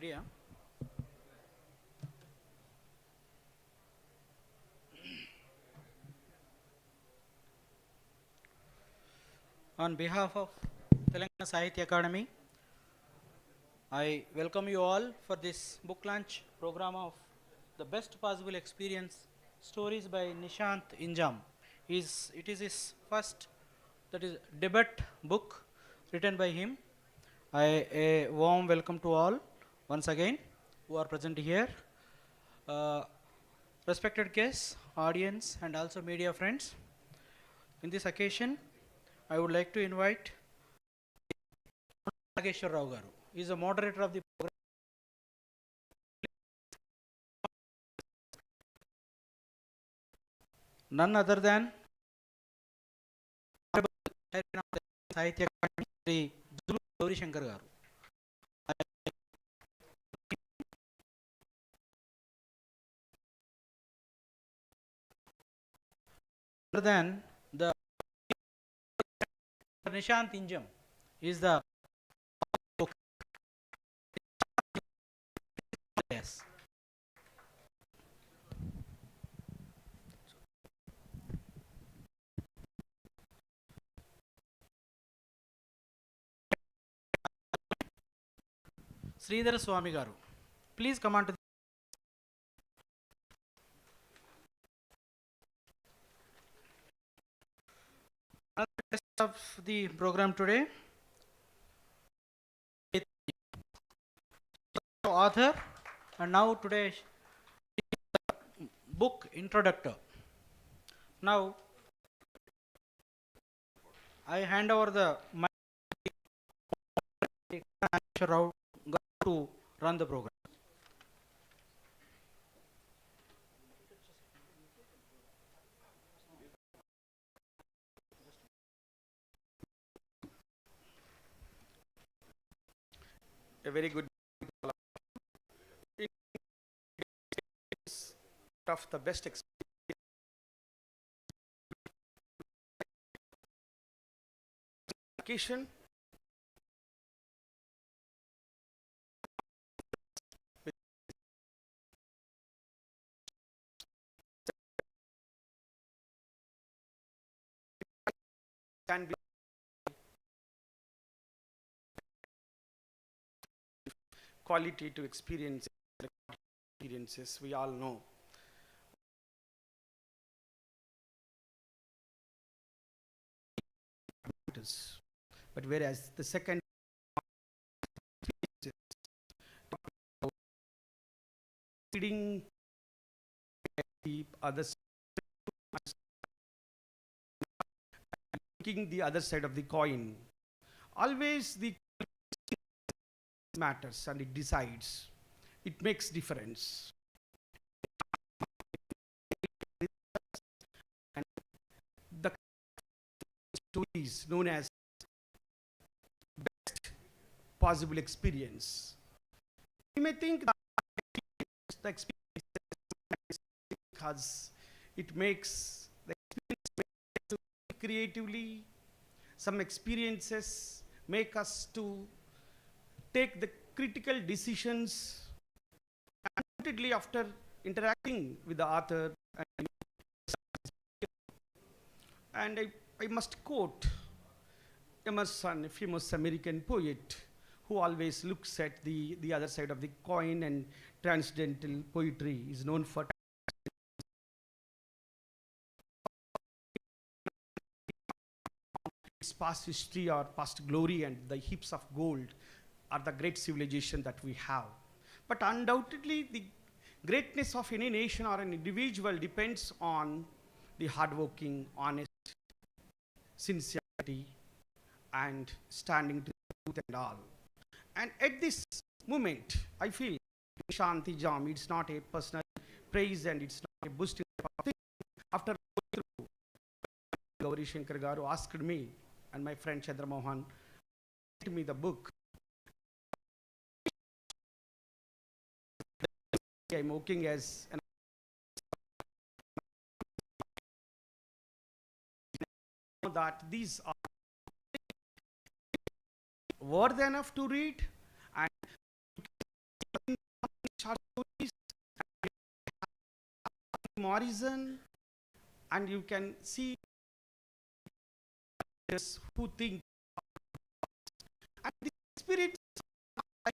Ready? Huh? On behalf of Telangana Sahitya Academy, I welcome you all for this book launch program of the best possible experience stories by Nishanth Injam. It is his first, that is, debut book written by him. A warm welcome to all once again who are present here. Uh, Respected guests, audience, and also media friends. In this occasion, I would like to invite Nageshwar Rao garu. He is the moderator of the program. None other than Chairman of the Sahitya Academy, Sri Zulu Gauri Shankar garu. Other than the Nishanth Injam is the yes. Sridhar Swami garu. Please come on to the rest of the program today. Author and now today book introductor. Now I hand over the mic to Nageshwar Rao garu to run the program. A very good of the best expectation can be quality to experiences we all know. But whereas the second reading the other looking the other side of the coin, always the matters and it decides. It makes difference. And the stories known as best possible experience. You may think that the experience because it makes the experience creatively. Some experiences make us to take the critical decisions undoubtedly after interacting with the author. And I must quote Emerson, a famous American poet who always looks at the other side of the coin, and transcendental poetry is known for its past history or past glory, and the heaps of gold are the great civilization that we have. But undoubtedly, the greatness of any nation or an individual depends on the hardworking, honest, sincerity, and standing to the truth and all. And at this moment, I feel Shanti Jam, it's not a personal praise and it's not a boosting of thing. After going through, Gauri Shankar garu asked me and my friend Chandra Mohan sent me the book. I'm working as an that these are worth enough to read and Morrison, and you can see who think. And the spirit, I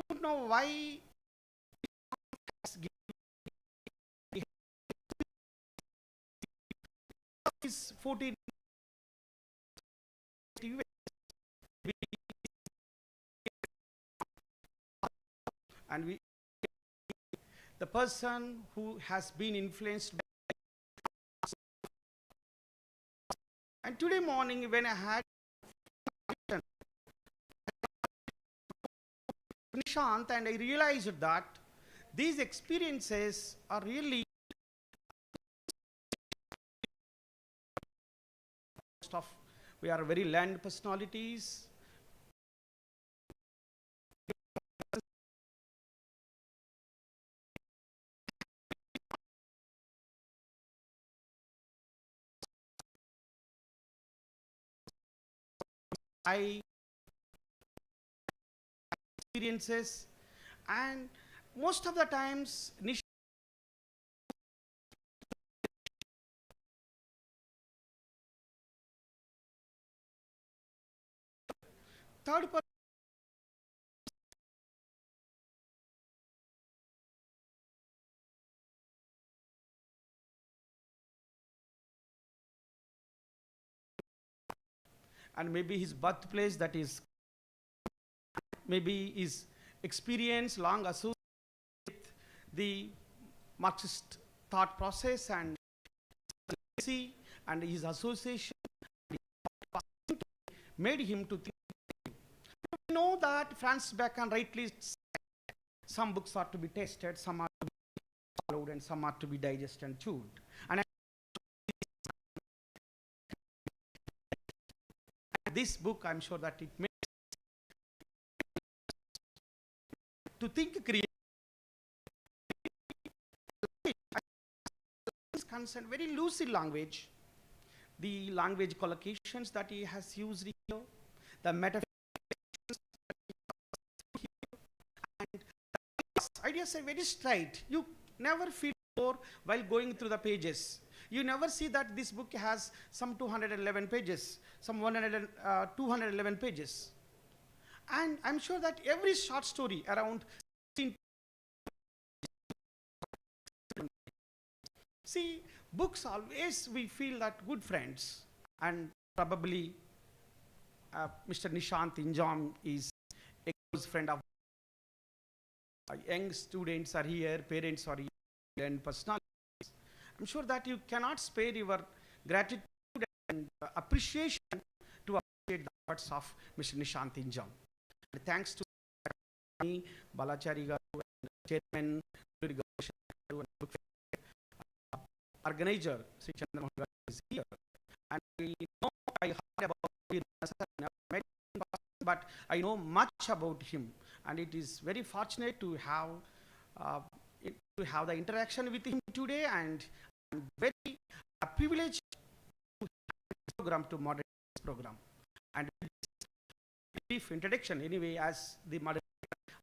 don't know why is 14 and we the person who has been influenced by. And today morning when I had Nishanth, and I realized that these experiences are really of, we are very learned personalities. I experiences, and most of the times third person, and maybe his birthplace, that is maybe his experience long associated with the Marxist thought process and his association made him to think. We know that Francis Bacon rightly said some books are to be tasted, some are to be followed, and some are to be digested and chewed. And this book, I'm sure that it makes to think creatively. Is concerned very lucid language, the language collocations that he has used here, the metaphors, and ideas are very straight. You never feel bored while going through the pages. You never see that this book has some 211 pages, some 211 pages. And I'm sure that every short story around 16. See, books always we feel that good friends, and probably Mr. Nishanth Injam is a close friend of young students are here, parents are here, and personalities. I'm sure that you cannot spare your gratitude and appreciation to appreciate the efforts of Mr. Nishanth Injam. And thanks to me, Balachari Garu, and Chairman, organizer, Sri Chandra is here. And I know I heard about him, but I know much about him. And it is very fortunate to have the interaction with him today, and I'm very privileged to have this program to moderate this program. And brief introduction, anyway, as the moderator,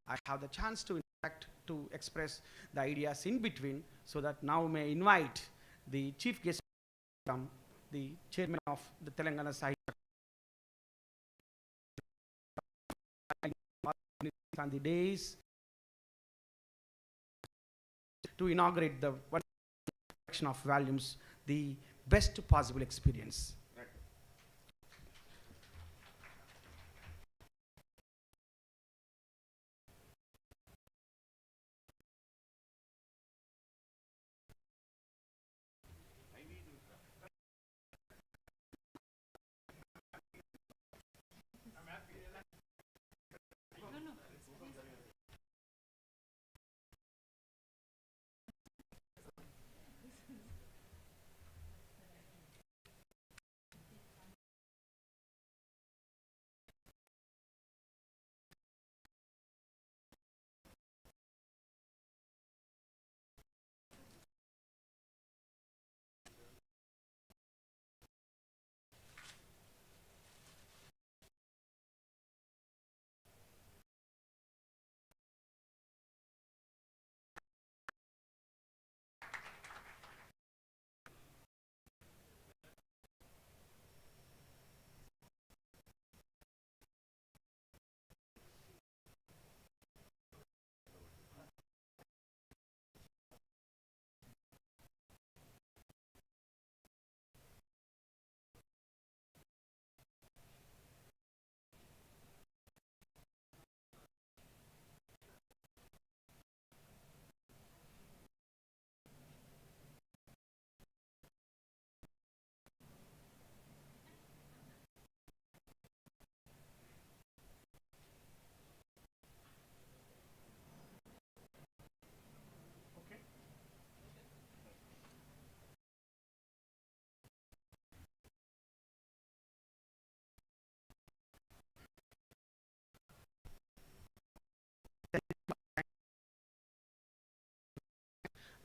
I have the chance to interact, to express the ideas in between, so that now may invite the chief guest, the chairman of the Telangana Sahitya on the days to inaugurate the one collection of volumes, the best possible experience.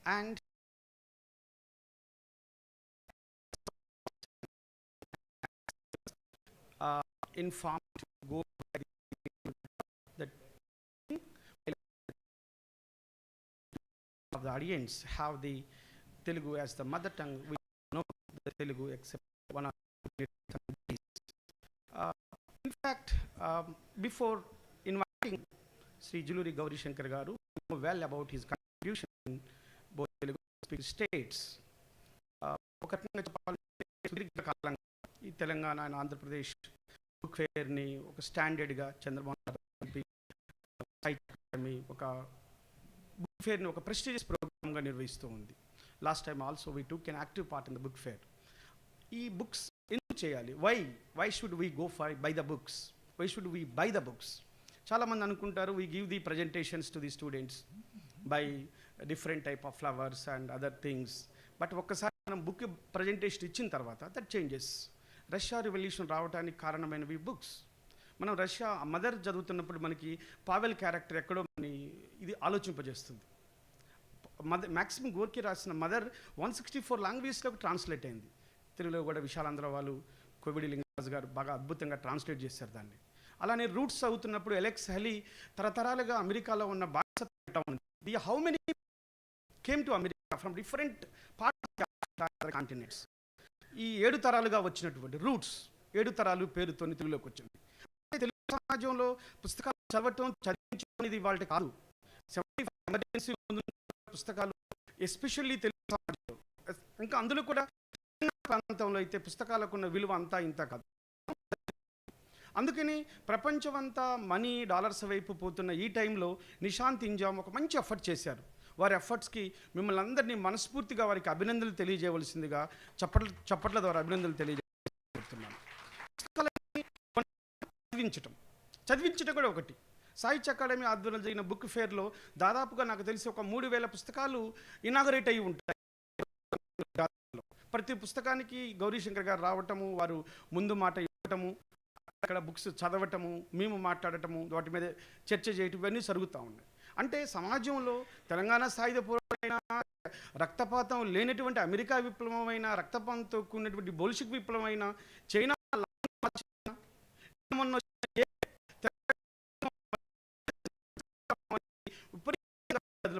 and informed to go by the of the audience have the Telugu as the mother tongue. We know the Telugu except one or two. In fact, before inviting Sri Juluri Gauri Shankar Garu, we know well about his contribution in both Telugu speaking states. ఒక రకంగా చెప్పాలంటే సుదీర్ఘకాలంగా ఈ Telangana and Andhra Pradesh book ఫేర్ని ఒక స్టాండర్డ్గా Chandrababu Naidu academy ఒక book ఫేర్ని ఒక ప్రెస్టీజియస్ ప్రోగ్రామ్గా నిర్వహిస్తూ ఉంది. Last time also we took can active part in the book fair. ఈ బుక్స్ ఎందుకు చేయాలి? Why should we go for buy the books? Why should we buy the books? చాలామంది అనుకుంటారు we give the presentations to the students by different type of flowers and other things. But ఒక్కసారి మనం book presentation ఇచ్చిన తర్వాత that changes. Russia revolution రావడానికి కారణమైనవి books. మనం Russia mother చదువుతున్నప్పుడు మనకి పావెల్ క్యారెక్టర్ ఎక్కడో మనని ఇది ఆలోచింపజేస్తుంది. మ్యాక్సిమం గోర్కి రాసిన మదర్ 164 లాంగ్వేజ్లోకి ట్రాన్స్లేట్ అయింది. తెలుగులో కూడా విశాలాంధ్ర వాళ్ళు కోవిడి లింగరాజు గారు బాగా అద్భుతంగా ట్రాన్స్లేట్ చేశారు దాన్ని. అలానే రూట్స్ చదువుతున్నప్పుడు ఎలెక్స్ హెలీ తరతరాలుగా అమెరికాలో ఉన్న భాష ఉంది. How many came to America from different parts of continents. ఈ 7 తరాలుగా వచ్చినటువంటి రూట్స్ 7 తరాలు పేరుతో తెలుగులోకి వచ్చింది. తెలుగు సమాజంలో పుస్తకాలు చదివించుకునేది వాళ్ళకి కాదు. 75 ఎమర్జెన్సీ పుస్తకాలు ఎస్పెషల్లీ తెలుగు సమాజంలో, ఇంకా అందులో కూడా ప్రాంతంలో అయితే పుస్తకాలకు ఉన్న విలువ అంతా ఇంత కాదు. అందుకని ప్రపంచం అంతా మనీ డాలర్స్ వైపు పోతున్న ఈ టైంలో నిశాంత్ ఇంజామ్ ఒక మంచి ఎఫర్ట్ చేశారు. వారి ఎఫర్ట్స్కి మిమ్మల్ని అందరినీ మనస్ఫూర్తిగా వారికి అభినందనలు తెలియజేయవలసిందిగా చప్పట్ల ద్వారా అభినందనలు తెలియజేస్తున్నాను. చదివించడం కూడా ఒకటి. సాహిత్య అకాడమీ ఆధ్వర్యంలో జరిగిన బుక్ ఫేర్లో దాదాపుగా నాకు తెలిసి ఒక 3000 పుస్తకాలు ఇనాగరేట్ అయ్యి ఉంటాయి. ప్రతి పుస్తకానికి గౌరీశంకర్ గారు రావటము, వారు ముందు మాట ఇవ్వటము, అక్కడ బుక్స్ చదవటము, మేము మాట్లాడటము, వాటి మీద చర్చ చేయటం, ఇవన్నీ జరుగుతూ ఉన్నాయి. అంటే సమాజంలో తెలంగాణ సాయుధ పోరాటమైన, రక్తపాతం లేనటువంటి అమెరికా విప్లవమైన, రక్తపాతంతో కూడినటువంటి బోల్షిక్ విప్లవమైన, చైనా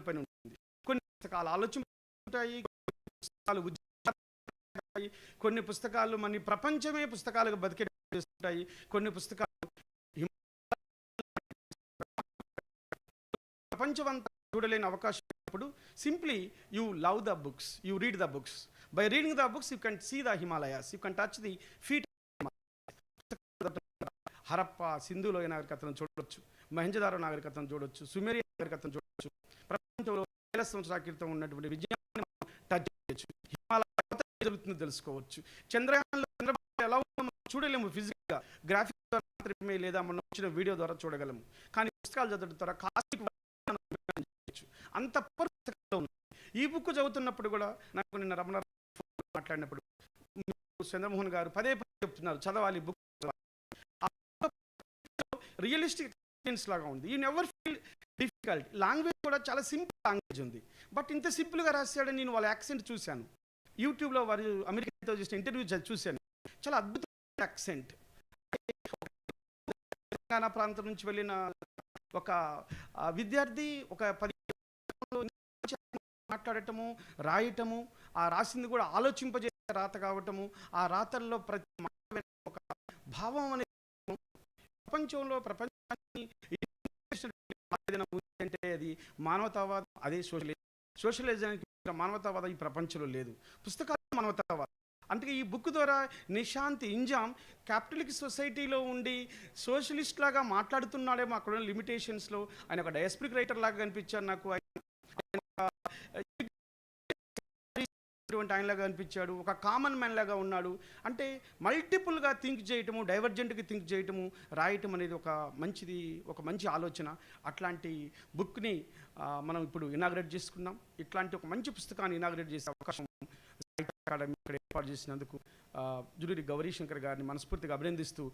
పైన ఉంటుంది. కొన్ని పుస్తకాలు ఆలోచన ఉంటాయి, కొన్ని పుస్తకాలు మన ప్రపంచమే పుస్తకాలుగా బతికేస్తుంటాయి. కొన్ని పుస్తకాలు ప్రపంచమంతా చూడలేని అవకాశం ఉన్నప్పుడు simply you love the books, you read the books. By reading the books you can see the Himalayas, you can touch the feet. Harappa సింధులో నాగరికతను చూడవచ్చు, మహంజదారో నాగరికతను చూడవచ్చు, సుమేరియా నాగరికతను చూడవచ్చు. ప్రపంచంలో 1000 సంవత్సరాల క్రితం ఉన్నటువంటి విజ్ఞానాన్ని టచ్ చేయొచ్చు, హిమాలయ జరుగుతుందో తెలుసుకోవచ్చు. చంద్రయానంలో చంద్రబాబు ఎలా ఉందో చూడలేము ఫిజికల్గా, గ్రాఫిక్ ద్వారా మాత్రమే లేదా మనం వచ్చిన వీడియో ద్వారా చూడగలము. కానీ పుస్తకాలు చదవడం ద్వారా కాస్మిక్ అంత పుస్తకాలు ఉన్నాయి. ఈ బుక్ చదువుతున్నప్పుడు కూడా నాకు నిన్న రమణ మాట్లాడినప్పుడు చంద్రమోహన్ గారు పదే చెప్తున్నారు చదవాలి బుక్. రియలిస్టిక్ ఎక్స్పీరియన్స్ లాగా ఉంది. You never feel difficult. Language కూడా చాలా సింపుల్ లాంగ్వేజ్ ఉంది. బట్ ఇంత సింపుల్గా రాశాడని నేను వాళ్ళ యాక్సెంట్ చూశాను. యూట్యూబ్లో వారు అమెరికాతో చేసిన ఇంటర్వ్యూ చూశాను. చాలా అద్భుతమైన యాక్సెంట్. తెలంగాణ ప్రాంతం నుంచి వెళ్ళిన ఒక విద్యార్థి ఒక 10 మాట్లాడటము, రాయటము, ఆ రాసింది కూడా ఆలోచింపజేసే రాత కావటము, ఆ రాతల్లో ప్రతి ఒక భావం అనేది ప్రపంచంలో ప్రపంచాన్ని అంటే అది మానవతావాదం, అదే సోషలిజానికి మానవతావాదం ఈ ప్రపంచంలో లేదు. పుస్తకాలు మానవతావాదం. అందుకే ఈ బుక్ ద్వారా నిశాంత్ ఇంజామ్ క్యాపిటలిక్ సొసైటీలో ఉండి సోషలిస్ట్ లాగా మాట్లాడుతున్నాడేమో అక్కడ ఉన్న లిమిటేషన్స్లో. ఆయన ఒక డయాస్పిరిక్ రైటర్ లాగా కనిపించారు నాకు. ఆయనలాగా అనిపించాడు, ఒక కామన్ మ్యాన్ లాగా ఉన్నాడు. అంటే మల్టిపుల్గా థింక్ చేయటము, డైవర్జెంట్గా థింక్ చేయటము, రాయటం అనేది ఒక మంచి ఆలోచన. అట్లాంటి బుక్ని మనం ఇప్పుడు ఇనాగ్రేట్ చేసుకున్నాం. ఇట్లాంటి ఒక మంచి పుస్తకాన్ని ఇనాగ్రేట్ చేసే అవకాశం సాహిత్య అకాడమీ ఇక్కడ ఏర్పాటు చేసినందుకు జులూరి గౌరీ శంకర్ గారిని మనస్ఫూర్తిగా అభినందిస్తూ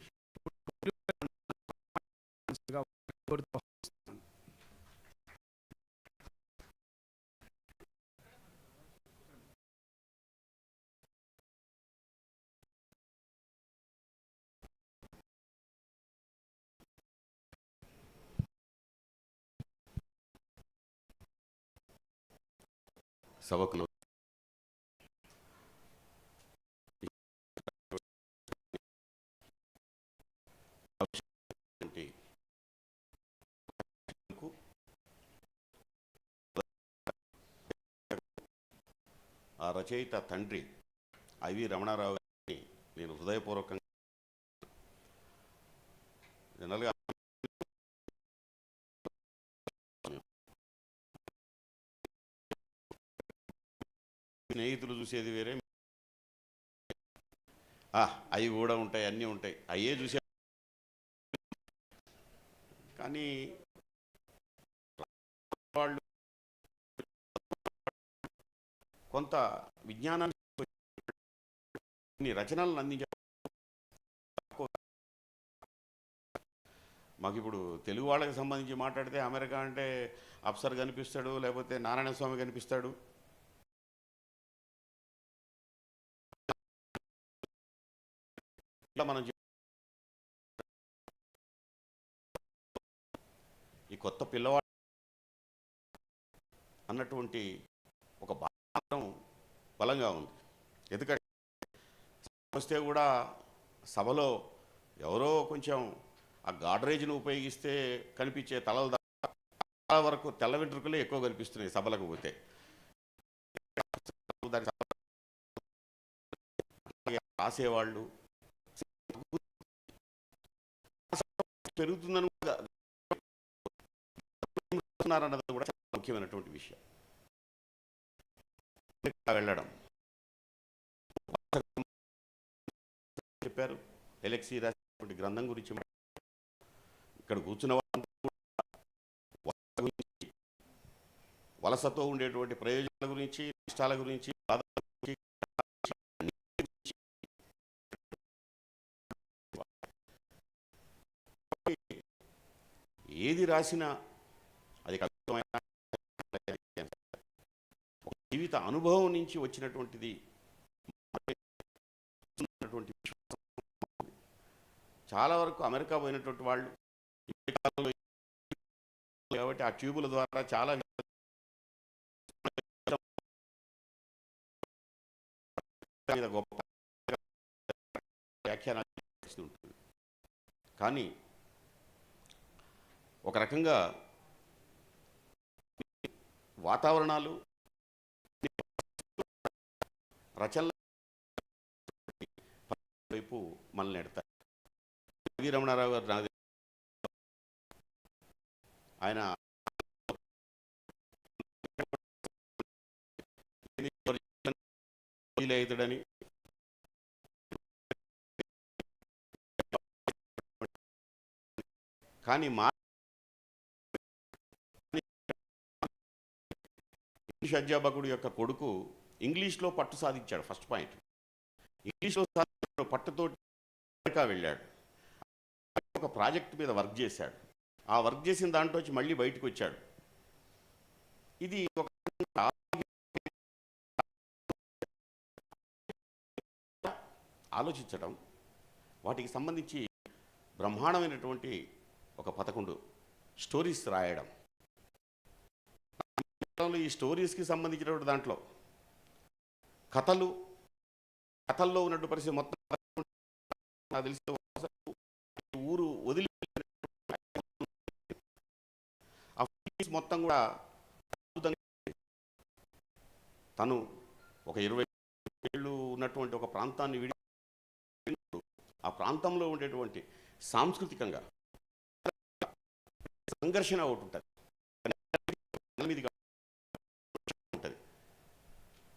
సభకు ఆ రచయిత తండ్రి ఐవి రమణారావు గారిని నేను హృదయపూర్వకంగా జనరల్గా స్నేహితులు చూసేది వేరే, అవి కూడా ఉంటాయి, అన్నీ ఉంటాయి, అయ్యే చూసే. కానీ వాళ్ళు కొంత విజ్ఞానాన్ని రచనలను అందించే మాకు ఇప్పుడు తెలుగు వాళ్ళకి సంబంధించి మాట్లాడితే అమెరికా అంటే అప్సర్ కనిపిస్తాడు, లేకపోతే నారాయణ స్వామి కనిపిస్తాడు. ఇట్లా మనం ఈ కొత్త పిల్లవాడు అన్నటువంటి ఒక భావం బలంగా ఉంది. ఎందుకంటే వస్తే కూడా సభలో ఎవరో కొంచెం ఆ గాడ్రేజ్ను ఉపయోగిస్తే కనిపించే తలల వరకు తెల్ల వెంట్రుకలే ఎక్కువ కనిపిస్తున్నాయి సభలకు పోతే. రాసేవాళ్ళు పెరుగుతుందని అన్నది కూడా చాలా ముఖ్యమైనటువంటి విషయం. వెళ్ళడం చెప్పారు, ఎలెక్సీ రాసినటువంటి గ్రంథం గురించి ఇక్కడ కూర్చున్న గురించి, వలసతో ఉండేటువంటి ప్రయోజనాల గురించి, నష్టాల గురించి, ఏది రాసినా అది కవిత్వమైన జీవిత అనుభవం నుంచి వచ్చినటువంటిది. చాలా వరకు అమెరికా పోయినటువంటి వాళ్ళు కాబట్టి ఆ ట్యూబుల ద్వారా చాలా గొప్ప వ్యాఖ్యానాలు ఉంటుంది. కానీ ఒక రకంగా వాతావరణాలు రచనల వైపు మనల్ని నెడతాయి. ఐవి రమణారావు గారు నాకు ఆయన అవుతాడని, కానీ మా ఇంగ్లీష్ అధ్యాపకుడు యొక్క కొడుకు ఇంగ్లీష్లో పట్టు సాధించాడు. ఫస్ట్ పాయింట్, ఇంగ్లీష్లో పట్టుతో అమెరికా వెళ్ళాడు, ఒక ప్రాజెక్ట్ మీద వర్క్ చేశాడు. ఆ వర్క్ చేసిన దాంట్లో వచ్చి మళ్ళీ బయటకు వచ్చాడు. ఇది ఒక ఆలోచించడం, వాటికి సంబంధించి బ్రహ్మాండమైనటువంటి ఒక పదకొండు స్టోరీస్ రాయడం. ఈ స్టోరీస్కి సంబంధించినటువంటి దాంట్లో కథల్లో ఉన్నటువంటి పరిస్థితి మొత్తం నాకు తెలిసి ఊరు వదిలి మొత్తం కూడా తను ఒక 20 ఏళ్ళు ఉన్నటువంటి ఒక ప్రాంతాన్ని విడి ఆ ప్రాంతంలో ఉండేటువంటి సాంస్కృతికంగా సంఘర్షణ ఒకటి ఉంటుంది.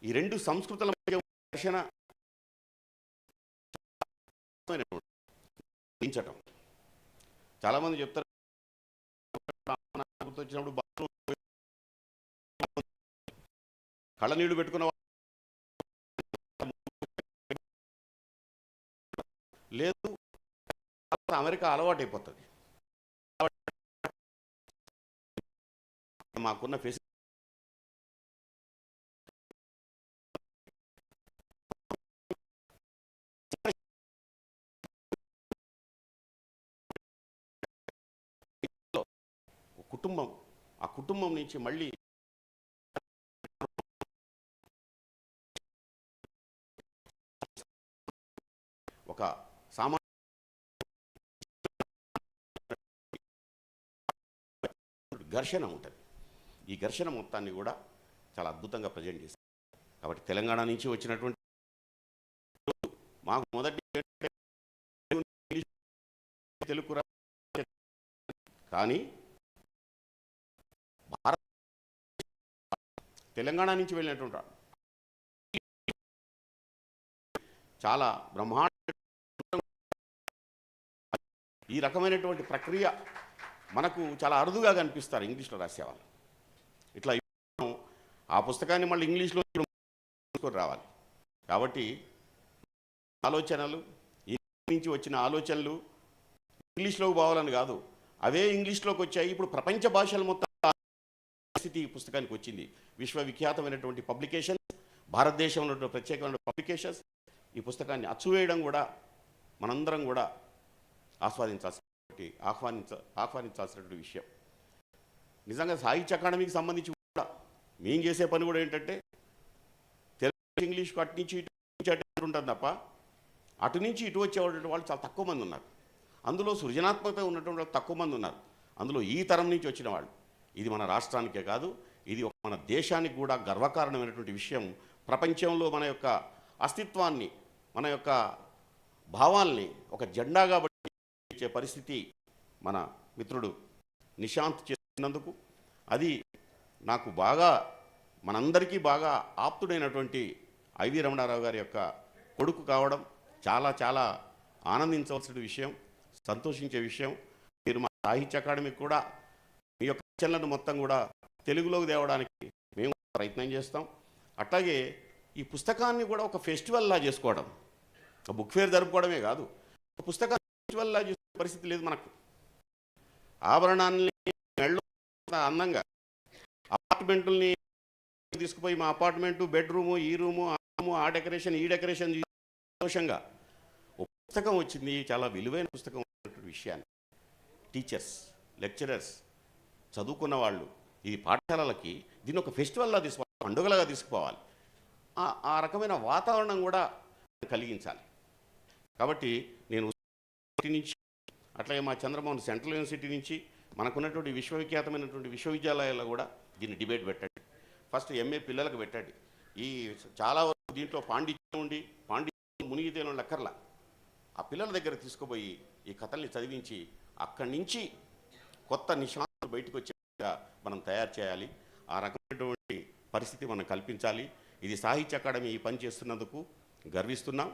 ఈ రెండు సంస్కృతుల మధ్య ఘర్షణ దించటం. చాలామంది చెప్తారు గుర్తొచ్చినప్పుడు కళ్ళ నీళ్లు పెట్టుకున్న లేదు, అమెరికా అలవాటు అయిపోతుంది. మాకున్న ఫెసిలిటీ కుటుంబం, ఆ కుటుంబం నుంచి మళ్ళీ ఒక సామాన్య ఘర్షణ ఉంటుంది. ఈ ఘర్షణ మొత్తాన్ని కూడా చాలా అద్భుతంగా ప్రజెంట్ చేశారు. కాబట్టి తెలంగాణ నుంచి వచ్చినటువంటి మాకు మొదటి తెలుగు కానీ భారత తెలంగాణ నుంచి వెళ్ళినటువంటి చాలా బ్రహ్మాండ ఈ రకమైనటువంటి ప్రక్రియ మనకు చాలా అరుదుగా కనిపిస్తారు ఇంగ్లీష్లో రాసేవాళ్ళు. ఇట్లా ఆ పుస్తకాన్ని మళ్ళీ ఇంగ్లీష్లో రావాలి. కాబట్టి ఆలోచనలు ఈ నుంచి వచ్చిన ఆలోచనలు ఇంగ్లీష్లోకి పోవాలని కాదు, అవే ఇంగ్లీష్లోకి వచ్చాయి. ఇప్పుడు ప్రపంచ భాషలు మొత్తం పరిస్థితి ఈ పుస్తకానికి వచ్చింది. విశ్వవిఖ్యాతమైనటువంటి పబ్లికేషన్స్, భారతదేశంలో ప్రత్యేకమైన పబ్లికేషన్స్ ఈ పుస్తకాన్ని అచ్చువేయడం కూడా మనందరం కూడా ఆహ్వానించాల్సినటువంటి విషయం. నిజంగా సాహిత్య అకాడమీకి సంబంధించి కూడా మేము చేసే పని కూడా ఏంటంటే తెలుగు ఇంగ్లీష్కు అటు నుంచి ఇటు ఉంటుంది తప్ప అటు నుంచి ఇటు వచ్చేటువంటి వాళ్ళు చాలా తక్కువ మంది ఉన్నారు. అందులో సృజనాత్మకత ఉన్నటువంటి వాళ్ళు తక్కువ మంది ఉన్నారు. అందులో ఈ తరం నుంచి వచ్చిన వాళ్ళు. ఇది మన రాష్ట్రానికే కాదు, ఇది మన దేశానికి కూడా గర్వకారణమైనటువంటి విషయం. ప్రపంచంలో మన యొక్క అస్తిత్వాన్ని, మన యొక్క భావాల్ని ఒక జెండాగా ఇచ్చే పరిస్థితి మన మిత్రుడు నిశాంత్ చేసినందుకు, అది నాకు బాగా మనందరికీ బాగా ఆప్తుడైనటువంటి ఐవి రమణారావు గారి యొక్క కొడుకు కావడం చాలా చాలా ఆనందించవలసిన విషయం, సంతోషించే విషయం. మీరు మా సాహిత్య అకాడమీకి కూడా మీ యొక్క రచనలను మొత్తం కూడా తెలుగులోకి తేవడానికి మేము ప్రయత్నం చేస్తాం. అట్లాగే ఈ పుస్తకాన్ని కూడా ఒక ఫెస్టివల్లా చేసుకోవడం, బుక్ ఫేర్ జరుపుకోవడమే కాదు, పుస్తకాన్ని ఫెస్టివల్లా చేసే పరిస్థితి లేదు మనకు. ఆభరణాన్ని అందంగా అపార్ట్మెంటుల్ని తీసుకుపోయి మా అపార్ట్మెంటు, బెడ్రూము, ఈ రూము, ఆ రూము, ఆ డెకరేషన్, ఈ డెకరేషన్ సంతోషంగా ఒక పుస్తకం వచ్చింది. చాలా విలువైన పుస్తకం విషయాన్ని టీచర్స్, లెక్చరర్స్, చదువుకున్న వాళ్ళు ఈ పాఠశాలలకి దీన్ని ఒక ఫెస్టివల్లా తీసుకోవాలి, పండుగలాగా తీసుకుపోవాలి. ఆ రకమైన వాతావరణం కూడా కలిగించాలి. కాబట్టి నేను నుంచి అట్లాగే మా చంద్రమోహన్ సెంట్రల్ యూనివర్సిటీ నుంచి మనకున్నటువంటి విశ్వవిఖ్యాతమైనటువంటి విశ్వవిద్యాలయాల్లో కూడా దీన్ని డిబేట్ పెట్టండి. ఫస్ట్ ఎంఏ పిల్లలకు పెట్టండి. ఈ చాలా వరకు దీంట్లో పాండిత్యం ఉండి మునిగితేనో లెక్కర్లా ఆ పిల్లల దగ్గర తీసుకుపోయి ఈ కథల్ని చదివించి అక్కడి నుంచి కొత్త నిశాంతులు బయటకు వచ్చేగా మనం తయారు చేయాలి. ఆ రకమైనటువంటి పరిస్థితి మనం కల్పించాలి. ఇది సాహిత్య అకాడమీ ఈ పని చేస్తున్నందుకు గర్విస్తున్నాం.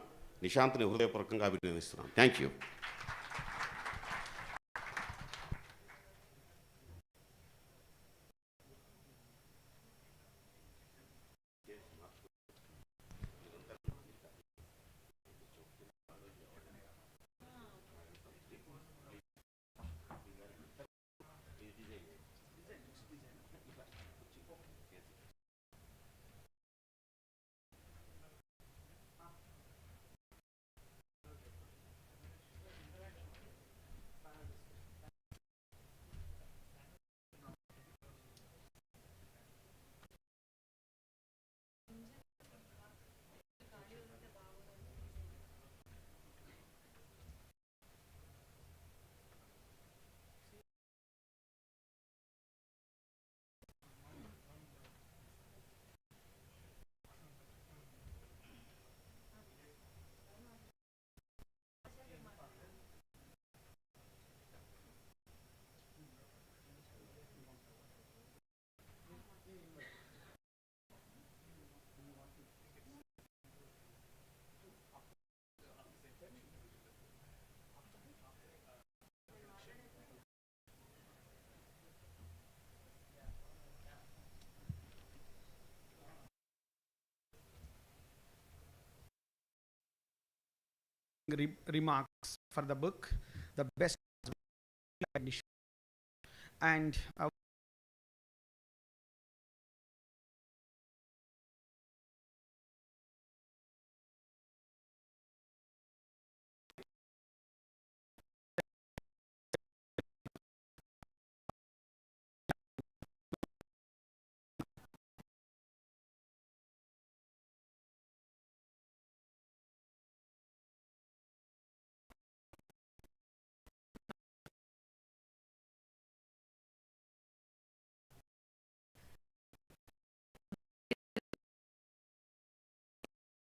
నిశాంత్ని హృదయపూర్వకంగా అభినందిస్తున్నాం. Thank you. Remarks for the book, the best, and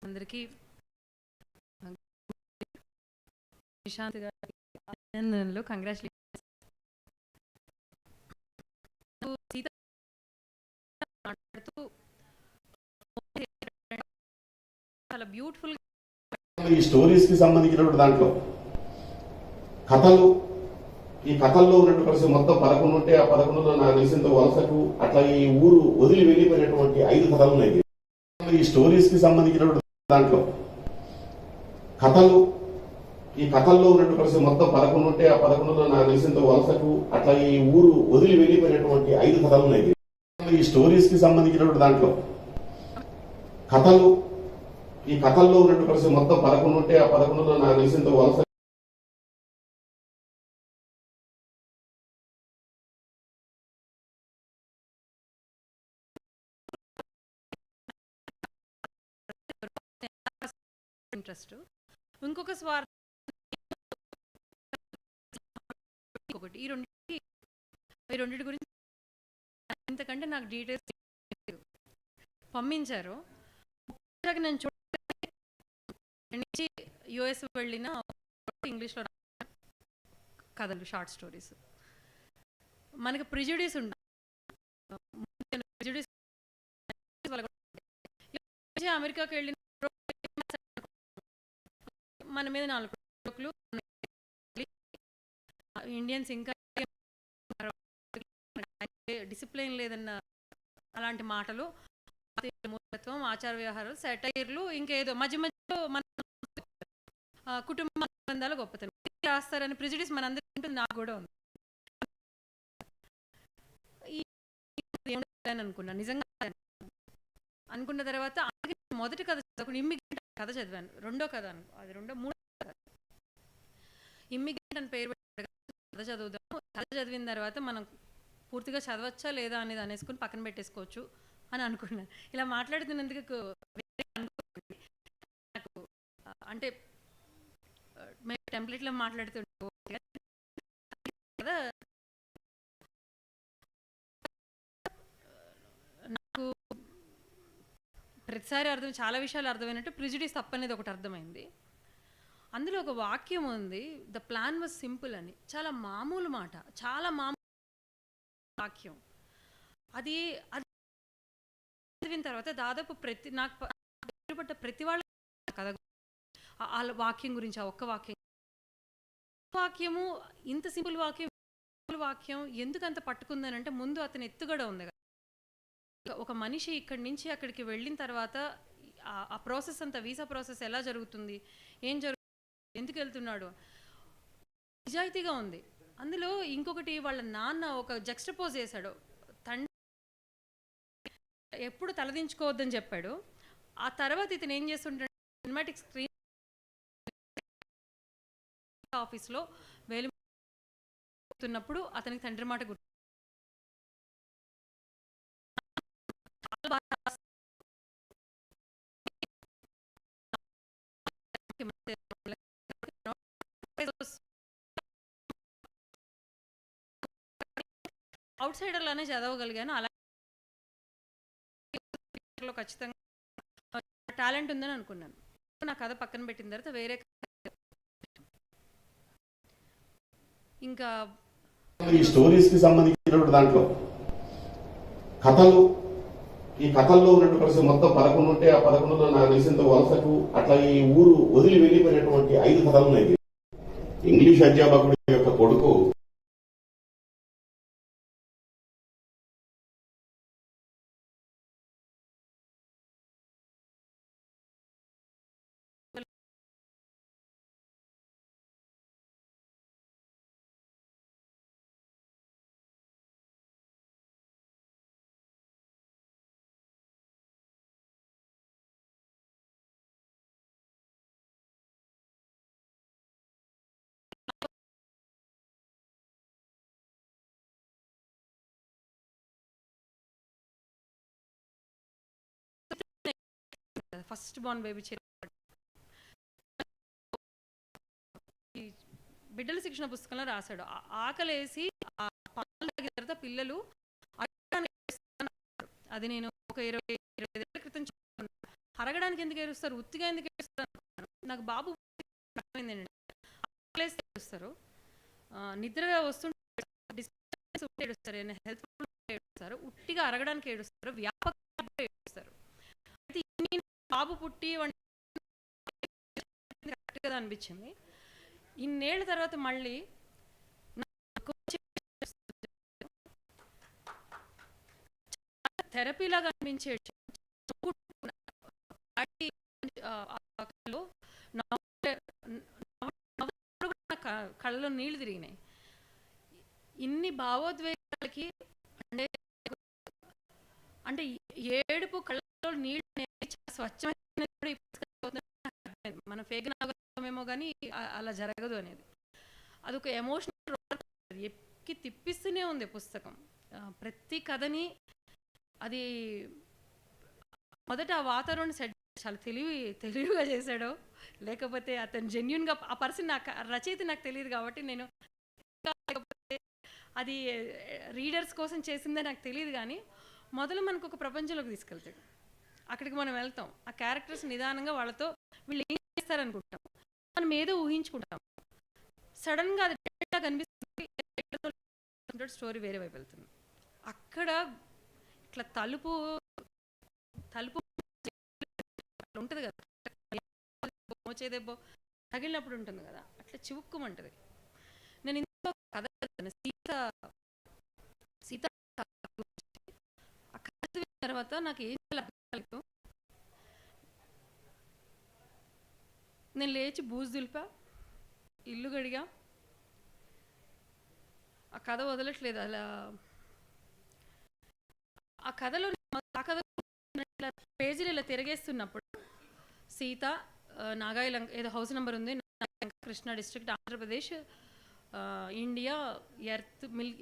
అందరికీ నిశాంత్ గారి అభినందనలు, కంగ్రాచులేషన్స్. సీత మాట్లాడుతూ చాలా బ్యూటిఫుల్ ఈ స్టోరీస్ కి సంబంధించినటువంటి దాంట్లో కథలు, ఈ కథల్లో ఉన్నటువంటి పరిస్థితి మొత్తం 11 ఉంటే ఆ 11లో నాకు తెలిసినంత వలసకు అట్లా ఈ ఊరు వదిలి వెళ్ళిపోయినటువంటి 5 కథలు ఉన్నాయి. ఈ స్టోరీస్ కి సంబంధించినటువంటి దాంట్లో కథలు, ఈ కథల్లో ఉన్నటువంటి పరిస్థితి మొత్తం 11 ఉంటే ఆ 11లో నాకు తెలిసినంత వలసకు అట్లా ఈ ఊరు వదిలి వెళ్ళిపోయినటువంటి 5 కథలు ఉన్నాయి. ఈ స్టోరీస్ కి సంబంధించినటువంటి దాంట్లో కథలు, ఈ కథల్లో ఉన్నటువంటి పరిస్థితి మొత్తం 11 ఉంటే ఆ 11లో నాకు తెలిసినంత వలస ఇంట్రెస్ట్, ఇంకొక స్వార్థం, ఇంకొకటి. ఈ రెండింటి గురించి ఇంతకంటే నాకు డీటెయిల్స్ పంపించారు. నేను నుంచి యుఎస్ వెళ్ళిన ఇంగ్లీష్లో కథలు, షార్ట్ స్టోరీస్. మనకి ప్రిజుడిస్ ఉంటుంది, అమెరికాకి వెళ్ళిన మన మీద 4 జోకులు, ఇండియన్స్ ఇంకా డిసిప్లిన్ లేదన్న అలాంటి మాటలు, మూర్ఖత్వం, ఆచార వ్యవహారాలు, సెటైర్లు, ఇంకేదో మధ్య మధ్యలో మన కుటుంబ బంధాల గొప్పతనం రాస్తారని ప్రిజుడిస్ మనందరికీ ఉంటుంది, నాకు కూడా ఉంది. అనుకున్నా, నిజంగా అనుకున్న తర్వాత మొదటి కథ చదువుకుని ఇమ్మిగ్రెంట్ కథ చదివాను. రెండో కథ మూడో కథ ఇమ్మిగ్రెంట్ అని పేరు పెట్టాడు. కథ చదువుదాము, కథ చదివిన తర్వాత మనం పూర్తిగా చదవచ్చా లేదా అనేది అనేసుకుని పక్కన పెట్టేసుకోవచ్చు అని అనుకున్నాను. ఇలా మాట్లాడుతున్నందుకు నాకు అంటే మేము టెంప్లెట్లో మాట్లాడుతుంటే కదా, నాకు ప్రతిసారి చాలా విషయాలు అర్థమైనట్టు ప్రిజుడిస్ తప్పనేది ఒకటి అర్థమైంది. అందులో ఒక వాక్యం ఉంది, ద ప్లాన్ వాజ్ సింపుల్ అని. చాలా మామూలు మాట, చాలా మామూలు వాక్యం. అది చదివిన తర్వాత దాదాపు నాకు పట్ట ప్రతి వాళ్ళ కథ ఆ వాక్యం గురించి, ఆ ఒక్క వాక్యము ఇంత సింపుల్ వాక్యం ఎందుకు అంత పట్టుకుందనంటే, ముందు అతని ఎత్తుగడ ఉంది. ఒక మనిషి ఇక్కడి నుంచి అక్కడికి వెళ్ళిన తర్వాత ఆ ప్రాసెస్ అంతా, వీసా ప్రాసెస్ ఎలా జరుగుతుంది, ఏం జరుగుతుంది, ఎందుకు వెళ్తున్నాడు, నిజాయితీగా ఉంది. అందులో ఇంకొకటి, వాళ్ళ నాన్న ఒక జక్స్టపోజ్ చేశాడు. తండ్రి ఎప్పుడు తలదించుకోవద్దని చెప్పాడు. ఆ తర్వాత ఇతను ఏం చేస్తుంటాడు, సినిమాటిక్ స్క్రీన్ ఆఫీస్లో వేలుతున్నప్పుడు అతనికి తండ్రి మాట గుర్తు. అవుట్ సైడర్ లానే చదవగలిగాను. అలా ఖచ్చితంగా టాలెంట్ ఉందని అనుకున్నాను. నా కథ పక్కన పెట్టిన తర్వాత వేరే ఇంకా ఈ స్టోరీస్ కి సంబంధించినటువంటి దాంట్లో కథలు, ఈ కథల్లో ఉన్నటువంటి పరిస్థితి మొత్తం 11 ఉంటే ఆ 11లో నాకు తెలిసినంత వలసకు అట్లా ఈ ఊరు వదిలి వెళ్ళిపోయినటువంటి 5 కథలు ఉన్నాయి. ఇంగ్లీష్ అధ్యాపకుడి యొక్క కొడుకు ఫస్ట్ బార్న్ బేబీ బిడ్డల శిక్షణ పుస్తకంలో రాశాడు. ఆకలేసి పాలు తాగిన తర్వాత పిల్లలు అది నేను ఒక 20-25 ఏళ్ల క్రితం అరగడానికి ఎందుకు ఏడుస్తారు, ఉత్తిగా ఎందుకు ఏడుస్తారు అనుకున్నాను. నాకు బాబు ఏడుస్తారు, నిద్ర వస్తుంటే డిస్టర్బెన్స్ ఉంటే ఏడుస్తారు, ఏదైనా హెల్త్ ప్రాబ్లమ్ ఏడుస్తారు, ఉట్టిగా అరగడానికి ఏడుస్తారు, వ్యాపకంగా ఏడుస్తారు. అయితే బాబు పుట్టి కరెక్ట్ కదా అనిపించింది. ఇన్నేళ్ల తర్వాత మళ్ళీ థెరపీ లాగా అనిపించే కళ్ళలో నీళ్లు తిరిగినాయి. ఇన్ని భావోద్వేగాలకి అంటే అంటే ఏడుపు కళ్ళలో నీళ్ళు స్వచ్ఛమైన మన ఫేక్ నాగమేమో కానీ అలా జరగదు అనేది. అదొక ఎమోషనల్ ఎక్కి తిప్పిస్తూనే ఉంది పుస్తకం. ప్రతి కథని అది మొదట ఆ వాతావరణం సెట్ చాలా తెలివిగా చేశాడో, లేకపోతే అతను జెన్యున్గా ఆ పర్సన్ నాకు రచయిత నాకు తెలియదు కాబట్టి నేను అది రీడర్స్ కోసం చేసిందే నాకు తెలియదు. కానీ మొదలు మనకు ఒక ప్రపంచంలోకి తీసుకెళ్తాడు, అక్కడికి మనం వెళ్తాం, ఆ క్యారెక్టర్స్ నిదానంగా వాళ్ళతో వీళ్ళు ఏం చేస్తారనుకుంటాం, మనం ఏదో ఊహించుకుంటాం, సడన్గా అది డైరెక్ట్గా కనిపిస్తుంది, స్టోరీ వేరే వైపు వెళ్తుంది. అక్కడ ఇట్లా తలుపు ఉంటుంది కదా, వచ్చేదేబ్బో తగిలినప్పుడు ఉంటుంది కదా, అట్లా చివుక్కుమంటుంది. నేను ఇంకో కథ సీత ఆ కథ తర్వాత నాకు ఏం చేయాలి, నేను లేచి బూజు దులిపా, ఇల్లు గడిగా, ఆ కథ వదలట్లేదు. అలా ఆ కథలో పేజీలు ఇలా తిరిగేస్తున్నప్పుడు సీత నాగాయలంక ఏదో హౌస్ నెంబర్ ఉంది, Krishna district, Andhra Pradesh, India, earth milk.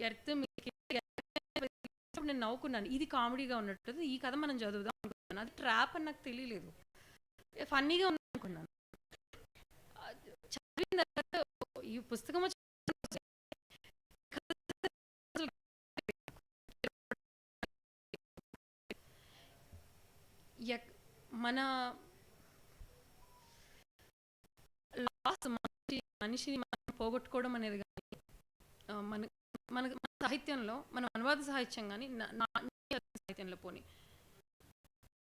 నేను నవ్వుకున్నాను, ఇది కామెడీగా ఉన్నట్టు, ఈ కథ మనం చదువుదాం అనుకున్నాను. అది ట్రాప్ అని నాకు తెలియలేదు, ఫన్నీగా ఉంది అనుకున్నాను. చదివిన తర్వాత ఈ పుస్తకం మన లాస్ట్ మనిషిని మనం పోగొట్టుకోవడం అనేది కానీ మన మన సాహిత్యంలో, మన అనువాద సాహిత్యం కానీ సాహిత్యంలో పోనీ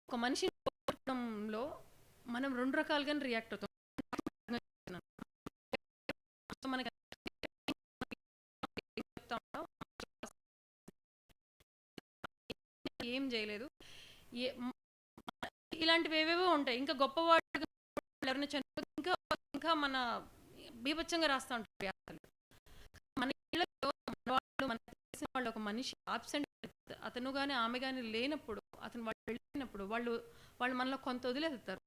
ఒక మనిషిని పోగొట్టుకోవడంలో మనం రెండు రకాలుగానే రియాక్ట్ అవుతాం. మనకి ఏం చేయలేదు, ఇలాంటివి ఏవేవో ఉంటాయి. ఇంకా గొప్పవాడు ఎవరైనా చనిపోతే ఇంకా ఇంకా మన బీభత్సంగా రాస్తూ ఉంటారు. మన ఇళ్ళలో మనకు తెలిసిన వాళ్ళు ఒక మనిషి ఆబ్సెంట్, అతను కానీ ఆమె కానీ లేనప్పుడు, అతను వాళ్ళు వెళ్ళినప్పుడు వాళ్ళు మనలో కొంత వదిలేస్తారు.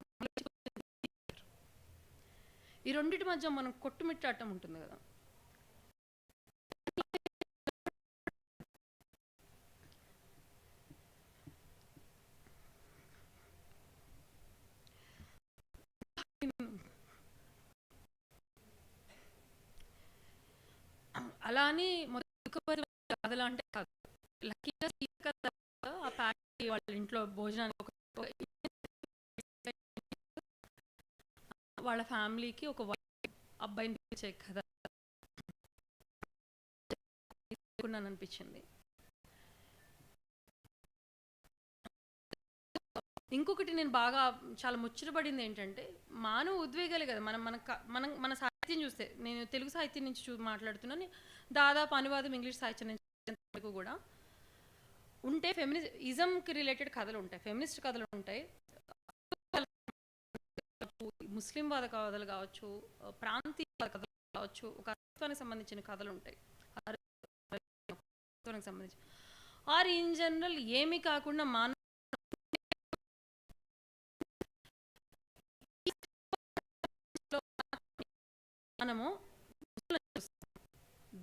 ఈ రెండింటి మధ్య మనం కొట్టుమిట్టాటం ఉంటుంది కదా. అలా అని కథలు అంటే కాదు, లక్కీగా ఆ ఫ్యామిలీ వాళ్ళ ఇంట్లో భోజనానికి వాళ్ళ ఫ్యామిలీకి ఒక అబ్బాయిని పిలిచే కథ అనిపించింది. ఇంకొకటి నేను బాగా చాలా ముచ్చటపడింది ఏంటంటే, మానవ ఉద్వేగాలే కదా. మన సాహిత్యం చూస్తే, నేను తెలుగు సాహిత్యం నుంచి మాట్లాడుతున్నాను, దాదాపు అనువాదం ఇంగ్లీష్ సాహిత్యం నుంచి కూడా ఉంటే ఫెమినిజంకి రిలేటెడ్ కథలు ఉంటాయి, ఫెమినిస్ట్ కథలు ఉంటాయి, ముస్లిం వాద కథలు కావచ్చు, ప్రాంతీయ కథలు కావచ్చు, ఒక అస్తిత్వానికి సంబంధించిన కథలు ఉంటాయి, సంబంధించి ఆర్ ఇన్ జనరల్ ఏమీ కాకుండా మనము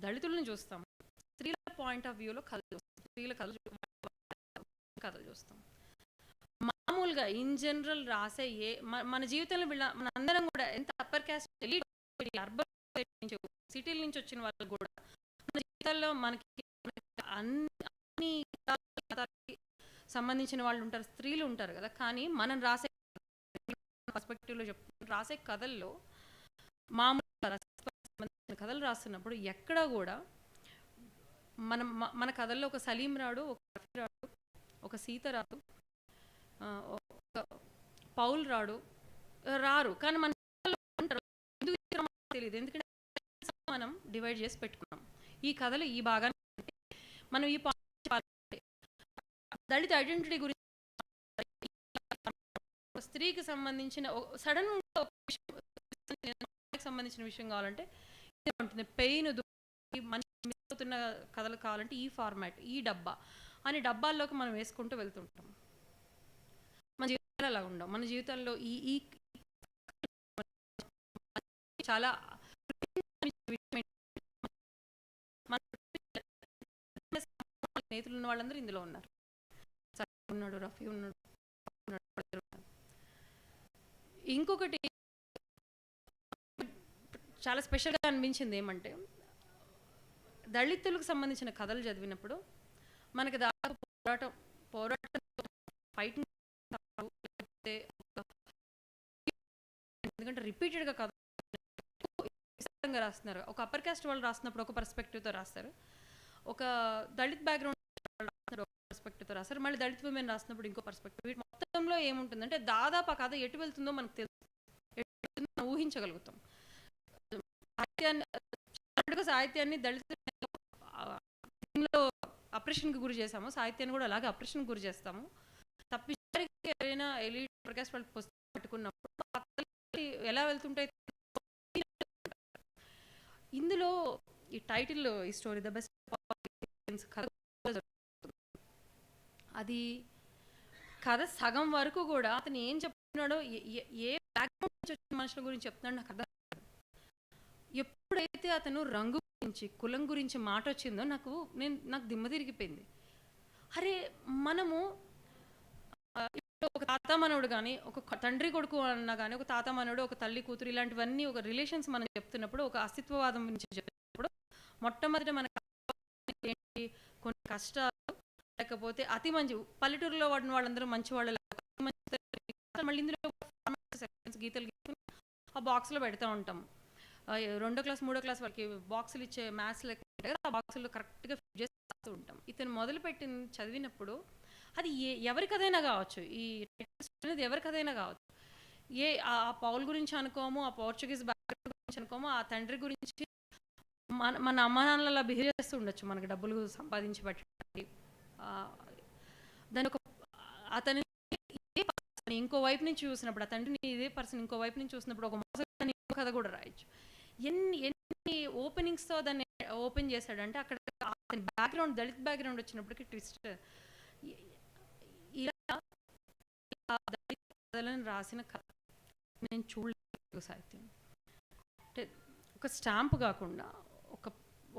దళితులను చూస్తాం, స్త్రీల పాయింట్ ఆఫ్ వ్యూలో స్త్రీల కథలు చూస్తాం. మామూలుగా ఇన్ జనరల్ రాసే మన జీవితంలో మన అందరం కూడా ఎంత అప్పర్ క్యాస్ట్, అర్బన్ సిటీల నుంచి వచ్చిన వాళ్ళు కూడా మన జీవితాల్లో మనకి అన్ని సంబంధించిన వాళ్ళు ఉంటారు, స్త్రీలు ఉంటారు కదా. కానీ మనం రాసే పర్స్పెక్టివ్లో చెప్తున్నాను. రాసే కథల్లో మామూలుగా సంబంధించిన కథలు రాస్తున్నప్పుడు ఎక్కడా కూడా మన కథల్లో ఒక సలీం రాడు, ఒక రఫీ రాడు, ఒక సీత రాడు, ఒక పౌల్ రారు. కానీ మన తెలియదు, ఎందుకంటే మనం డివైడ్ చేసి పెట్టుకున్నాం. ఈ కథలు ఈ భాగాన్ని మనం ఈ దళిత ఐడెంటిటీ గురించి స్త్రీకి సంబంధించిన సడన్గా సంబంధించిన విషయం కావాలంటే ఉంటుంది. పెయిన్ మనిషి మిస్ అవుతున్న కథలు కావాలంటే ఈ ఫార్మాట్, ఈ డబ్బా అని డబ్బాల్లోకి మనం వేసుకుంటూ వెళ్తుంటాం. మన జీవితాలు అలా ఉండవు. మన జీవితంలో ఈ చాలా స్నేహితులు ఉన్న వాళ్ళందరూ ఇందులో ఉన్నారు. ఉన్నాడు, రఫీ ఉన్నాడు. ఇంకొకటి చాలా స్పెషల్గా అనిపించింది ఏమంటే, దళితులకు సంబంధించిన కథలు చదివినప్పుడు మనకి దాదాపు పోరాటం ఫైటింగ్, ఎందుకంటే రిపీటెడ్గా కథ రాస్తున్నారు. ఒక అప్పర్ కాస్ట్ వాళ్ళు రాస్తున్నప్పుడు ఒక పర్స్పెక్టివ్తో రాస్తారు, ఒక దళిత్ బ్యాక్గ్రౌండ్ రాస్తున్నారు ఒక పర్స్పెక్టివ్తో రాస్తారు, మళ్ళీ దళిత్ విమెన్ రాస్తున్నప్పుడు ఇంకో పర్స్పెక్టివ్. వీటి మొత్తంలో ఏముంటుందంటే దాదాపు ఆ కథ ఎటు వెళ్తుందో మనకు తెలుసు, ఎటు ఊహించగలుగుతాం. సాహిత్యాన్ని దళితుల్లో అప్రెషన్కి గురి చేసాము, సాహిత్యాన్ని కూడా అలాగే అప్రెషన్కి గురి చేస్తాము. తప్పిసరికి ఎవరైనా ఎలిట్ ప్రకాష్ వాళ్ళు పుస్తకం పట్టుకున్నప్పుడు ఎలా వెళ్తుంటాయి. ఇందులో ఈ టైటిల్, ఈ స్టోరీ ద బెస్ట్ కథ, అది కథ సగం వరకు కూడా అతను ఏం చెప్తున్నాడో, ఏ బ్యాక్గ్రౌండ్ నుంచి వచ్చిన మనుషుల గురించి చెప్తున్నాడు నాకు అర్థం. ఎప్పుడైతే అతను రంగు గురించి, కులం గురించి మాట వచ్చిందో నాకు దిమ్మ తిరిగిపోయింది. అరే, మనము ఒక తాత మనవుడు కానీ, ఒక తండ్రి కొడుకు అన్నా కానీ, ఒక తాత మనవుడు, ఒక తల్లి కూతురు, ఇలాంటివన్నీ ఒక రిలేషన్స్ మనం చెప్తున్నప్పుడు, ఒక అస్తిత్వవాదం గురించి చెప్తున్నప్పుడు మొట్టమొదటి మనకి ఏంటి, కొన్ని కష్టాలు, లేకపోతే అతి మంచి పల్లెటూరులో వాడిన వాళ్ళందరూ మంచి వాళ్ళు, మళ్ళీ ఇందులో గీతలు గీసుకుని ఆ బాక్స్లో పెడతా ఉంటాం. 2వ క్లాస్ 3వ క్లాస్ వాళ్ళకి బాక్సులు ఇచ్చే మ్యాథ్స్ లెక్క ఆ బాక్సులు కరెక్ట్గా ఫిట్ చేస్తూ ఉంటాం. ఇతను మొదలుపెట్టిన చదివినప్పుడు అది ఎవరికదైనా కావచ్చు, ఈ అనేది ఎవరికదైనా కావచ్చు. ఆ పౌల్ గురించి అనుకోము, ఆ పోర్చుగీస్ బ్యాక్గ్రౌండ్ గురించి అనుకోము, ఆ తండ్రి గురించి మన అమ్మ నాన్నలా బిహేవ్ చేస్తూ ఉండొచ్చు, మనకి డబ్బులు సంపాదించి పెట్టండి. దాని ఒక అతని ఇంకో వైపు నుంచి చూసినప్పుడు, ఆ తండ్రిని ఇదే పర్సన్ ఇంకో వైపు నుంచి చూసినప్పుడు ఒక మోసగాని కథ కూడా రాయొచ్చు. ఎన్ని ఓపెనింగ్స్తో దాన్ని ఓపెన్ చేశాడంటే, అక్కడ అతని బ్యాక్గ్రౌండ్, దళిత్ బ్యాక్గ్రౌండ్ వచ్చినప్పటికీ ట్విస్ట్. ఇలా దళిత కథలను రాసిన కథ నేను చూడలేదు సాహిత్యం. అంటే ఒక స్టాంప్ కాకుండా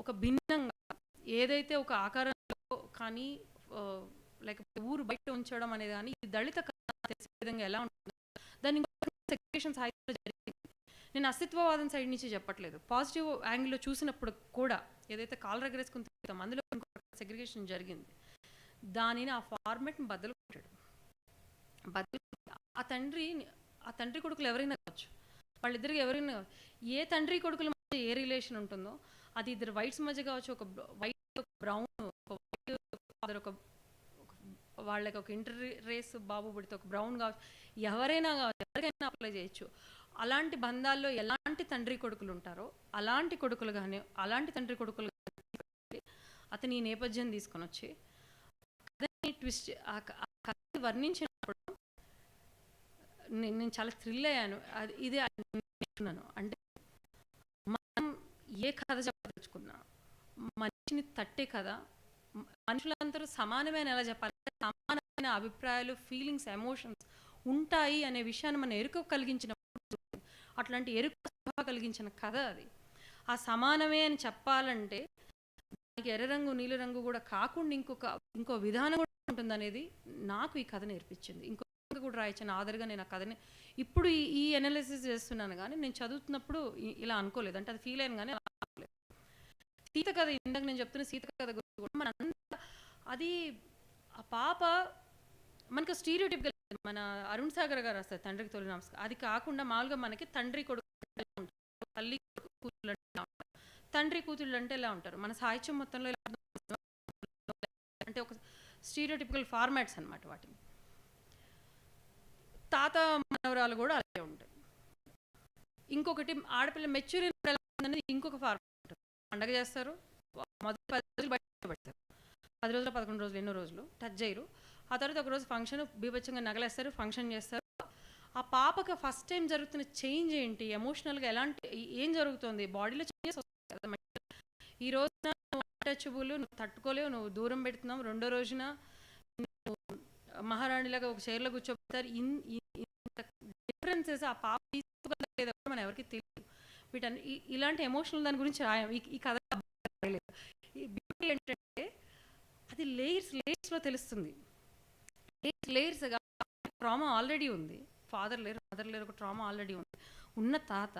ఒక భిన్నంగా ఏదైతే ఒక ఆకారంలో కానీ లేకపోతే ఊరు బయట ఉంచడం అనేది కానీ, ఇది దళిత కథ తెలిసే విధంగా ఎలా ఉంటుంది, దాన్ని సెగ్రిగేషన్ సాహిత్యంలో జరిగింది. నేను అస్తిత్వవాదం సైడ్ నుంచి చెప్పట్లేదు, పాజిటివ్ యాంగిల్లో చూసినప్పుడు కూడా ఏదైతే కాలు రగరేసుకుని తిరుగుతాం అందులో సెగ్రిగేషన్ జరిగింది. దానిని ఆ ఫార్మాట్ని బదులు కొట్టాడు. ఆ తండ్రి కొడుకులు ఎవరైనా కావచ్చు, వాళ్ళిద్దరికి ఎవరైనా, ఏ తండ్రి కొడుకుల మధ్య ఏ రిలేషన్ ఉంటుందో అది ఇద్దరు వైట్స్ మధ్య కావచ్చు, ఒక వైట్ బ్రౌన్, ఒక వైట్, ఒక వాళ్ళకి ఒక ఇంటర్ రేస్ బాబు పుడితే ఒక బ్రౌన్ కావచ్చు, ఎవరైనా కావచ్చు, ఎవరికైనా అప్లై చేయొచ్చు. అలాంటి బంధాల్లో ఎలాంటి తండ్రి కొడుకులు ఉంటారో అలాంటి కొడుకులు కానీ, అలాంటి తండ్రి కొడుకులు అతని ఈ నేపథ్యం తీసుకొని వచ్చి ట్విస్ట్ ఆ కథ వర్ణించినప్పుడు నేను చాలా థ్రిల్ అయ్యాను. ఇదే అనుకున్నాను, అంటే మనం ఏ కథ చెప్పదలుచుకున్నా మనిషిని తట్టే కథ, మనుషులందరూ సమానమైన ఎలా చెప్పాలి, సమానమైన అభిప్రాయాలు, ఫీలింగ్స్, ఎమోషన్స్ ఉంటాయి అనే విషయాన్ని మనం ఎరుక కలిగించినప్పుడు, అట్లాంటి ఎరుక కలిగించిన కథ అది. ఆ సమానమే అని చెప్పాలంటే దానికి ఎర్ర రంగు నీలి రంగు కూడా కాకుండా ఇంకో విధానం కూడా ఉంటుంది అనేది నాకు ఈ కథ నేర్పించింది. ఇంకో కూడా రాయించిన ఆధారంగా నేను ఆ కథని ఇప్పుడు ఈ అనాలిసిస్ చేస్తున్నాను, కానీ నేను చదువుతున్నప్పుడు ఇలా అనుకోలేదు. అంటే అది ఫీల్ అయ్యాను కానీ అలా అనుకోలేదు. సీత కథ, ఇందాక నేను చెప్తున్న సీత కథ గురించి కూడా అది ఆ పాప మనకు స్టీరియోటిప్గా మన అరుణ్ సాగర్ గారు రాస్తారు తండ్రికి తొలి నమస్కారం. అది కాకుండా మామూలుగా మనకి తండ్రి కొడుకు ఎలా ఉంటారు, తల్లి కూతుళ్ళు అంటే ఎలా ఉంటారు, తండ్రి కూతుళ్ళు అంటే ఎలా ఉంటారు, మన సాహిత్యం మొత్తంలో ఎలా అంటే ఒక స్టీరియోటిపికల్ ఫార్మాట్స్ అనమాట వాటిని. తాత మనవరాలు కూడా అలాగే ఉంటాయి. ఇంకొకటి ఆడపిల్ల మెచ్యూర్ ఎలా ఉందనేది ఇంకొక ఫార్మాట్ ఉంటుంది. పండగ చేస్తారు, మొదటి 10 రోజులు బయట పెడతారు, 10 రోజులు 11 రోజులు ఎన్నో రోజులు టచ్ చేయరు. ఆ తర్వాత ఒకరోజు ఫంక్షన్ బీభత్సంగా నగలేస్తారు, ఫంక్షన్ చేస్తారు. ఆ పాపకి ఫస్ట్ టైం జరుగుతున్న చేంజ్ ఏంటి, ఎమోషనల్గా ఎలాంటి ఏం జరుగుతుంది, బాడీలో చేంజెస్ వస్తాయి కదా. ఈ రోజున నువ్వు అన్టచబుల్, నువ్వు తట్టుకోలేవు, నువ్వు దూరం పెడుతున్నావు. రెండో రోజున నువ్వు మహారాణిలాగా ఒక చైర్లో కూర్చోబెడతారు. డిఫరెన్సెస్ ఆ పాప తీసుకోగలదో మనం ఎవరికి తెలియదు. వీటన్ని ఇలాంటి ఎమోషనల్ దాని గురించి రాయం ఈ కథ. ఈ బ్యూటీ ఏంటంటే అది లేయర్స్లో తెలుస్తుంది. లేయర్స్గా ట్రామా ఆల్రెడీ ఉంది, ఫాదర్ లేరు, మదర్ లేరు, ఒక ట్రామా ఆల్రెడీ ఉంది. ఉన్న తాత,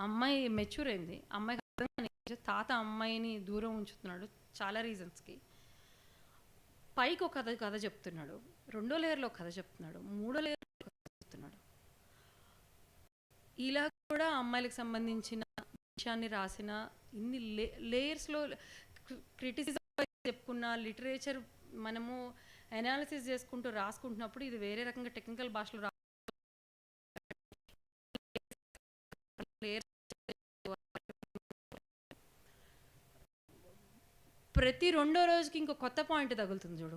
అమ్మాయి మెచ్యూర్ అయింది, అమ్మాయికి అర్థం కాని తాత అమ్మాయిని దూరం ఉంచుతున్నాడు చాలా రీజన్స్కి. పైకి ఒక కథ చెప్తున్నాడు, రెండో లేయర్లో కథ చెప్తున్నాడు, మూడో లేయర్లో కథ చెప్తున్నాడు. ఇలా కూడా అమ్మాయిలకు సంబంధించిన విషయాన్ని రాసిన ఇన్ని లేయర్స్లో క్రిటిసిజం చెప్పుకున్న లిటరేచర్ మనము అనాలిసిస్ చేసుకుంటూ రాసుకుంటున్నప్పుడు ఇది వేరే రకంగా టెక్నికల్ భాషలో ప్రతి రెండో రోజుకి ఇంకో కొత్త పాయింట్ తగులుతుంది చూడు.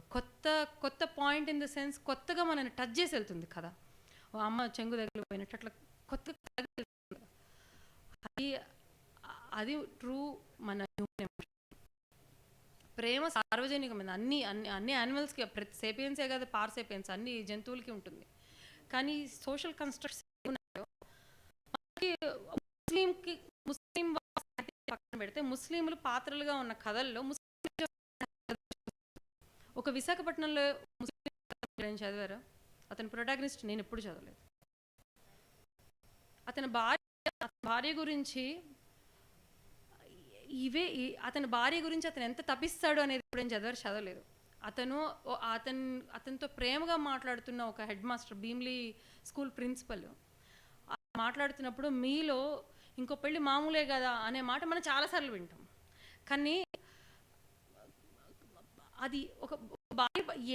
కొత్త పాయింట్ ఇన్ ద సెన్స్ కొత్తగా మనల్ని టచ్ చేసి వెళ్తుంది కదా. అమ్మ చెంగు తగిలిపోయినట్టు అట్లా కొత్తగా అది ట్రూ మన హ్యూమన్ ఎమోషన్. ప్రేమ సార్వజనికమైన అన్ని యానిమల్స్కి, ప్రతి సేపియన్సే కదా పార్సేపియన్స్, అన్ని జంతువులకి ఉంటుంది. కానీ సోషల్ కన్స్ట్రక్ట్స్ ముస్లిం పక్కన పెడితే ముస్లింలు పాత్రలుగా ఉన్న కథల్లో ఒక విశాఖపట్నంలో ముస్లిం చదివారా? అతని ప్రొటాగనిస్ట్ నేను ఎప్పుడు చదవలేదు. అతని భార్య గురించి అతని భార్య గురించి అతను ఎంత తప్పిస్తాడు అనేది ఎప్పుడేం చదవలేదు. అతనితో ప్రేమగా మాట్లాడుతున్న ఒక head master, Bheemili school principal మాట్లాడుతున్నప్పుడు మీలో ఇంకో పెళ్ళి మామూలే కదా అనే మాట మనం చాలాసార్లు వింటాం. కానీ అది ఒక భార్య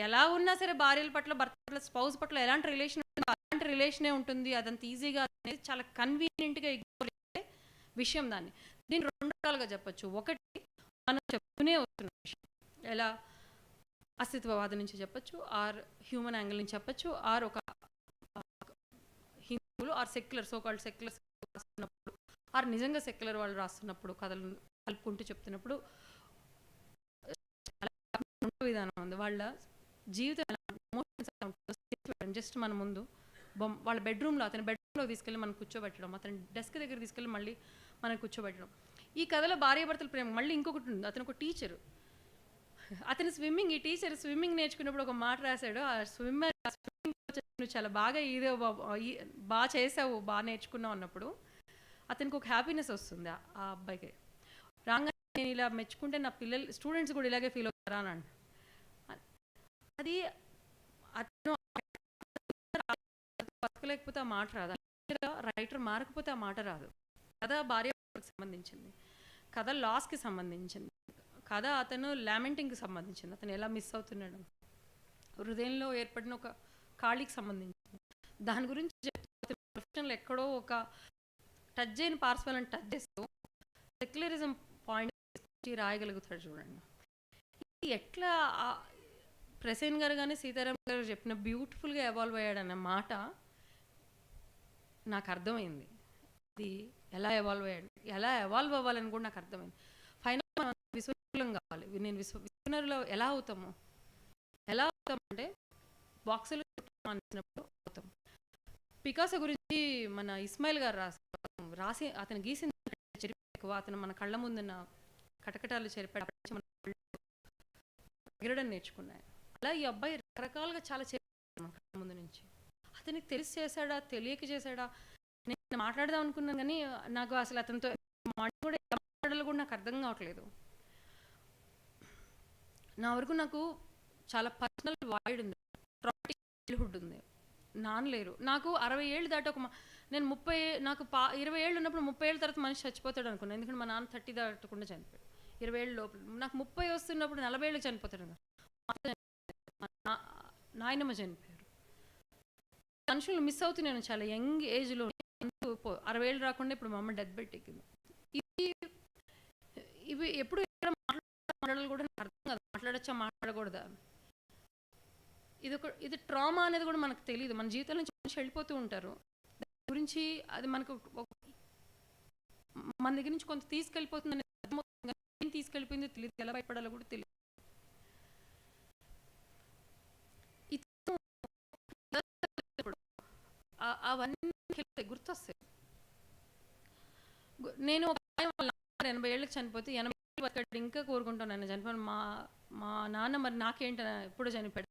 ఎలా ఉన్నా సరే భార్యల పట్ల, భర్త పట్ల, స్పౌస్ పట్ల అలాంటి రిలేషనే ఉంటుంది. అదంత ఈజీగా అనేది చాలా కన్వీనియంట్గా ఇగ్నోర్ చేసే విషయం. దీన్ని రెండు రకాలుగా చెప్పచ్చు. ఒకటి మనం చెప్తూనే వస్తున్న విషయం, ఎలా అస్తిత్వవాదం నుంచి చెప్పచ్చు, ఆర్ హ్యూమన్ యాంగిల్ నుంచి చెప్పచ్చు, ఆర్ ఒక హిందువులు ఆర్ సెక్యులర్, సోకాల్డ్ సెక్యులర్ రాస్తున్నప్పుడు, ఆర్ నిజంగా సెక్యులర్ వాళ్ళు రాస్తున్నప్పుడు కథలు కలుపుకుంటూ చెప్తున్నప్పుడు విధానం ఉంది. వాళ్ళ జీవితం జస్ట్ మన ముందు వాళ్ళ బెడ్రూమ్లో, అతని బెడ్రూమ్లో తీసుకెళ్ళి మనం కూర్చోబెట్టడం, అతని డెస్క్ దగ్గర తీసుకెళ్ళి మళ్ళీ మనం కూర్చోబెట్టడం. ఈ కథలో భార్యాభర్తల ప్రేమ మళ్ళీ ఇంకొకటి ఉంది. అతను ఒక టీచరు, అతను స్విమ్మింగ్, ఈ టీచర్ స్విమ్మింగ్ నేర్చుకున్నప్పుడు ఒక మాట రాశాడు. ఆ స్విమ్మింగ్ నువ్వు చాలా బాగా చేసావు, బాగా నేర్చుకున్నావు అన్నప్పుడు అతనికి ఒక హ్యాపీనెస్ వస్తుంది ఆ అబ్బాయికి. రాగానే నేను ఇలా మెచ్చుకుంటే నా స్టూడెంట్స్ కూడా ఇలాగే ఫీల్ అవుతారా అని అంట. అది అతను బతకలేకపోతే ఆ మాట రాదు, రైటర్ మారకపోతే ఆ మాట రాదు. కథ భార్యకి సంబంధించింది, కథ లాస్కి సంబంధించింది, కథ అతను లామెంటింగ్కి సంబంధించింది, అతను ఎలా మిస్ అవుతున్నాడు, హృదయంలో ఏర్పడిన ఒక ఖాళీకి సంబంధించింది. దాని గురించి ప్రొఫెషన్లో ఎక్కడో ఒక టచ్ చేయని పార్శ్వాలను టచ్ చేస్తూ సెక్యులరిజం పాయింట్ రాయగలుగుతాడు. చూడండి ఎట్లా ప్రసేన్ గారు కానీ సీతారాం గారు చెప్పిన బ్యూటిఫుల్గా ఎవాల్వ్ అయ్యాడన్న మాట నాకు అర్థమైంది. అది ఎలా ఎవాల్వ్ అవ్వాలని కూడా నాకు అర్థమైంది. ఫైనల్ మనం విశ్వనరులం కావాలి. నేను విశ్వనరులో ఎలా అవుతామంటే బాక్సులు అనిసినప్పుడు అవుతాం. పికాసో గురించి మన ఇస్మాయిల్ గారు రాసి అతను గీసిన చెరిపేక్కువ, అతను మన కళ్ళ ముందున్న కటకటాలు చెరిపాడు, ఎగరడం నేర్చుకున్నాయి. అలా ఈ అబ్బాయి రకరకాలుగా చాలా చెప్పాడు మన కళ్ళ ముందు నుంచి. అతనికి తెలిసి చేశాడా, తెలియక చేశాడా, నేను మాట్లాడదాం అనుకున్నాను కానీ నాకు అసలు అతనితో కూడా మాట్లాడాలో కూడా నాకు అర్థం కావట్లేదు. నా వరకు నాకు చాలా పర్సనల్ వాయిడ్ ఉంది. చైల్డ్హుడ్ ఉంది, నాన్నలేరు. నాకు 60 ఏళ్ళు దాటి నేను 20 ఏళ్ళు ఉన్నప్పుడు 30 ఏళ్ళ తర్వాత మనిషి చచ్చిపోతాడు అనుకున్నాను. ఎందుకంటే మా నాన్న 30 దాటకుండా చనిపోయాడు. 20 ఏళ్ళ లోపల. నాకు 30 వస్తున్నప్పుడు 40 ఏళ్ళకి చనిపోతాడు. నాయనమ్మ చనిపోయారు. మనుషులు మిస్ అవుతున్నాను చాలా యంగ్ ఏజ్లో. 60 ఏళ్ళు రాకుండా ఇప్పుడు మా అమ్మ డెత్ బెడ్ ఎక్కింది. ఇవి ఎప్పుడు మాట్లాడాలి కూడా నాకు అర్థం కాదు. మాట్లాడచ్చా మాట్లాడకూడదా, ఇది ట్రామా అనేది కూడా మనకు తెలియదు. మన జీవితం నుంచి మనిషి వెళ్ళిపోతూ ఉంటారు. దాని గురించి అది మనకు మన దగ్గర నుంచి కొంత తీసుకెళ్ళిపోతుంది. ఏం తీసుకెళ్ళిపోయిందో తెలియదు, ఎలా భయపడాలో కూడా తెలియదు. అవన్నీ గుర్తొస్తాయి. నేను 80 ఏళ్ళకి చనిపోతే 80 ఏళ్ళు బతకడు ఇంకా కోరుకుంటాను చనిపోయాను. మా నాన్న మరి నాకేంట ఎప్పుడో చనిపోయాడు.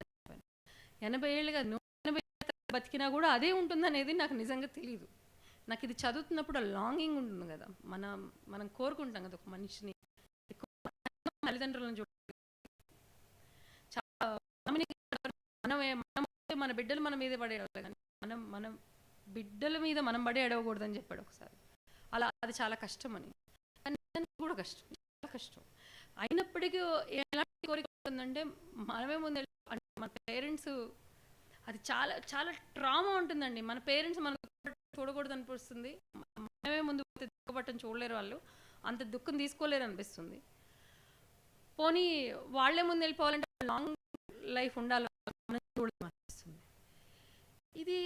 80 ఏళ్ళుగా 180 ఏళ్ళు బతికినా కూడా అదే ఉంటుందనేది నాకు నిజంగా తెలియదు. నాకు ఇది చదువుతున్నప్పుడు లాంగింగ్ ఉంటుంది కదా, మనం కోరుకుంటాం కదా ఒక మనిషిని. తల్లిదండ్రులను చూడాలి, మన బిడ్డలు మన మీద పడేవాళ్ళు, కానీ మన బిడ్డల మీద మనం పడే అడవకూడదని చెప్పాడు ఒకసారి. అది చాలా కష్టం అని. కానీ కూడా కష్టం, చాలా కష్టం. అయినప్పటికీ ఎలాంటి కోరిక ఉంటుందంటే మనమే ముందు అంటే మన పేరెంట్స్, అది చాలా చాలా ట్రామా ఉంటుందండి. మన పేరెంట్స్ మనం చూడకూడదు అనిపిస్తుంది. మనమే ముందు దుఃఖపట్టని చూడలేరు వాళ్ళు, అంత దుఃఖం తీసుకోలేరు అనిపిస్తుంది. పోనీ వాళ్ళే ముందు వెళ్ళిపోవాలంటే లాంగ్ లైఫ్ ఉండాలి చూడడం అనిపిస్తుంది. ఇది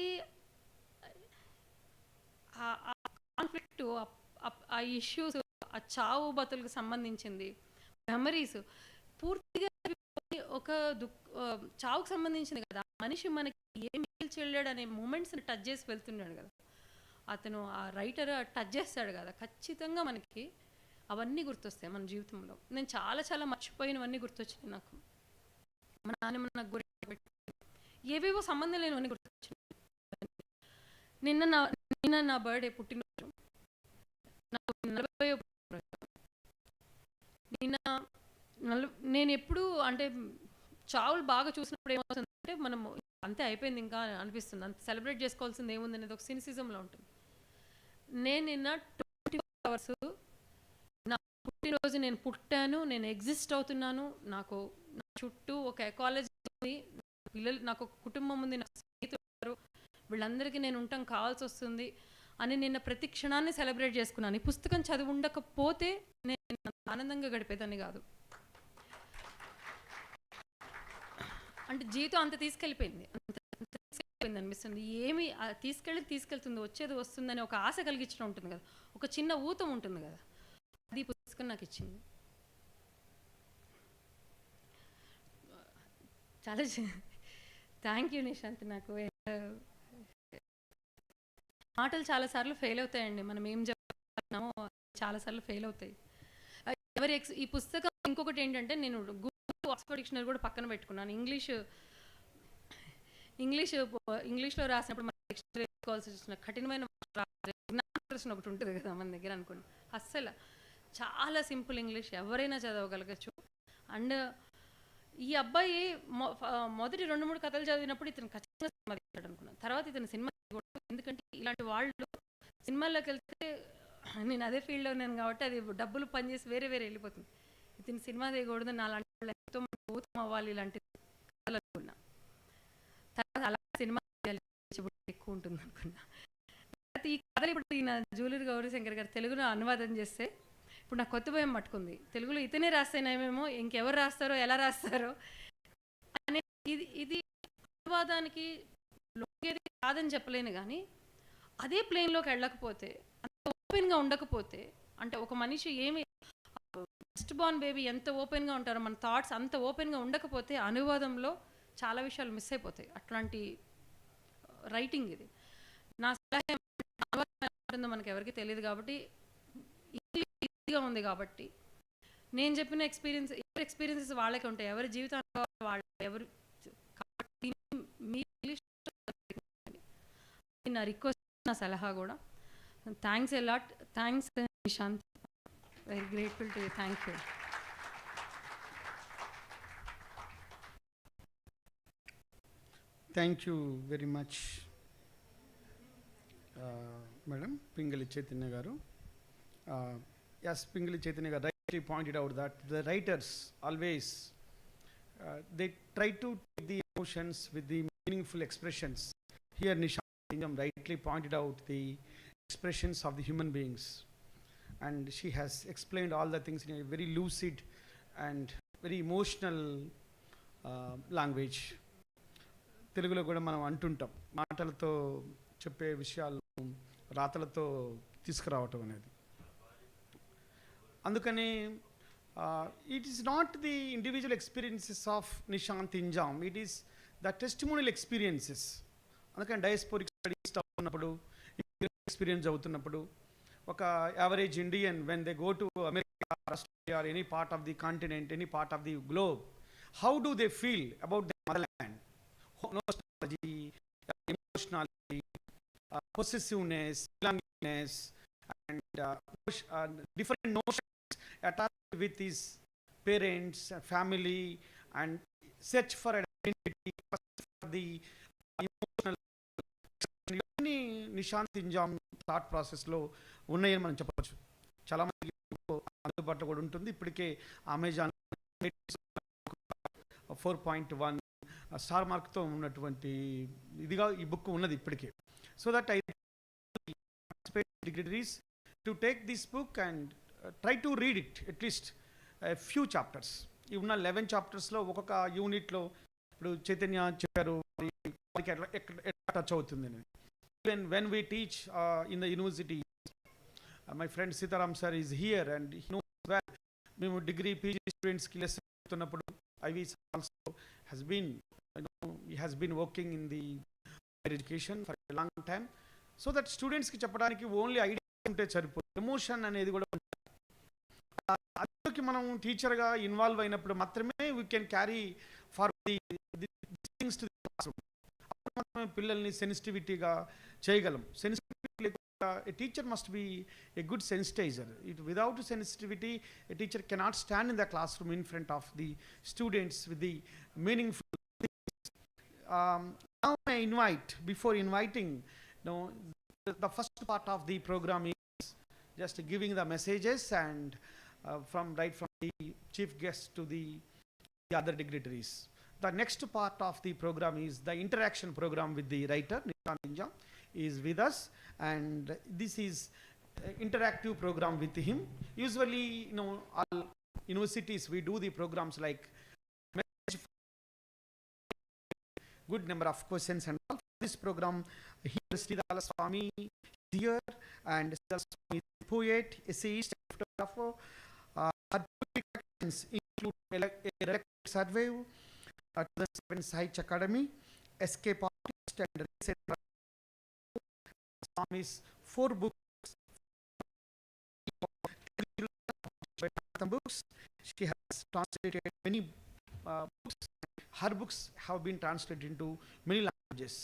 కాన్ఫ్లిక్ట్, ఆ ఇష్యూస్, ఆ చావు బతులకు సంబంధించింది మెమరీస్ పూర్తిగా ఒక చావుకు సంబంధించింది కదా. మనిషి మనకి ఏం చెల్లాడు అనే మూమెంట్స్ని టచ్ చేసి వెళ్తున్నాడు కదా అతను, ఆ రైటర్ టచ్ చేస్తాడు కదా. ఖచ్చితంగా మనకి అవన్నీ గుర్తొస్తాయి మన జీవితంలో. నేను చాలా చాలా మర్చిపోయినవన్నీ గుర్తొచ్చినాయి నాకు. మా నాన్నమ్మ నాకు గుర్తు ఏవేవో సంబంధం లేనివన్నీ గుర్తొచ్చినాయి. నిన్న నా బర్త్డే, పుట్టినరోజు, నాకు 40వ నేను ఎప్పుడు అంటే చావులు బాగా చూసినప్పుడు ఏమవుతుందంటే మనం అంతే అయిపోయింది ఇంకా అనిపిస్తుంది, అంత సెలబ్రేట్ చేసుకోవాల్సింది ఏముంది అనేది ఒక సినిసిజంలో ఉంటుంది. నేను నిన్న 24 hours నా పుట్టినరోజు, నేను పుట్టాను, నేను ఎగ్జిస్ట్ అవుతున్నాను, నాకు నా చుట్టూ ఒక ఎకాలజీ ఉంది, పిల్లలు, నాకు ఒక కుటుంబం ఉంది, నాకు స్నేహితులు, వీళ్ళందరికీ నేను ఉండటం కావాల్సి వస్తుంది అని నిన్న ప్రతి క్షణాన్ని సెలబ్రేట్ చేసుకున్నాను. ఈ పుస్తకం చదివి ఉండకపోతే నేను ఆనందంగా గడిపేదాన్ని కాదు. అంటే జీవితం అంత తీసుకెళ్ళిపోయింది అనిపిస్తుంది. ఏమి తీసుకెళ్తుంది, వచ్చేది వస్తుందని ఒక ఆశ కలిగించడం ఉంటుంది కదా, ఒక చిన్న ఊతం ఉంటుంది కదా, అది పుస్తకం నాకు ఇచ్చింది. చాలా థ్యాంక్ యూ నిశాంత్. నాకు మాటలు చాలాసార్లు ఫెయిల్ అవుతాయండి, మనం ఏం చెప్తున్నామో చాలాసార్లు ఫెయిల్ అవుతాయి. ఈ పుస్తకం ఇంకొకటి ఏంటంటే, నేను గూగుల్ ఆక్స్ఫర్డ్ డిక్షనరీ కూడా పక్కన పెట్టుకున్నాను. ఇంగ్లీష్లో రాసినప్పుడు మనం డిక్షనరీ వేసుకోవాల్సి వచ్చిన కఠినమైన ప్రశ్న ఒకటి ఉంటుంది కదా మన దగ్గర అనుకోండి. అస్సలు చాలా సింపుల్ ఇంగ్లీష్, ఎవరైనా చదవగలగచ్చు. అండ్ ఈ అబ్బాయి మొదటి 2-3 కథలు చదివినప్పుడు ఇతను ఖచ్చితంగా సినిమా తీశాడు అనుకున్నాను. తర్వాత ఇతను సినిమా, ఎందుకంటే ఇలాంటి వాళ్ళు సినిమాల్లోకి వెళ్తే, నేను అదే ఫీల్డ్లో ఉన్నాను కాబట్టి అది డబ్బులు పనిచేసి వేరే వెళ్ళిపోతుంది. ఇతను సినిమా తీయకూడదు, నా లాంటి వాళ్ళు ఎంతో భూతం అవ్వాలి ఇలాంటి కథలు అనుకున్నా. తర్వాత అలా సినిమా ఎక్కువ ఉంటుంది అనుకున్నా. తర్వాత ఈ కథలు ఇప్పుడు ఈయన జూలూరు గౌరీశంకర్ గారు తెలుగులో అనువాదం చేస్తే ఇప్పుడు నాకు కొత్త భయం పట్టుకుంది. తెలుగులో ఇతనే రాస్తేనేమేమో, ఇంకెవరు రాస్తారో, ఎలా రాస్తారో అనే ఇది అనువాదానికి లోకేది కాదని చెప్పలేను, కానీ అదే ప్లేన్లోకి వెళ్ళకపోతే, అంత ఓపెన్గా ఉండకపోతే, అంటే ఒక మనిషి ఏమి ఫస్ట్ బార్న్ బేబీ ఎంత ఓపెన్గా ఉంటారో మన థాట్స్ అంత ఓపెన్గా ఉండకపోతే అనువాదంలో చాలా విషయాలు మిస్ అయిపోతాయి. అట్లాంటి రైటింగ్ ఇది. నా సలహా ఉంటుందో మనకి ఎవరికి తెలియదు కాబట్టి, ఈజీగా ఉంది కాబట్టి, నేను చెప్పిన ఎక్స్పీరియన్సెస్ వాళ్ళకే ఉంటాయి, ఎవరి జీవితాలు వాళ్ళు ఎవరు. మీ నా రిక్వెస్ట్, నా సలహా కూడా. Thanks a lot. Thanks Nishant, very grateful to you. Thank you. Thank you very much, Madam Pingali Chaitanya Garu. Yes, Pingali Chaitanya Garu rightly pointed out that the writers always they try to take the emotions with the meaningful expressions. Here Nishanth Injam rightly pointed out the expressions of the human beings, and she has explained all the things in a very lucid and very emotional language. తెలుగులో కూడా మనం అంటుంటాం, మాటలతో చెప్పే విషయాలు రాతలతో తీసుకురావటం అనేది. అందుకని it is not the individual experiences of Nishant Injam, it is the testimonial experiences. అందుకని డయాస్పోరిక్ స్టడీస్ అవుతున్నప్పుడు, ఎక్స్పీరియన్స్ అవుతున్నప్పుడు ఒక average Indian when they go to America, Australia or any part of the continent, any part of the globe, how do they feel about the motherland? Nostalgia, emotionality, possessiveness, belongingness, and different notions attached with his parents, family, and search for identity, for the emotional. ఇవన్నీ Nishant ఇంజామ్ thought ప్రాసెస్లో ఉన్నాయని మనం చెప్పవచ్చు. చాలామంది అందుబాటులో కూడా ఉంటుంది. ఇప్పటికే అమెజాన్ 4.1 స్టార్ మార్క్తో ఉన్నటువంటి ఇదిగా ఈ బుక్ ఉన్నది ఇప్పటికే. So that I degrees to take this book and try to read it at least few chapters. ఈ ఉన్న 11 చాప్టర్స్లో ఒక్కొక్క యూనిట్లో ఇప్పుడు చైతన్య చెప్పారు వారికి ఎట్లా టచ్ అవుతుంది అని. Even when we teach in the university, my friend Sitaram sir is here and he knows well. మేము డిగ్రీ పీజీ స్టూడెంట్స్కి లెసన్ చెప్తున్నప్పుడు IV also he has been working in the higher education for a long time, so that students ki చెప్పడానికి only idea ఉంటే సరిపోదు, emotion అనేది కూడా ఉంటుంది. అందులోకి మనం టీచర్గా ఇన్వాల్వ్ అయినప్పుడు మాత్రమే we can carry for the things to the classroom. అప్పుడు మనం పిల్లల్ని సెన్సిటివిటీగా చేయగలం. సెన్సిటివిటీ లేకుండా a teacher must be a good sensitiser. Without sensitivity a teacher cannot stand in the classroom in front of the students with the meaningful. Now I invite, before inviting, the first part of the program is just giving the messages and from the chief guest to the other dignitaries. The next part of the program is the interaction program with the writer. Nishanth Injam is with us, and this is interactive program with him. Usually, all universities we do the programs like good number of questions and all. This program here Sridhara Swami is here, and Sridhara Swami is a poet, essayist, photographer. Her publications include a record survey, 2007 Sahitya Academy, Escape Artist, and recent Swami's 4 books, books. She has translated many books. Her books have been translated into many languages.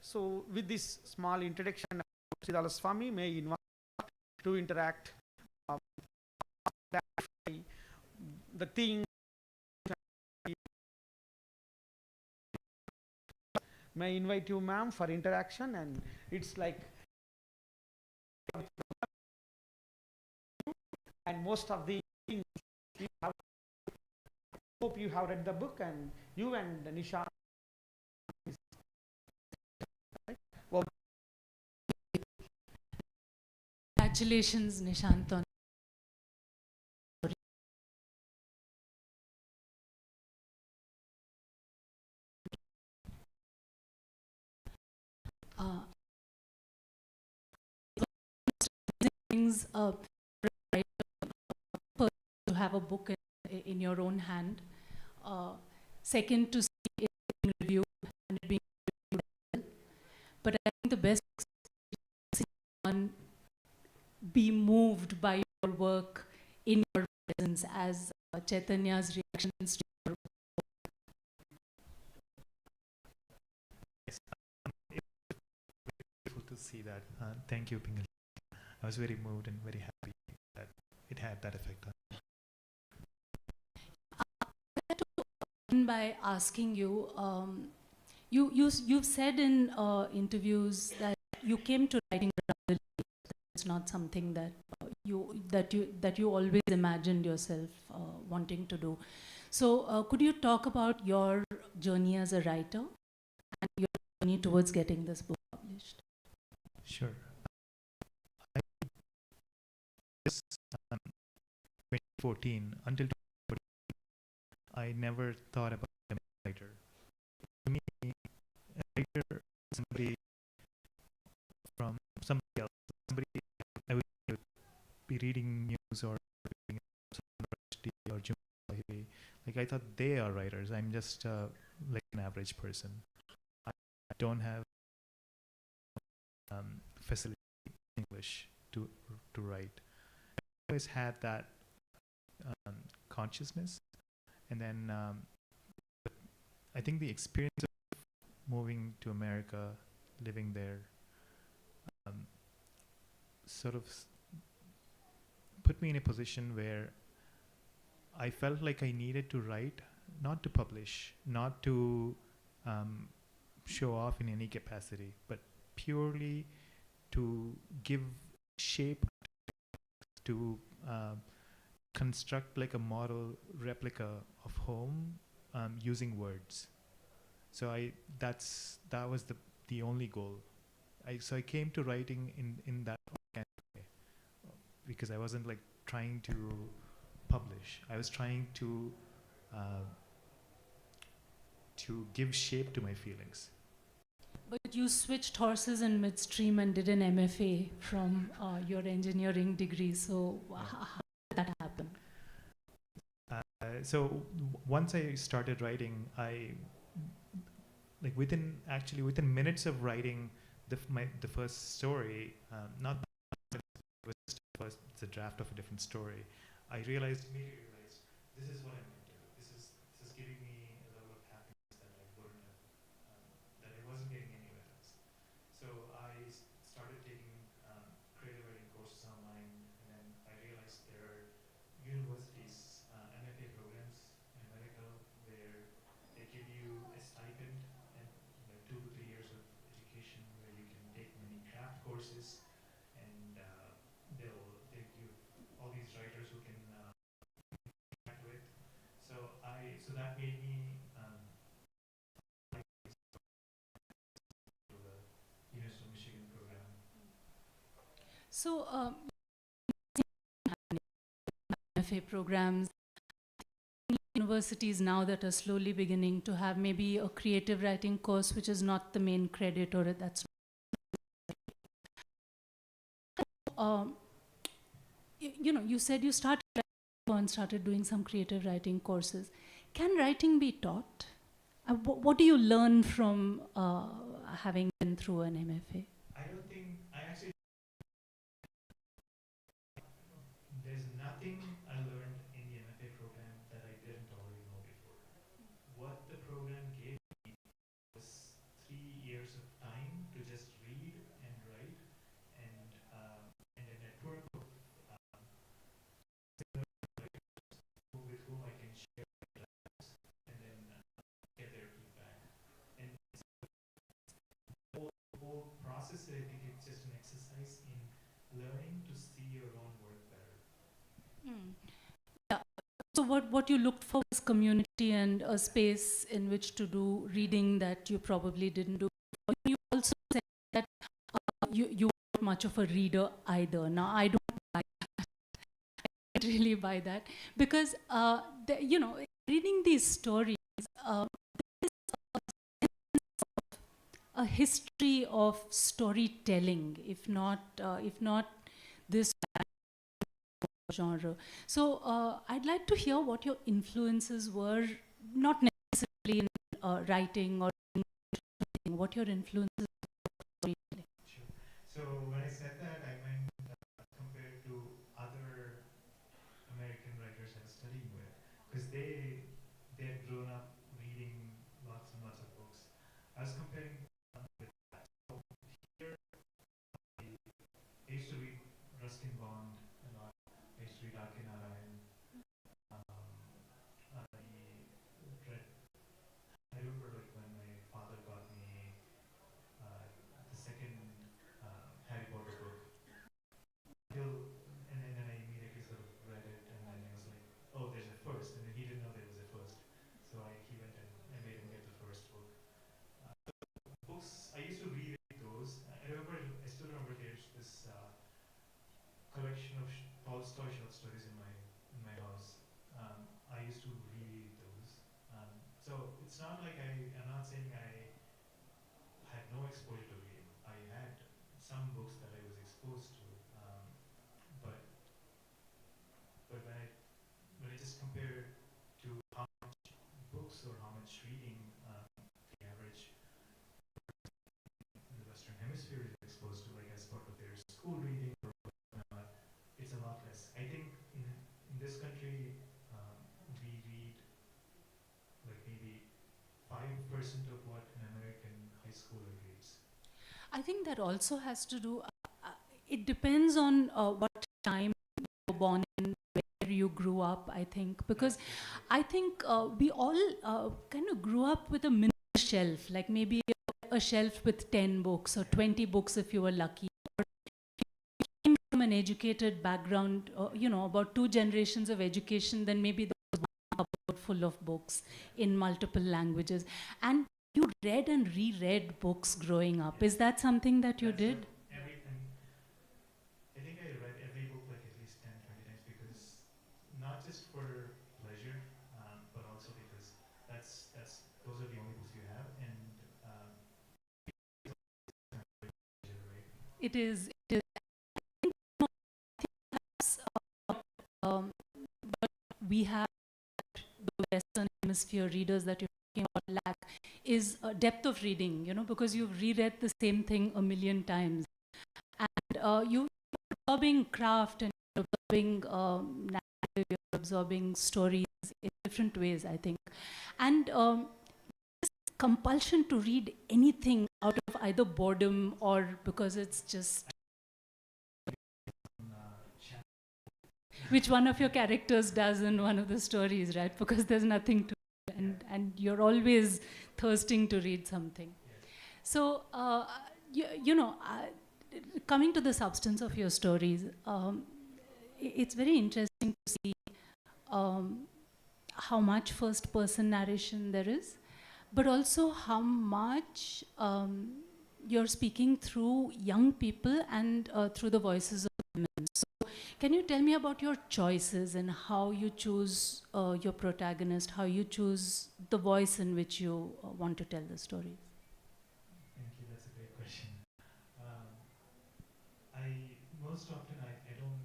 So with this small introduction, Sridhara Swami may invite to interact, clarify the thing. May I invite you, ma'am, for interaction, and it's like, and most of the things we have. Hope you have read the book, and you and Nishanth. Well, congratulations, Nishanth, on things to have a book in your own hand. Second, to see it being reviewed and it being reviewed well. But I think the best is to see one be moved by your work in your presence, as Chaitanya's reactions to your work. Yes, beautiful to see that. Thank you, Pingali. I was very moved and very happy that it had that effect on me. By asking you, You've said in interviews that you came to writing rather late. It's not something that you always imagined yourself wanting to do. So could you talk about your journey as a writer and your journey towards getting this book published? Sure. I, this 2014 until 2014, I never thought about being a writer. To me, a writer is somebody from somebody else. Somebody I would be reading news or reading or Jim. Like I thought they are writers. I'm just like an average person. I don't have facility in English to write. I always had that consciousness, and then I think the experience of moving to America, living there, sort of put me in a position where I felt like I needed to write, not to publish, not to show off in any capacity, but purely to give shape, to construct like a model replica of home using words. So that was the only goal. So I came to writing in that organic way, because I wasn't like trying to publish. I was trying to give shape to my feelings. But you switched horses in midstream and did an MFA from your engineering degree. So how did that happen? So once I started writing, within minutes of writing the first story, not it was just it's a draft of a different story. I realized immediately, this is what I'm into. This is giving me a level of happiness that I wouldn't have, that I wasn't getting anywhere else. So I started taking creative writing courses online, and then I realized there are universities, MFA programs in America, where they give you a stipend and like 2 to 3 years of education, where you can take many craft courses, and they'll give all these writers who can interact with. So that made me to the University of Michigan program. So MFA programs, universities now that are slowly beginning to have maybe a creative writing course, which is not the main credit, or that's you said you started and started doing some creative writing courses. Can writing be taught? What do you learn from having been through an MFA? There's nothing I learned in the MFA program that I didn't already know before. What the program gave me was 3 years of time to just read and write, and a network of with whom I can share drafts and then get their feedback. And the whole process, I think it's just an exercise in learning to see your own work better. Yeah. So what you looked for was community and a space in which to do reading that you probably didn't do. You also said that you weren't much of a reader either. Now I don't buy that. I don't really buy that, because reading these stories, there is a history of storytelling, if not this genre. So I'd like to hear what your influences were, not necessarily in writing or anything, what your influences were. Sure. So when I said that, I meant compared to other American writers I was studying with, because they had grown up reading lots and lots of books. I was comparing with that. So here, I used to read Ruskin Bond a lot. I used to read R.K. Narayan. I remember like when my father got of what an American high schooler reads. I think that also has to do, it depends on what time you were born in, where you grew up, I think. Because I think we all kind of grew up with a minimal shelf, like maybe a shelf with 10 books or 20 books if you were lucky. Or if you came from an educated background, you know, about 2 generations of education, then maybe there was one cupboard full of books in multiple languages. And you read and reread books growing up. Is that something that you did? I think I read every book like at least 10, 20 times, because not just for pleasure, but also because those are the only books you have, and right? It is. It is. I think that's, but we have the Western Hemisphere readers that you're talking about lack is a depth of reading, you know, because you've reread the same thing a million times. And you're absorbing craft and you're absorbing narrative, you're absorbing stories in different ways, I think. And this compulsion to read anything out of either boredom or because it's just... Which one of your characters does in one of the stories, right? Because there's nothing to and you're always thirsting to read something. So, you know, coming to the substance of your stories, it's very interesting to see how much first-person narration there is, but also how much you're speaking through young people and through the voices of women. So can you tell me about your choices and how you choose your protagonist, how you choose the voice in which you want to tell the story? Thank you, that's a great question. Most often I don't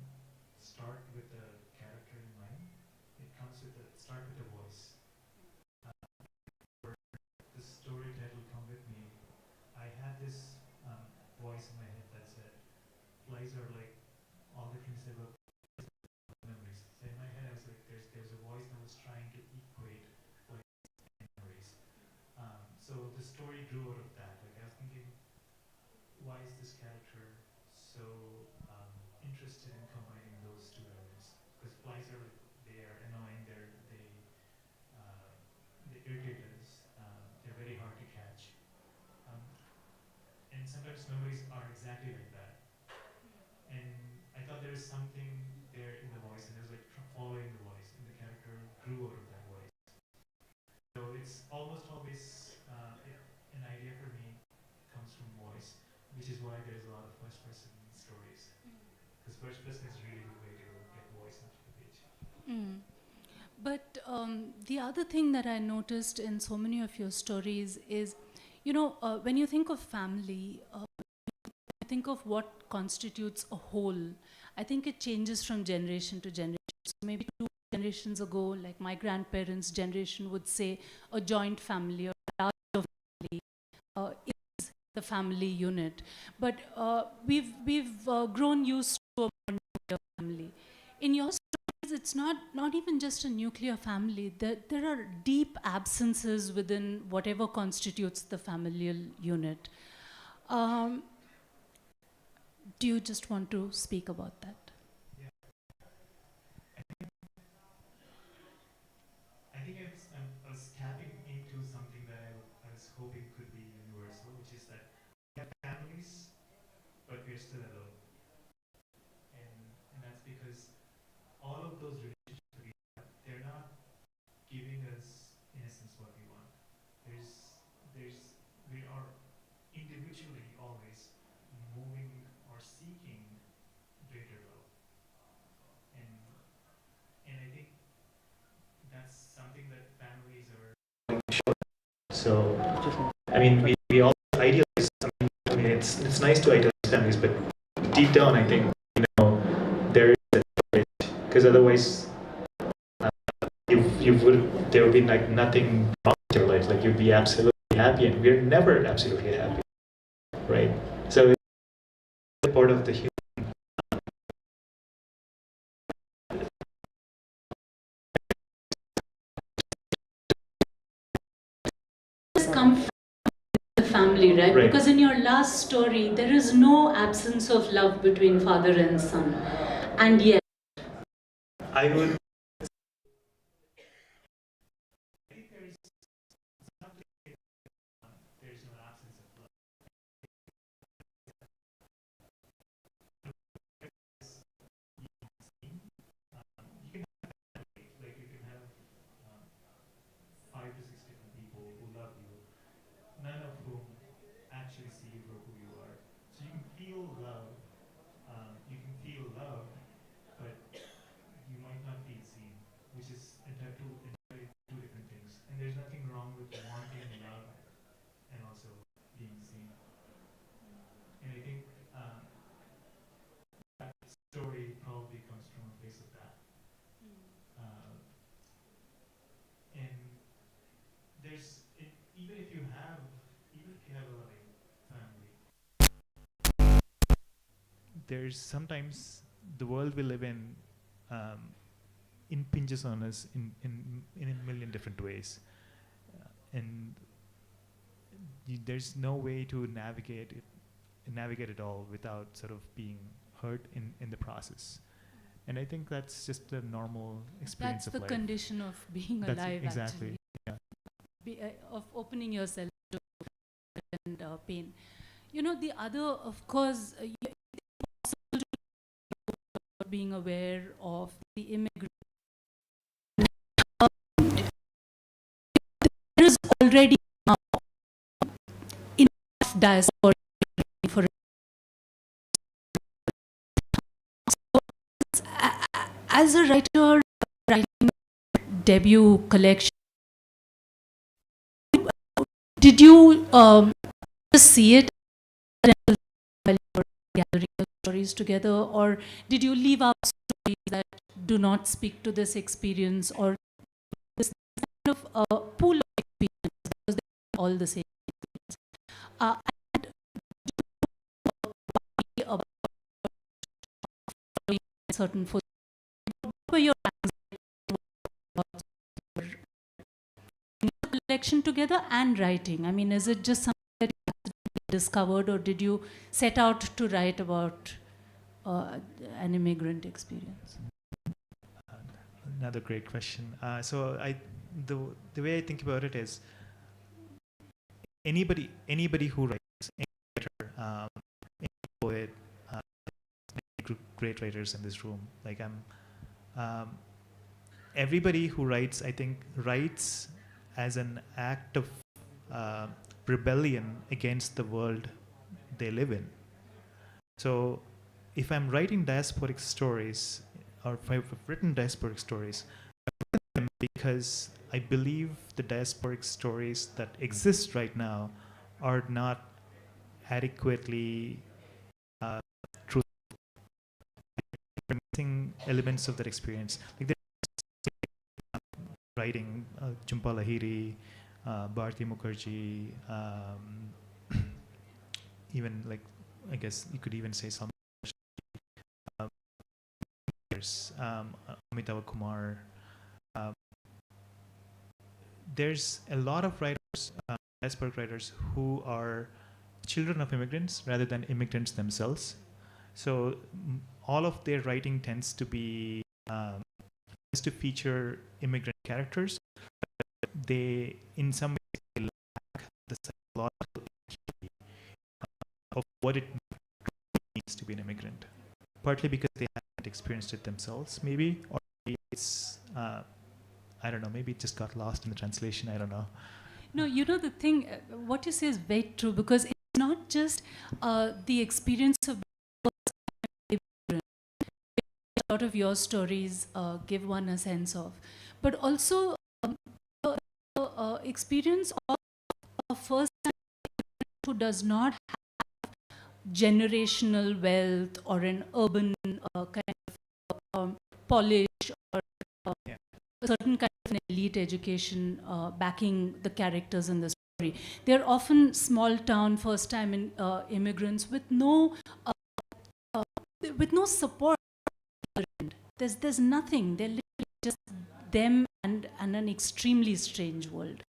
start with the character in mind. It comes with start with the voice. For the story title Come With Me, I had this voice in my head that said, flies are like all the things that were memories. So in my head I was like, there's a voice that was trying to equate flies and memories. So the story grew out of that. Like I was thinking, why is this character so interested in combining those 2 elements? Because flies are they are annoying. They irritate us. They're very hard to catch. And sometimes memories are exactly like that. And I thought there was something there in the voice, and I was like following the voice, and the character grew out of that voice. So it's almost always an idea for me comes from voice, which is why there's a lot of first-person stories. Because first-person is really the way to get voice onto the page. But the other thing that I noticed in so many of your stories is, you know, when you think of family, think of what constitutes a whole. I think it changes from generation to generation. So maybe 2 generations ago, like my grandparents' generation would say a joint family or a large family is the family unit. But we've grown used to a more nuclear family. In your stories, it's not even just a nuclear family. There are deep absences within whatever constitutes the familial unit. Do you just want to speak about that? Yeah. I think I was tapping into something that I was hoping could be universal, which is that we have families, but we're still alone. And that's because all of those relationships that we have, they're not giving us, in essence, what we want. We are individually always moving or seeking greater love. And I think that's something that families are. So, I mean, we all idealize something. I mean, it's nice to idealize families, but deep down, I think, you know, there is a limit, because otherwise, there would be like nothing wrong with your life. Like you'd be absolutely happy, and we're never absolutely happy, right? So it's part of the human. Come story, right? Right. Because in your last story, there is no absence of love between father and son. And yet, I would. There's no absence of love. You can have, like you can have 5 to 6 different people who love you, none of whom actually see you for who you are. So you can feel love. But you might not feel seen, which is entirely two different things. And there's nothing wrong with wanting love and also being seen. And I think that story probably comes from a place of that. And there's even if you have a loving family, there's sometimes the world we live in impinges on us in a million different ways, and there's no way to navigate it all without sort of being hurt in the process. And I think that's just a normal experience that's of the life. condition of being That's alive, exactly. actually. Of opening yourself to and pain. You know, the other, of course, it's possible to being aware of the immigrant. There is already now enough diaspora for as a writer writing debut collection. Did you just see it while you were gathering your stories together, or did you leave out stories that do not speak to this experience, or this kind of pool of experience, because they're all the same experience? And about certain food, what were your collection together and writing? I mean, is it just something that you discovered, or did you set out to write about an immigrant experience? Another great question. So the way I think about it is anybody who writes, any writer, any poet, great writers in this room. Like everybody who writes, I think, writes as an act of rebellion against the world they live in. So if I'm writing diasporic stories, or if I've written diasporic stories, I've written them because I believe the diasporic stories that exist right now are not adequately truthful. Missing elements of that experience. Like writing Jhumpa Lahiri, Bharti Mukherjee, even like, I guess you could even say some Amitabh Kumar. There's a lot of writers, diasporic writers, who are children of immigrants rather than immigrants themselves. So all of their writing tends to be to feature immigrant characters. They, in some ways, lack the psychological of what it means to be an immigrant. Partly because they haven't experienced it themselves, maybe, or maybe it's I don't know. Maybe it just got lost in the translation. I don't know. No, you know, the thing, what you say is very true, because it's not just the experience of a lot of your stories give one a sense of, but also the experience of a first who does not have generational wealth or an urban kind of polish or a certain kind of an elite education backing the characters in the story. They're often small town first time immigrants with no support. There's nothing. They're literally just them and an extremely strange world.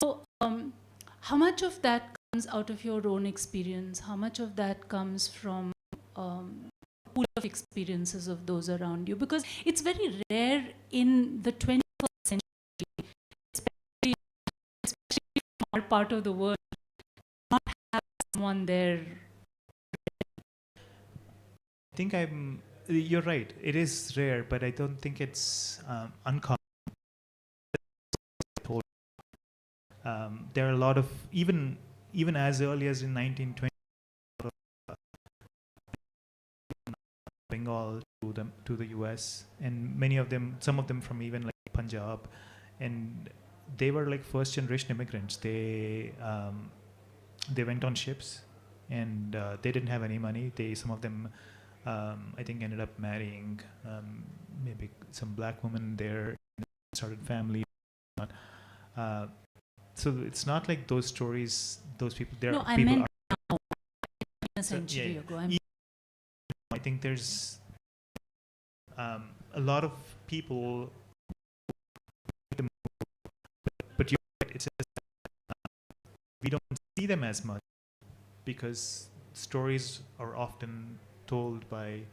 So how much of that comes out of your own experience? How much of that comes from pool of experiences of those around you? Because it's very rare in the 21st century, especially in our part of the world, not have someone there. I think you're right. It is rare, but I don't think it's uncommon. There are a lot of, even as early as in 1920, Bengal to the US, and many of them, some of them from even like Punjab, and they were like first generation immigrants. They went on ships, and they didn't have any money. Some of them I think ended up marrying maybe some black woman there, started family. So it's not like those stories, those people. No, I meant now, a century ago. I think there's a lot of people, but you're right, it's just, we don't see them as much because stories are often told by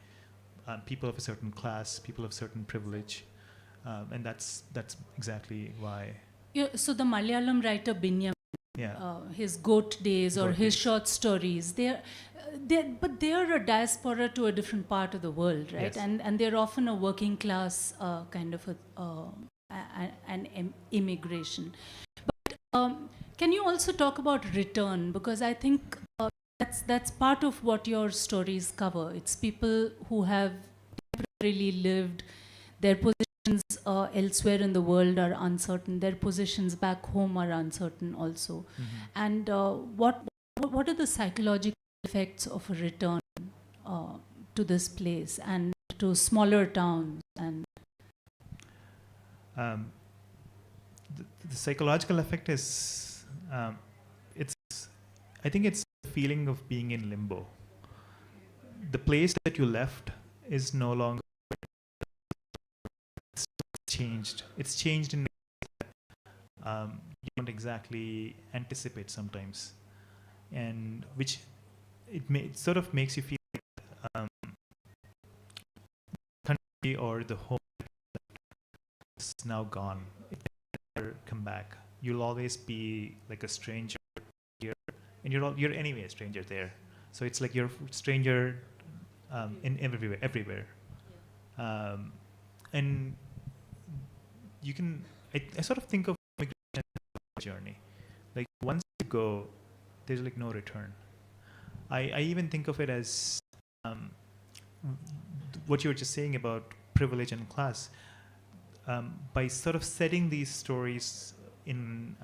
people of a certain class, people of certain privilege, and that's exactly why. Yeah, so the Malayalam writer Binyam, his Goat Days or his short stories, but they are a diaspora to a different part of the world, right? Yes. And they're often a working class kind of an immigration. But can you also talk about return? Because I think that's part of what your stories cover. It's people who have temporarily lived, their positions elsewhere in the world are uncertain, their positions back home are uncertain also. And what are the psychological effects of a return to this place and to smaller towns? And the psychological effect is, I think it's the feeling of being in limbo. The place that you left is no longer, it's changed. It's changed in you don't exactly anticipate sometimes, and which it sort of makes you feel like country or the home is now gone. It will never come back. You'll always be like a stranger here, and you're anyway a stranger there. So it's like you're a stranger in everywhere. And you can, I sort of think of migration as a journey. Like once you go, there's like no return. I even think of it as what you were just saying about privilege and class. By sort of setting these stories in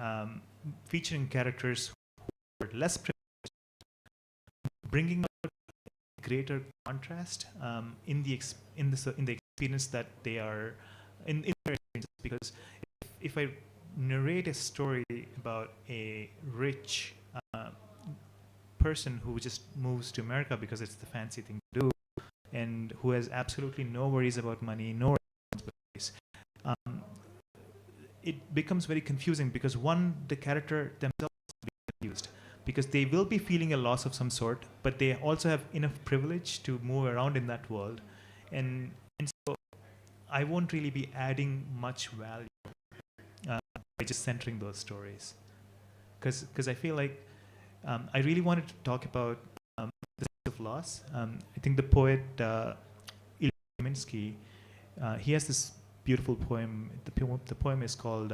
featuring characters who are less privileged, bringing out greater contrast in the experience that they are in their experiences. Because if I narrate a story about a rich person who just moves to America because it's the fancy thing to do, and who has absolutely no worries about money, no responsibilities, it becomes very confusing because the character themselves will be confused because they will be feeling a loss of some sort, but they also have enough privilege to move around in that world, and so I won't really be adding much value by just centering those stories, because I feel like I really wanted to talk about the sense of loss. I think the poet Ilya Kaminsky, he has this beautiful poem. The poem is called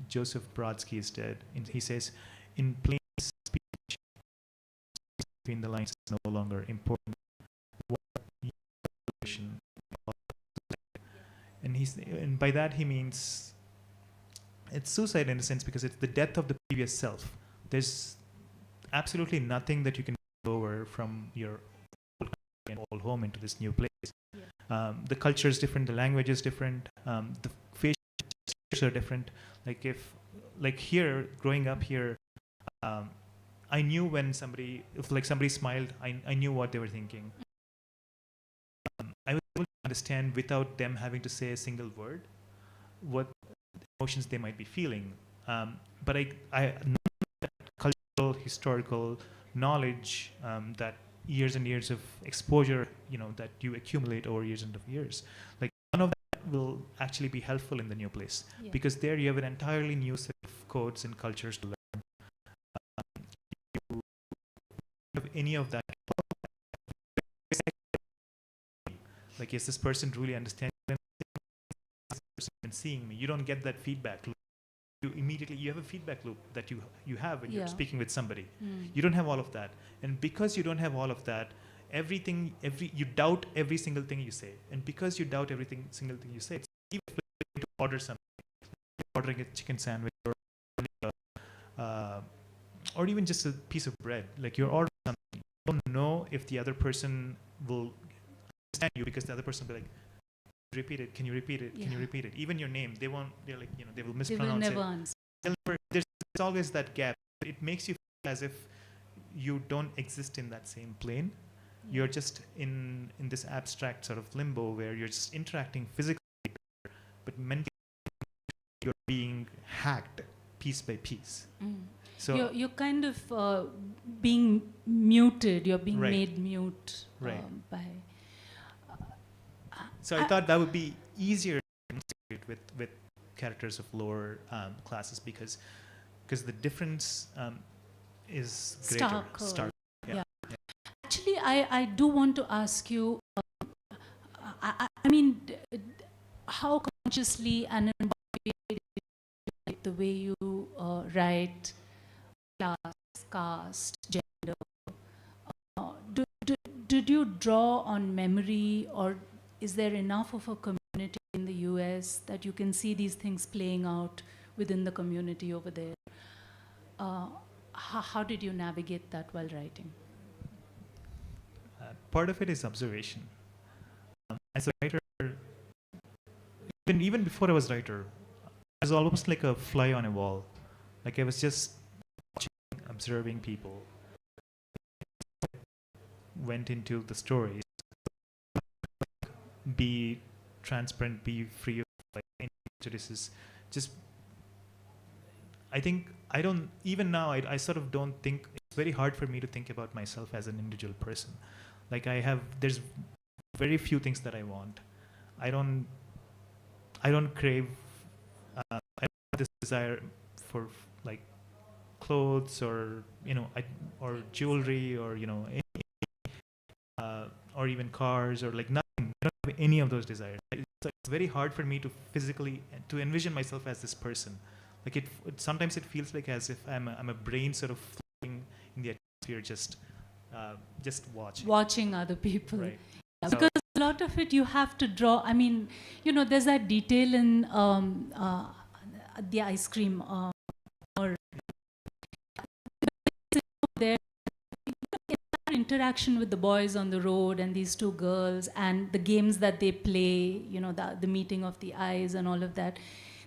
Joseph Brodsky is Dead. And he says, in plain speech, between the lines is no longer important. And by that he means it's suicide in a sense because it's the death of the previous self. There's absolutely nothing that you can go over from your old home into this new place. The culture is different, the language is different, the facial gestures are different. Like here, growing up here, I knew when somebody smiled, I knew what they were thinking. I was able to understand without them having to say a single word what emotions they might be feeling. But I know that culture historical knowledge that years and years of exposure, that you accumulate over years and of years. Like, none of that will actually be helpful in the new place, Yeah. because there you have an entirely new set of codes and cultures to learn. You don't have any of that. Like, is this person truly understanding? Is this person seeing me? You don't get that feedback loop. You have a feedback loop that you have when you're Yeah. speaking with somebody. Mm. You don't have all of that, and because you don't have all of that, you doubt every single thing you say, and because you doubt single thing you say, it's even to order something, ordering a chicken sandwich or even just a piece of bread. Like, you're ordering something, you don't know if the other person will understand you, because the other person will be like, repeat it, can you repeat it, can you Yeah. repeat it? Even your name, they will They will mispronounce never it. answer. There's always that gap. It makes you feel as if you don't exist in that same plane. You're just in this abstract sort of limbo where you're just interacting physically, but mentally you're being hacked piece by piece. Mm. So You're kind of being muted. You're being Right. made mute Right. by. So I thought that would be easier to demonstrate with characters of lower classes, because the difference is greater. Stark. Yeah. Actually, I do want to ask you, I mean, how consciously and embodied the way you write class, caste, gender, did you draw on memory, or is there enough of a community in the US that you can see these things playing out within the community over there? How did you navigate that while writing? Part of it is observation. As a writer, even before I was a writer, I was almost like a fly on a wall. Like, I was just watching, observing people. Went into the stories. Be transparent, be free of any prejudices. Just, I think, even now, I sort of don't think, it's very hard for me to think about myself as an individual person. Like, there's very few things that I want. I don't crave, I don't have this desire for like clothes or, or jewelry or, or even cars or like nothing. I don't have any of those desires. It's very hard for me to physically, to envision myself as this person. Like, sometimes it feels like as if I'm a brain sort of floating in the atmosphere, just watching Other people. Right. Yeah, So- because a lot of it you have to draw. I mean, there's that detail in the ice cream or there interaction with the boys on the road and these two girls and the games that they play, the meeting of the eyes and all of that.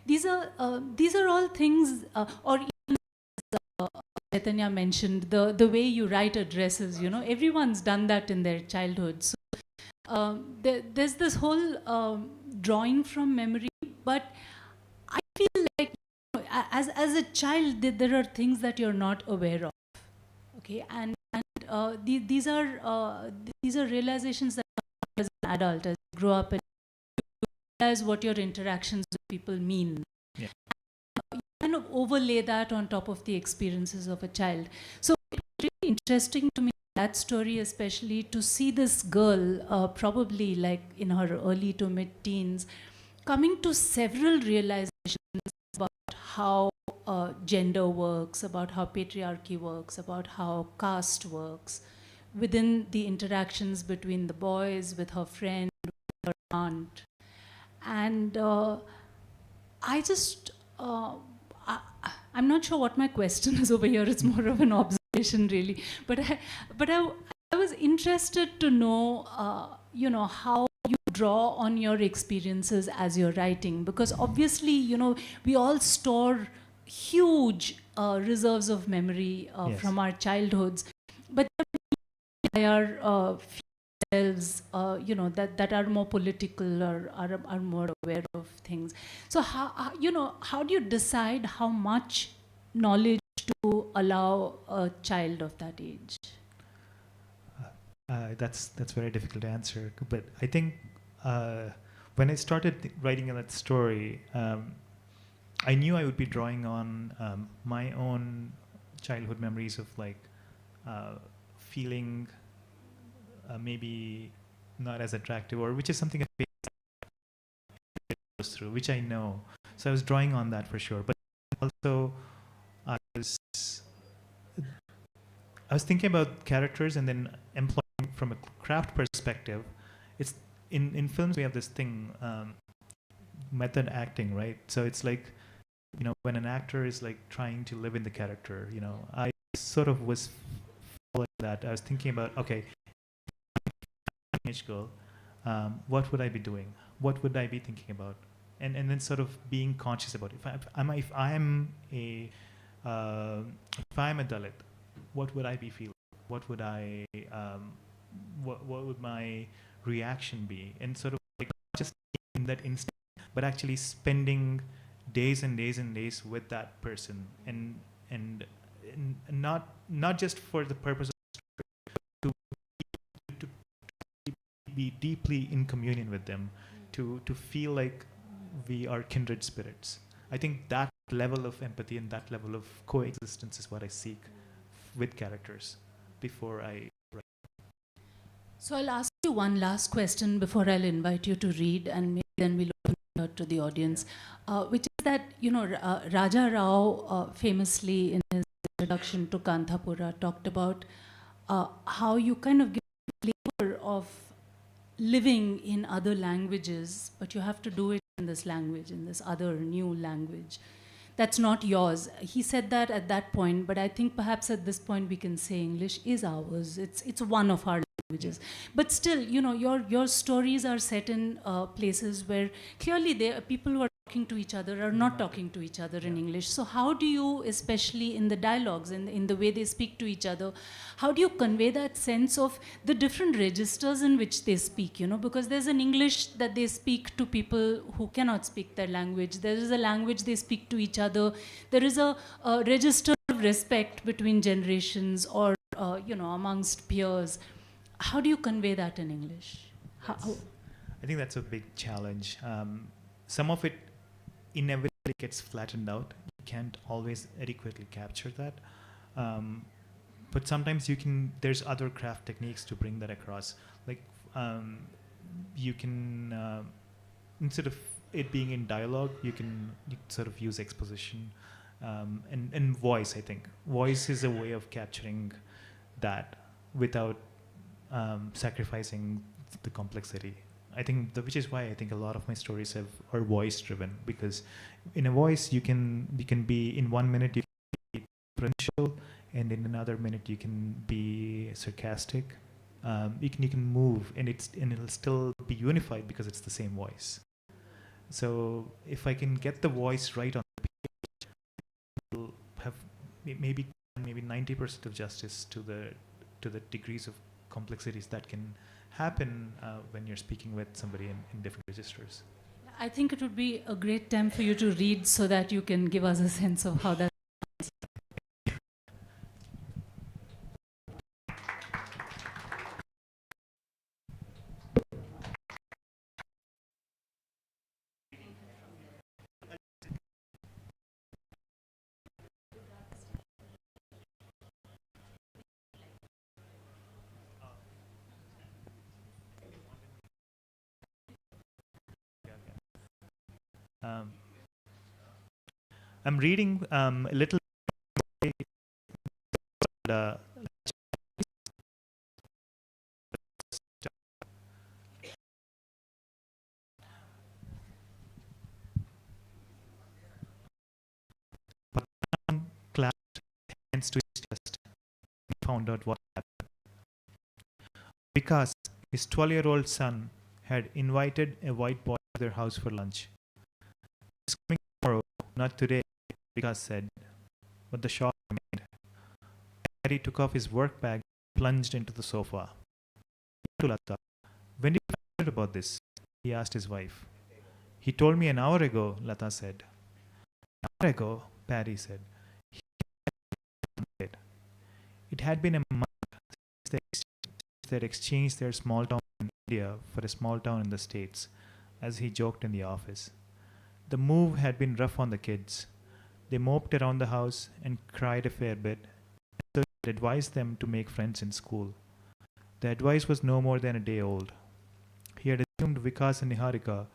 These are all things, or even Chaitanya mentioned, the way you write addresses, everyone's done that in their childhood. So there's this whole drawing from memory, but I feel like as a child, there are things that you're not aware of. Okay, and these are realizations that as an adult, as you grow up and you realize what your interactions with people mean. Yeah. You kind of overlay that on top of the experiences of a child. So it's really interesting to me, that story especially, to see this girl, probably like in her early to mid-teens, coming to several realizations about how gender works, about how patriarchy works, about how caste works, within the interactions between the boys, with her friend, with her aunt. And I just, I'm not sure what my question is over here. It's more of an observation, really. But I was interested to know, how you draw on your experiences as you're writing, because obviously, we all store huge reserves of memory Yes. from our childhoods, but by our selves, that are more political or are more aware of things. So how do you decide how much knowledge to allow a child of that age? That's very difficult to answer. But I think when I started writing that story, I knew I would be drawing on my own childhood memories of like feeling maybe not as attractive, or which is something I goes through, which I know. So I was drawing on that for sure. But also, I was thinking about characters and then employing from a craft perspective. It's in films we have this thing, method acting, right? So it's like, you know, when an actor is like trying to live in the character, you know, I sort of was following that. I was thinking about, okay, teenage girl, what would I be doing? What would I be thinking about? And then sort of being conscious about it. If I'm a Dalit, what would I be feeling? What would I what would my reaction be? And sort of like not just in that instant, but actually spending days and days and days with that person, and not just for the purpose of to be deeply in communion with them, to feel like we are kindred spirits. I think that level of empathy and that level of coexistence is what I seek with characters before I write. So I'll ask you one last question before I'll invite you to read, and maybe then we'll open it out to the audience, which is that, you know, Raja Rao famously in his introduction to Kanthapura talked about how you kind of get a flavor of living in other languages, but you have to do it in this language, in this other new language. That's not yours. He said that at that point, but I think perhaps at this point we can say English is ours. It's one of our languages. But still, you know, your stories are set in places where clearly people who are talking to each other are not talking to each other in English. So how do you, especially in the dialogues, in the way they speak to each other, how do you convey that sense of the different registers in which they speak, you know? Because there's an English that they speak to people who cannot speak their language. There is a language they speak to each other. There is a register of respect between generations, or, you know, amongst peers. How do you convey that in English? I think that's a big challenge. Some of it inevitably gets flattened out. You can't always adequately capture that. But sometimes you can, there's other craft techniques to bring that across. Like you can, instead of it being in dialogue, you sort of use exposition and voice, I think. Voice is a way of capturing that without sacrificing the complexity. I think which is why I think a lot of my stories are voice driven, because in a voice you can be, in 1 minute you can be provincial, and in another minute you can be sarcastic. You can move, and it'll still be unified because it's the same voice. So if I can get the voice right on the page, it'll have maybe 90% of justice to the degrees of complexities that can happen when you're speaking with somebody in different registers. I think it would be a great time for you to read so that you can give us a sense of how that. I'm reading a little clasped hands to his chest and found out what happened. Because his 12-year-old son had invited a white boy to their house for lunch. He's coming tomorrow, not today, Vikas said, but the shock remained. Harry took off his work bag and plunged into the sofa. Lata, when did you find out about this? He asked his wife. He told me an hour ago, Lata said. An hour ago, Paddy said. It had been a month since they had exchanged their small town in India for a small town in the States, as he joked in the office. The move had been rough on the kids. They moped around the house and cried a fair bit, so he advised them to make friends in school. The advice was no more than a day old. He had assumed Vikas and Niharika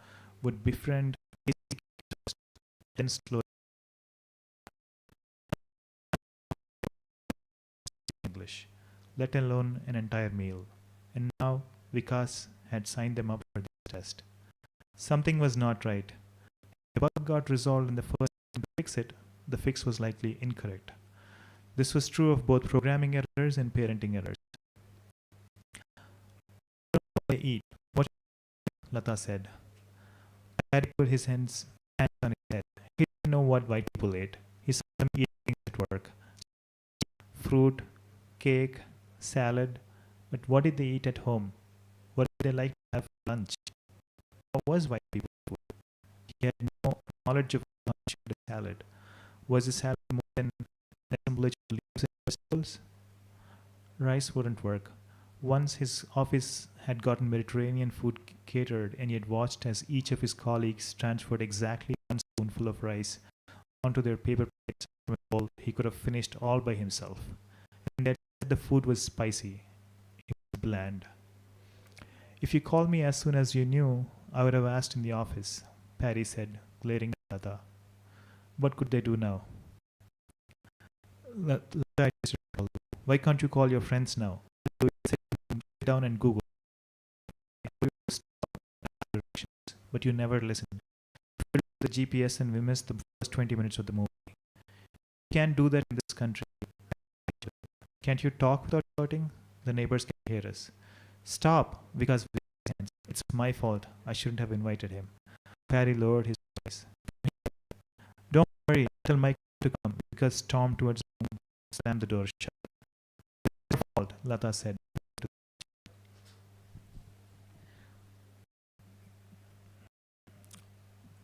would befriend, then slowly English, let alone an entire meal. And now Vikas had signed them up for this test. Something was not right. If the bug got resolved in the first time to fix it, the fix was likely incorrect. This was true of both programming errors and parenting errors. What I eat, what Lata said. Harry put his hands on his head. He didn't know what white people ate. He saw them eating at work. Fruit, cake, salad. But what did they eat at home? What did they like to have for lunch? What was white people's food? He had no knowledge of lunch or the salad. Was the salad more than an assemblage of leaves and vegetables? Rice wouldn't work. Once his office had gotten Mediterranean food catered, and he had watched as each of his colleagues transferred exactly one spoonful of rice onto their paper plates from a bowl he could have finished all by himself. And that the food was spicy. It was bland. If you called me as soon as you knew, I would have asked in the office, Perry said, glaring at Lata. What could they do now? Why can't you call your friends now? Sit down and Google. But you never listened. The GPS and we missed the first 20 minutes of the movie. You can't do that in this country. Can't you talk without shouting? The neighbors can hear us. Stop, because it's my fault. I shouldn't have invited him. Perry lowered his voice. Don't worry, tell Mike to come, because stormed towards the room, slammed the door shut. It's your fault, Lata said.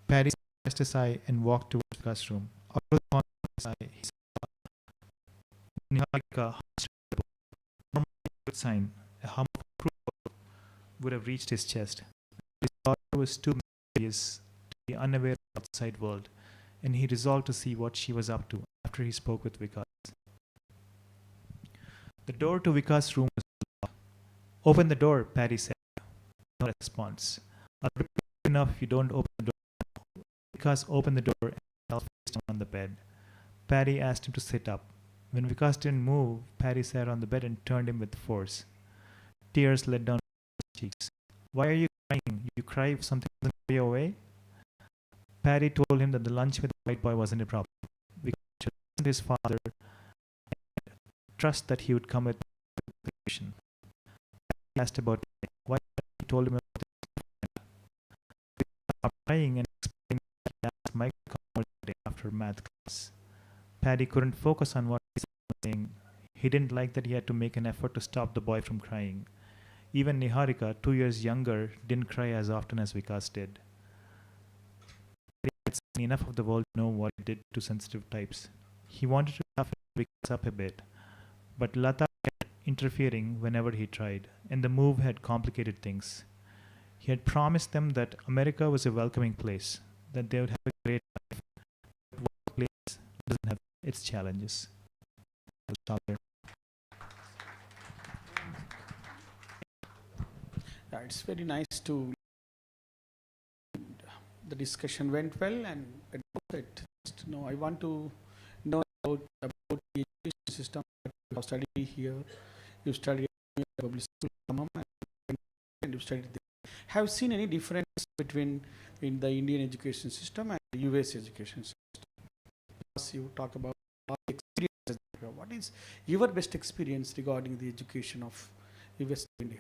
Perry pressed his eye and walked towards the classroom. Out of the corner of his eye, he saw Niharika. Normal sign, a hum of approval would have reached his chest. His daughter was too mysterious to be unaware of the outside world, and he resolved to see what she was up to after he spoke with Vikas. The door to Vikas' room was locked. Open the door, Perry said. No response. I'll repeat enough if you don't open the door. Vikas opened the door and fell face down on the bed. Perry asked him to sit up. When Vikas didn't move, Perry sat on the bed and turned him with force. Tears led down his cheeks. Why are you crying? You cry if something doesn't go your way? Perry told him that the lunch with the white boy wasn't a problem. Vikas should listen to his father and trust that he would come with the solution. He asked about it. Why he told him about it. After crying and explaining that he asked Mike to come over the day after math class. Paddy couldn't focus on what he was saying. He didn't like that he had to make an effort to stop the boy from crying. Even Niharika, 2 years younger, didn't cry as often as Vikas did. He had seen enough of the world to know what it did to sensitive types. He wanted to toughen Vikas up a bit, but Lata kept interfering whenever he tried, and the move had complicated things. He had promised them that America was a welcoming place, that they would have a great life, but what place doesn't have its challenges. I'll stop there. Yeah, it's very nice to. The discussion went well, and about it, I want to know about the education system that you have studied here. You studied at public school, and you studied there. Have you seen any difference between in the Indian education system and the US education system? As you talk about experiences, what is your best experience regarding the education of US India?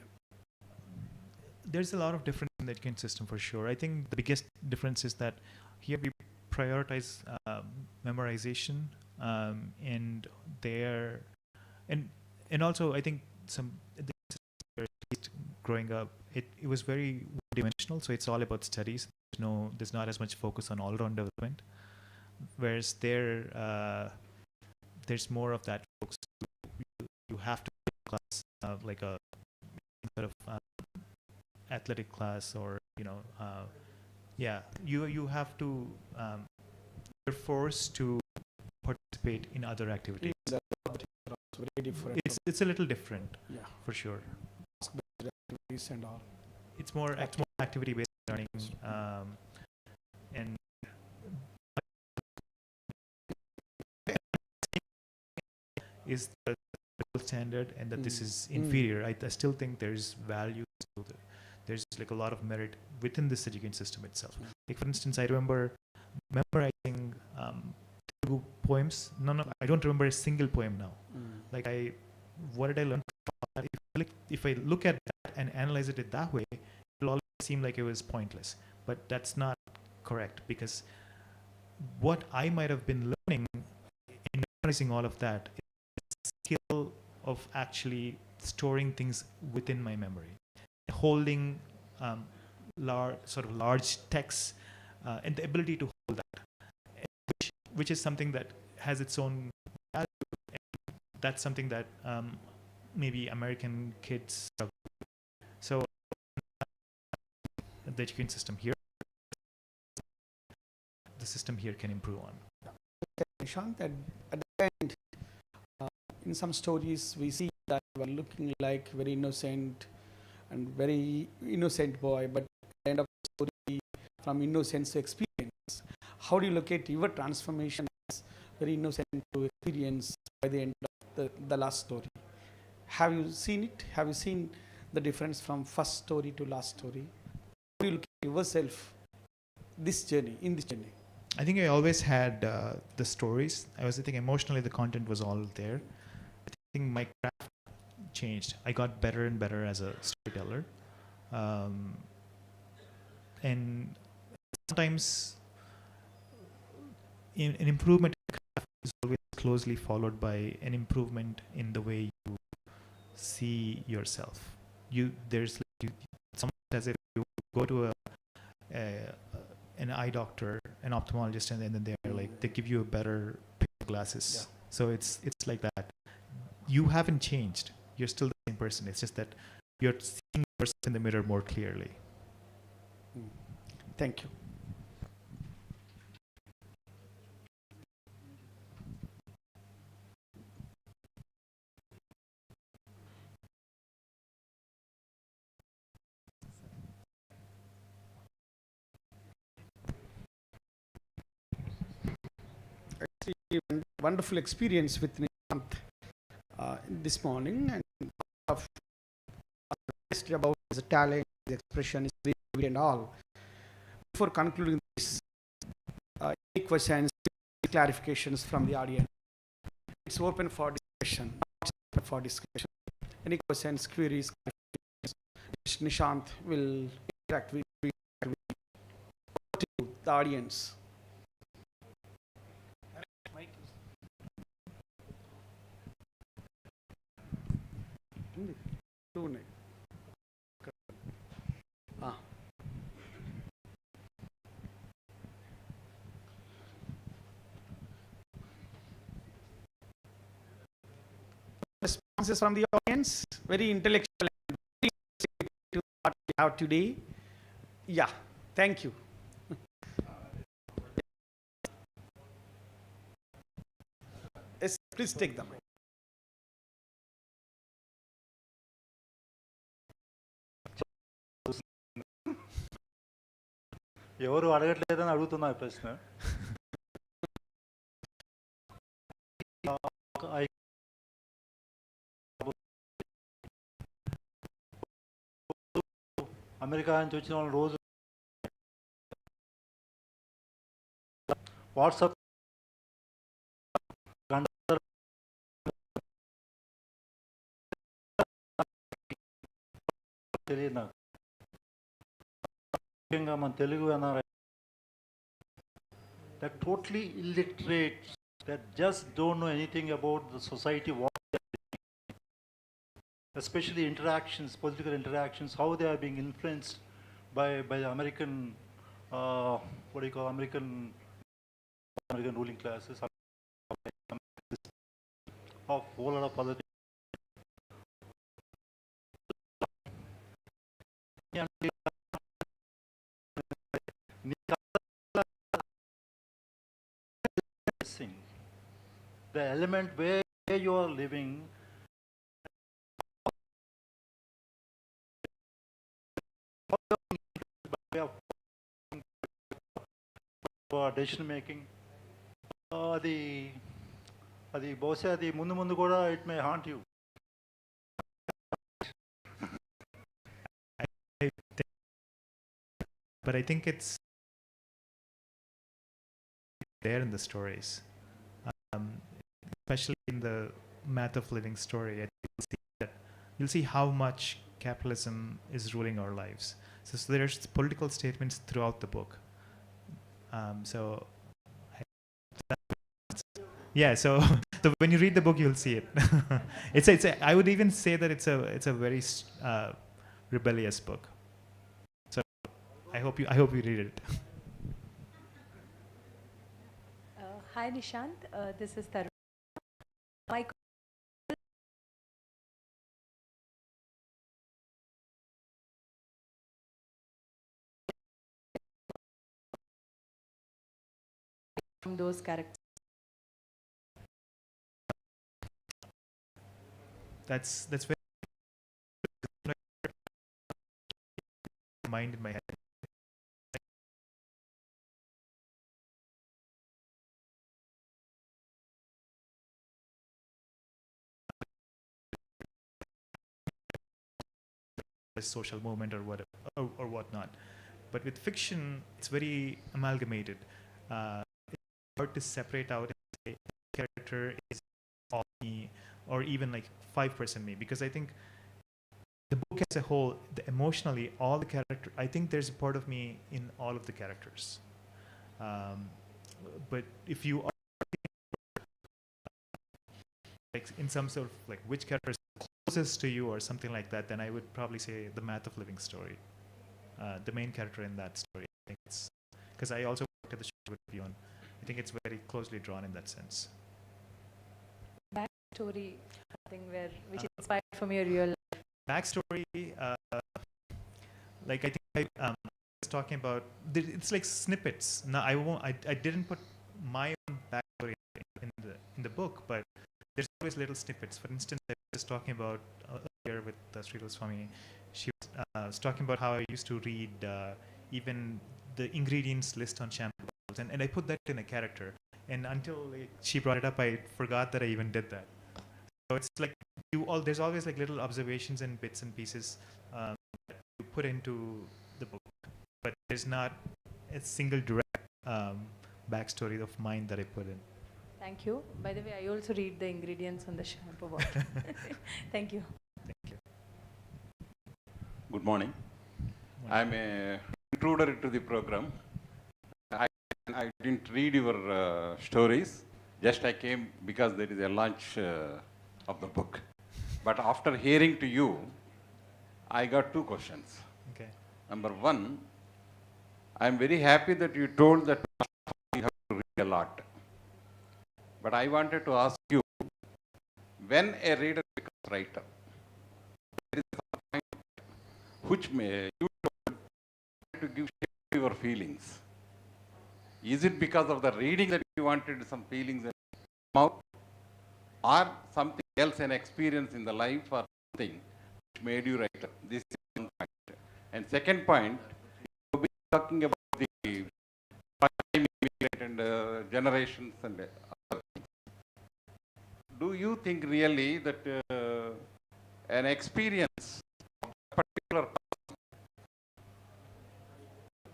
There's a lot of difference in the education system for sure. I think the biggest difference is that here we prioritize memorization, and there, and also I think growing up, it was very one-dimensional. So it's all about studies. There's not as much focus on all-round development. Whereas there, there's more of that focus. you have to take a class like a sort of athletic class, or yeah, you have to you're forced to participate in other activities. Very different. It's a little different, Yeah. for sure. Activities and all. It's more activity based learning, and is the gold standard, and that this is inferior. I still think there's value to there's like a lot of merit within this education system itself. Like, for instance, I remember memorizing Telugu poems. No, I don't remember a single poem now. Like, what did I learn from that? If I look at that and analyze it that way, it'll always seem like it was pointless. But that's not correct, because what I might have been learning in memorizing all of that is the skill of actually storing things within my memory, holding large texts, and the ability to hold that, which is something that has its own value. And that's something that maybe American kids struggle with. So the education system here, the system here can improve on. Nishanth, at the end, in some stories we see that we are looking like very innocent and very innocent boy, but at the end of the story, from innocence to experience. How do you look at your transformation as very innocent to experience by the end of the last story? Have you seen it? Have you seen the difference from first story to last story? How do you look at yourself in this journey? I think I always had the stories. I think emotionally the content was all there. I think my craft changed. I got better and better as a storyteller. And sometimes an improvement in craft is always closely followed by an improvement in the way you see yourself. There's somewhat as if you go to an eye doctor, an ophthalmologist, and then they're like, they give you a better pair of glasses. Yeah. So it's like that. You haven't changed. You're still the same person. It's just that you're seeing yourself in the mirror more clearly. Thank you. Wonderful experience with Nishanth this morning, and about his talent, his expression, his creativity, and all. Before concluding this, any questions, clarifications from the audience? It's open for discussion. Any questions, queries, clarifications? Nishanth will interact with the audience. Responses from the audience, very intellectual and very to what we have today. Yeah, thank you. Yes, please take them. ఎవరు అడగట్లేదని అడుగుతున్నా ప్రశ్న. America నుంచి వచ్చిన వాళ్ళు రోజు WhatsApp తెలియదు నాకు. ముఖ్యంగా మన Telugu NRI that totally illiterate, that just don't know anything about the society, especially interactions, political interactions, how they are being influenced by the American, what do you call, American ruling classes, of whole lot of other things. the element where you are living, way of decision making, అది అది బహుశా అది ముందు ముందు కూడా it may haunt you. But I think it's there in the stories, especially in the Math of Living story. I think you'll see how much capitalism is ruling our lives. So there's political statements throughout the book. So yeah, so when you read the book, you'll see it. I would even say that it's a very rebellious book. So I hope you read it. Hi Nishanth, this is Tarun. My from those characters. That's very mind in my head. A social movement or whatever or whatnot, but with fiction it's very amalgamated. It's hard to separate out and say character is all me or even like 5% me, because I think the book as a whole, emotionally, all the character, I think there's a part of me in all of the characters. But if you are like in some sort of like which character is closest to you or something like that, then I would probably say the Math of Living story. The main character in that story, I think it's because I also worked at the show with Beyond. I think it's very closely drawn in that sense. Backstory, something which is inspired from your real life. Backstory, like I think I was talking about, it's like snippets. No, I didn't put my own backstory in the book, but there's always little snippets. For instance, I was talking about earlier with Sridhar Swami. She was talking about how I used to read even the ingredients list on shampoo bottles, and I put that in a character. And until she brought it up, I forgot that I even did that. So it's like there's always like little observations and bits and pieces that you put into the book, but there's not a single direct backstory of mine that I put in. Thank you. By the way, I also read the ingredients on the shampoo bottle. Thank you. Thank you. Good morning. I'm an intruder into the program. I didn't read your stories. Just I came because there is a launch of the book. But after hearing to you, I got two questions. Okay. Number one, I'm very happy that you told that you have to read a lot. But I wanted to ask you, when a reader becomes writer, there is a point which may you told to give shape to your feelings. Is it because of the reading that you wanted some feelings to come out, or something else, an experience in the life or something which made you writer? This is one point. And second point, you've been talking about the first-time immigrant and generations and other things. Do you think really that an experience of a particular person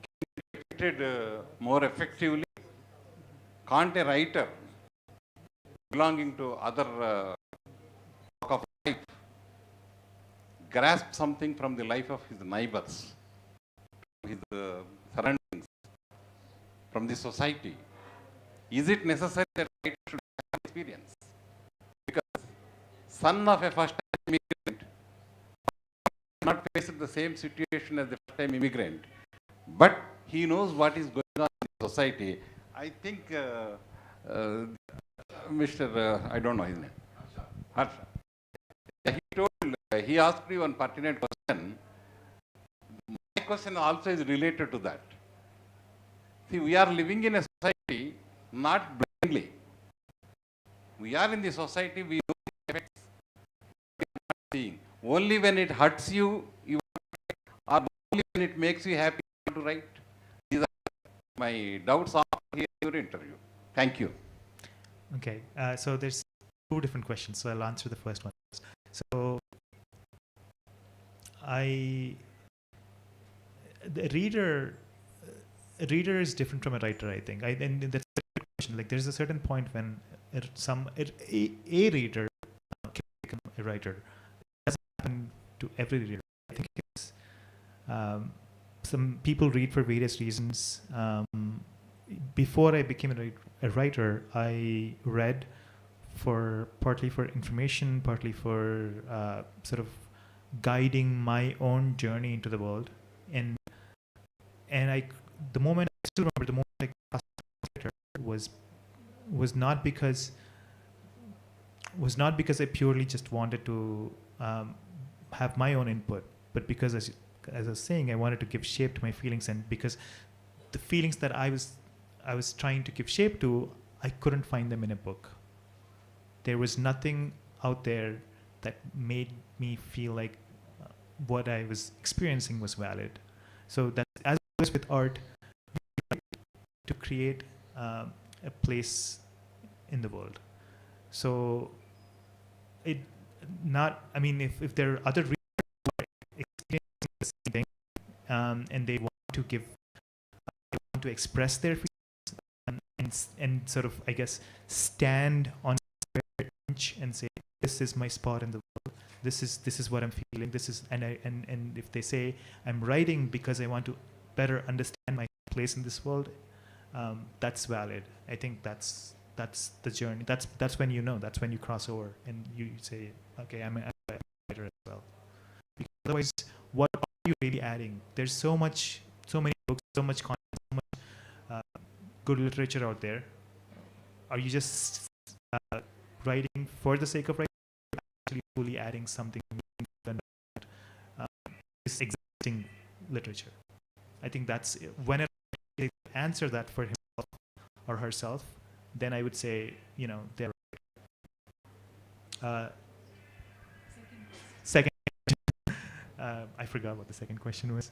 can be depicted more effectively? Can't a writer belonging to other walk of life grasp something from the life of his neighbors, his surroundings, from the society? Is it necessary that a writer should have experience? Because son of a first-time immigrant not faced the same situation as the first-time immigrant, but he knows what is going on in the society. I think Mr. I don't know his name. Harsha. He asked me one pertinent question. My question also is related to that. See, we are living in a society not blindly. We are in the society, we know the effects we are not seeing. Only when it hurts you, you or only when it makes you happy, you want to write. These are my doubts after hearing your interview. Thank you. Okay, so there's two different questions, so I'll answer the first one. So the reader is different from a writer, I think. And that's a good question. Like, there's a certain point when a reader can become a writer. It doesn't happen to every reader. I think it's some people read for various reasons. Before I became a writer, I read partly for information, partly for sort of guiding my own journey into the world. And I still remember the moment I crossed the writer was not because I purely just wanted to have my own input, but because as I was saying, I wanted to give shape to my feelings, and because the feelings that I was trying to give shape to, I couldn't find them in a book. There was nothing out there that made me feel like what I was experiencing was valid. So that, as always with art, to create a place in the world. So if there are other readers who are experiencing the same thing, and they want to express their feelings and sort of, I guess, stand on their bench and say, this is my spot in the world. This is what I'm feeling. And if they say, I'm writing because I want to better understand my place in this world, that's valid. I think that's the journey. That's when you know. That's when you cross over and you say, okay, I'm a writer as well. Because otherwise, what are you really adding? There's so many books, so much content, so much good literature out there. Are you just writing for the sake of writing, or actually fully adding something than this existing literature? I think that's when I answer that for himself or herself, then I would say, they're right. Second question. I forgot what the second question was.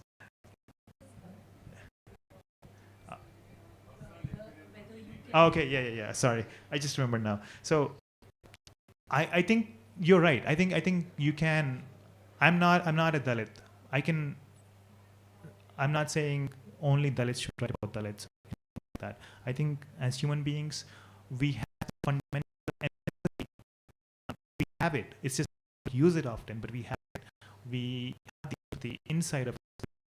Okay, yeah. Sorry, I just remember now. So, I think you're right. I think you can. I'm not a Dalit. I'm not saying only Dalits should write about Dalits. That I think as human beings, we have fundamental empathy. We have it. It's just we don't use it often, but we have it. We have the inside of us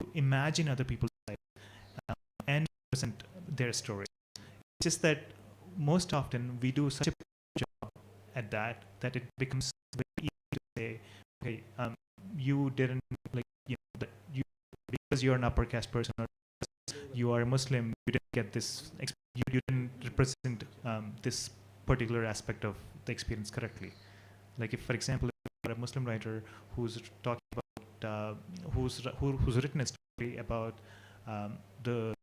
to imagine other people's lives and present their stories. It's just that most often we do such a job at that it becomes very easy to say, okay, you didn't because you're an upper caste person or you are a Muslim, you didn't get this, you didn't represent this particular aspect of the experience correctly. Like if, for example, you're a Muslim writer who's talking about, who's written a story about the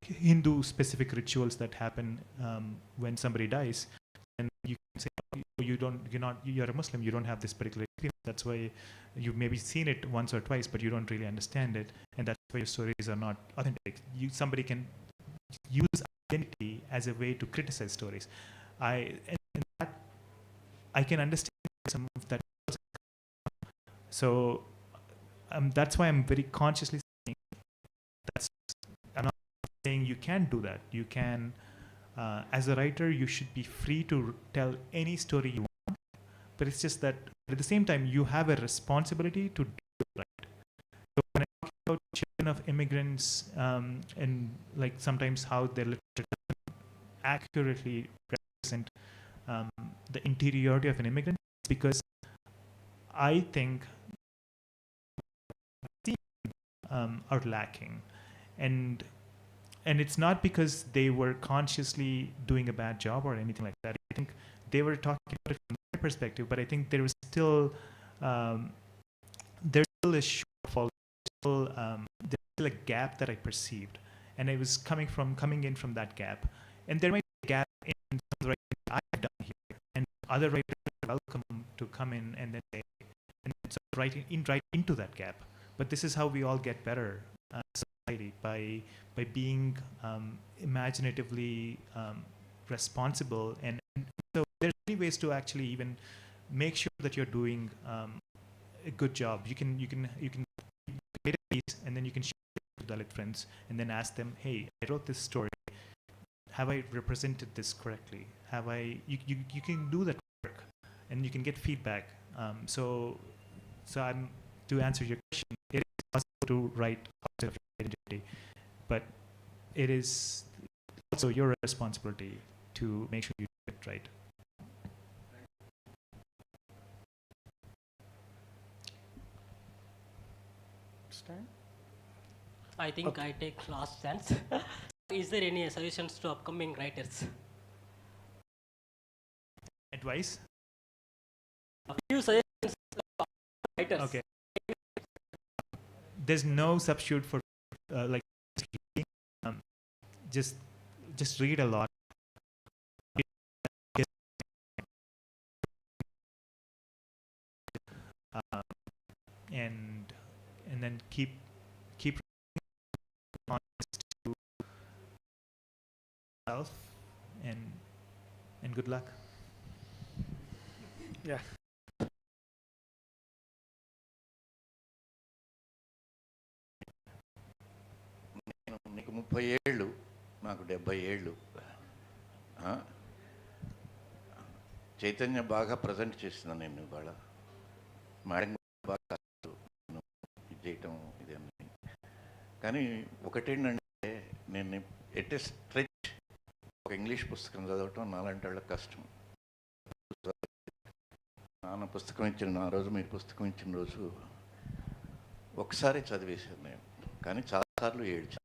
Hindu specific rituals that happen when somebody dies, and you can say, you're a Muslim, you don't have this particular experience. That's why you've maybe seen it once or twice, but you don't really understand it, and that's why your stories are not authentic. Somebody can use identity as a way to criticize stories. I can understand some of that. So that's why I'm very consciously saying I'm not saying you can't do that. You can, as a writer, you should be free to tell any story you want, but it's just that at the same time, you have a responsibility to do it right. So when I talk about children of immigrants and like sometimes how their literature doesn't accurately represent the interiority of an immigrant, it's because I think are lacking, and it's not because they were consciously doing a bad job or anything like that. I think they were talking about it from their perspective, but I think there was still there's still a shortfall, there's still a gap that I perceived, and I was coming in from that gap, and there might be a gap in some of the writing other writers are welcome to come in and then they sort of write into that gap. But this is how we all get better as a society, by being imaginatively responsible, and so there's many ways to actually even make sure that you're doing a good job. You can create a piece and then you can share it to Dalit friends and then ask them, hey, I wrote this story. Have I represented this correctly? Have I? You can do that work, and you can get feedback. So I'm to answer your question. It is possible to write outside of your identity, but it is also your responsibility to make sure you do it right. I think I take last chance. Is there any suggestions to upcoming writers? Advice? A few suggestions to writers. Okay. There's no substitute for like just read a lot. And then keep honest to yourself, and good luck. Yeah. నీకు 30 ఏళ్ళు, నాకు 70 ఏళ్ళు. చైతన్య బాగా present చేసింది నేను ఇవాళ. Madam బాగా ఇది చేయటం ఇదన్నీ. కానీ ఒకటేంటంటే నేను ఎట్ ఏ స్ట్రెచ్ ఒక ఇంగ్లీష్ పుస్తకం చదవటం నాలాంటి వాళ్ళకి కష్టం. నాన్న పుస్తకం ఇచ్చిన ఆ రోజు, మీరు పుస్తకం ఇచ్చిన రోజు ఒకసారి చదివేశాను నేను. కానీ చాలాసార్లు ఏడ్చాను,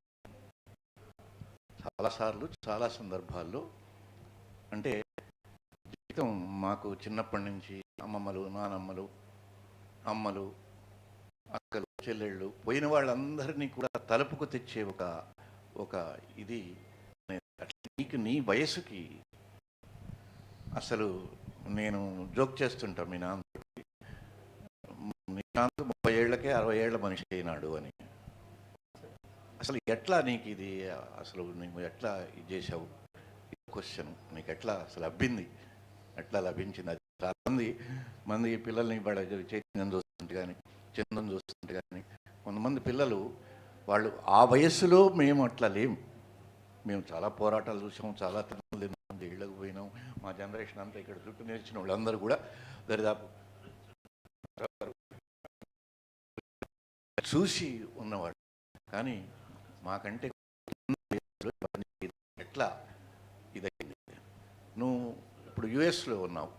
చాలాసార్లు చాలా సందర్భాల్లో. అంటే జీవితం మాకు చిన్నప్పటి నుంచి అమ్మమ్మలు, నానమ్మలు, అమ్మలు, అక్కలు, చెల్లెళ్ళు, పోయిన వాళ్ళందరినీ కూడా తలుపుకు తెచ్చే ఒక ఇది. నీకు నీ వయసుకి అసలు నేను జోక్ చేస్తుంటా మీ నాన్న, నిశాంత్ 30 ఏళ్లకే 60 ఏళ్ల మనిషి అయినాడు అని. అసలు ఎట్లా నీకు ఇది, అసలు నువ్వు ఎట్లా ఇది చేసావు? క్వశ్చన్ నీకు ఎట్లా అసలు అబ్బింది, ఎట్లా లభించింది? అది చాలా మంది పిల్లల్ని వాళ్ళ చైతన్యం చూస్తుంటే కానీ, చందం చూస్తుంటే కానీ, కొంతమంది పిల్లలు వాళ్ళు ఆ వయస్సులో మేము అట్లా లేము. మేము చాలా పోరాటాలు చూసాము, చాలా తిన్నాం, ఇళ్ళకు పోయినాం. మా జనరేషన్ అంతా ఇక్కడ చుట్టూ నేర్చిన వాళ్ళందరూ కూడా దరిదాపు చూసి ఉన్నవాడు. కానీ మాకంటే ఎట్లా ఇదైంది? నువ్వు ఇప్పుడు యుఎస్లో ఉన్నావు.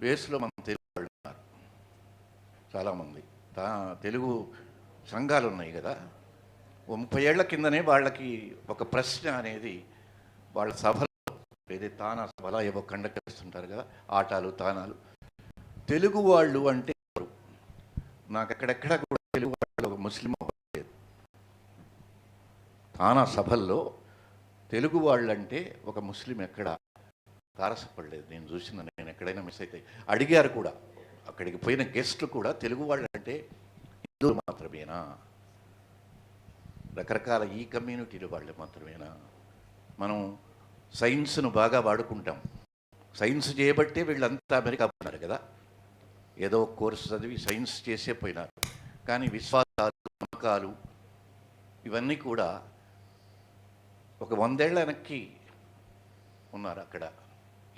యుఎస్లో మన తెలుగు వాళ్ళు ఉన్నారు చాలామంది. తెలుగు సంఘాలు ఉన్నాయి కదా. 30 ఏళ్ల కిందనే వాళ్ళకి ఒక ప్రశ్న అనేది వాళ్ళ సభలో, ఏదైతే తానా సభలో ఏవో కండక్ట్ చేస్తుంటారు కదా, ఆటాలు తానాలు, తెలుగు వాళ్ళు అంటే ఎవరు? నాకు ఎక్కడెక్కడ కూడా తెలుగు వాళ్ళు ఒక ముస్లిం లేదు. తానా సభల్లో తెలుగు వాళ్ళంటే ఒక ముస్లిం ఎక్కడ తారసపడలేదు. నేను చూసిన, నేను ఎక్కడైనా మిస్ అయితే అడిగారు కూడా, అక్కడికి పోయిన గెస్ట్లు కూడా తెలుగు వాళ్ళంటే హిందువులు మాత్రమేనా, రకరకాల ఈ కమ్యూనిటీలు వాళ్ళు మాత్రమేనా? మనం సైన్స్ను బాగా వాడుకుంటాం. సైన్స్ చేయబట్టే వీళ్ళంతా అమెరికా పోయినారు కదా. ఏదో ఒక కోర్సు చదివి సైన్స్ చేసే పోయినారు. కానీ విశ్వాసాలు, నమ్మకాలు ఇవన్నీ కూడా ఒక 100 ఏళ్ల వెనక్కి ఉన్నారు అక్కడ.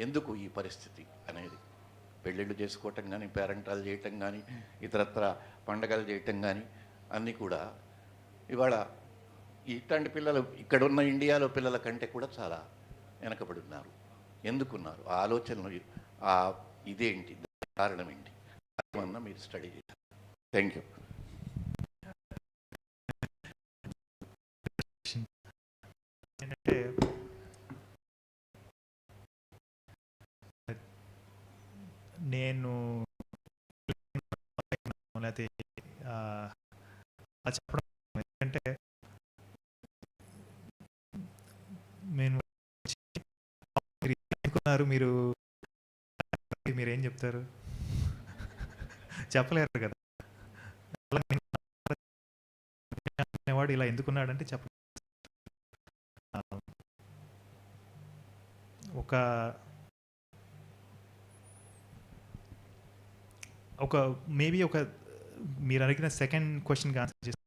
ఎందుకు ఈ పరిస్థితి అనేది? పెళ్ళిళ్ళు చేసుకోవటం కానీ, పేరెంటాలు చేయటం కానీ, ఇతరత్ర పండగలు చేయటం కానీ అన్నీ కూడా ఇవాళ ఇట్లాంటి పిల్లలు ఇక్కడున్న ఇండియాలో పిల్లల కంటే కూడా చాలా వెనకబడి ఉన్నారు. ఎందుకున్నారు? ఆ ఆలోచనలు, ఇదేంటి, కారణం ఏంటి అన్న మీరు స్టడీ చేయాలి. Thank you. నేను లేకపోతే చెప్పడం ఎందుకంటే నేను అనుకున్నారు మీరు మీరేం చెప్తారు? చెప్పలేరు కదా. అనేవాడు ఇలా ఎందుకున్నాడంటే చెప్ప ఒక మేబీ మీరు అడిగిన సెకండ్ క్వశ్చన్కి ఆన్సర్ చేసి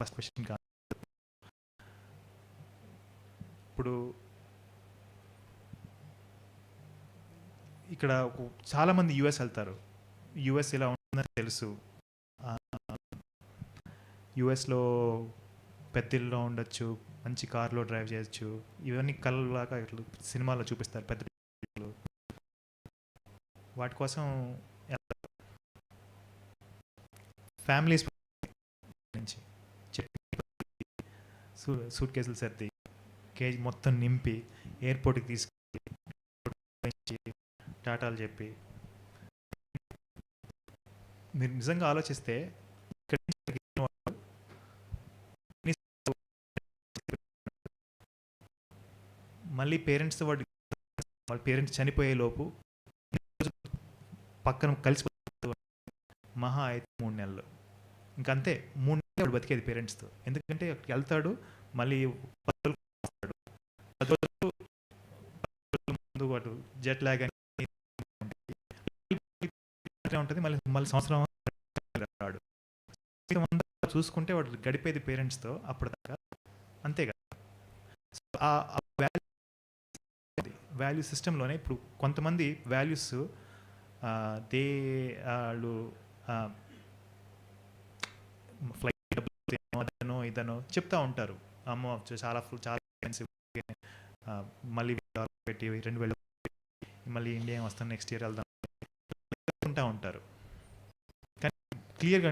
ఫస్ట్ క్వశ్చన్కి ఇప్పుడు ఇక్కడ చాలామంది యుఎస్ వెళ్తారు. యుఎస్ ఇలా ఉంటుందని తెలుసు. యుఎస్లో పెద్ద ఇల్లులో ఉండొచ్చు, మంచి కార్లో డ్రైవ్ చేయొచ్చు, ఇవన్నీ కళ్ళలాగా సినిమాలో చూపిస్తారు పెద్ద ఇల్లు. వాటి కోసం ఫ్యామిలీస్ నుంచి సూట్ కేసులు సర్ది కేజీ మొత్తం నింపి ఎయిర్పోర్ట్కి తీసుకెళ్ళి టాటాలు చెప్పి, మీరు నిజంగా ఆలోచిస్తే మళ్ళీ పేరెంట్స్తో వాళ్ళ పేరెంట్స్ చనిపోయే లోపు పక్కన కలిసి మహా అయితే 3 నెలలు, ఇంకంతే. 3 నెలలు వాడు బతికేది పేరెంట్స్తో. ఎందుకంటే వెళ్తాడు, మళ్ళీ 10 రోజులు ముందు వాడు జెట్ లాగ్ అని ఉంటుంది. మళ్ళీ సంవత్సరం రాడు. చూసుకుంటే వాడు గడిపేది పేరెంట్స్తో అప్పుడు దాకా, అంతే కదా. వాల్యూ సిస్టంలోనే ఇప్పుడు కొంతమంది వాల్యూస్ వాళ్ళు ఫ్లైట్ అదనో ఇదనో చెప్తూ ఉంటారు. అమ్మో చాలా ఎక్స్పెన్సివ్, మళ్ళీ పెట్టి 2000 మళ్ళీ ఇండియా వస్తాను, నెక్స్ట్ ఇయర్ వెళ్దాం ఉంటారు. కానీ క్లియర్గా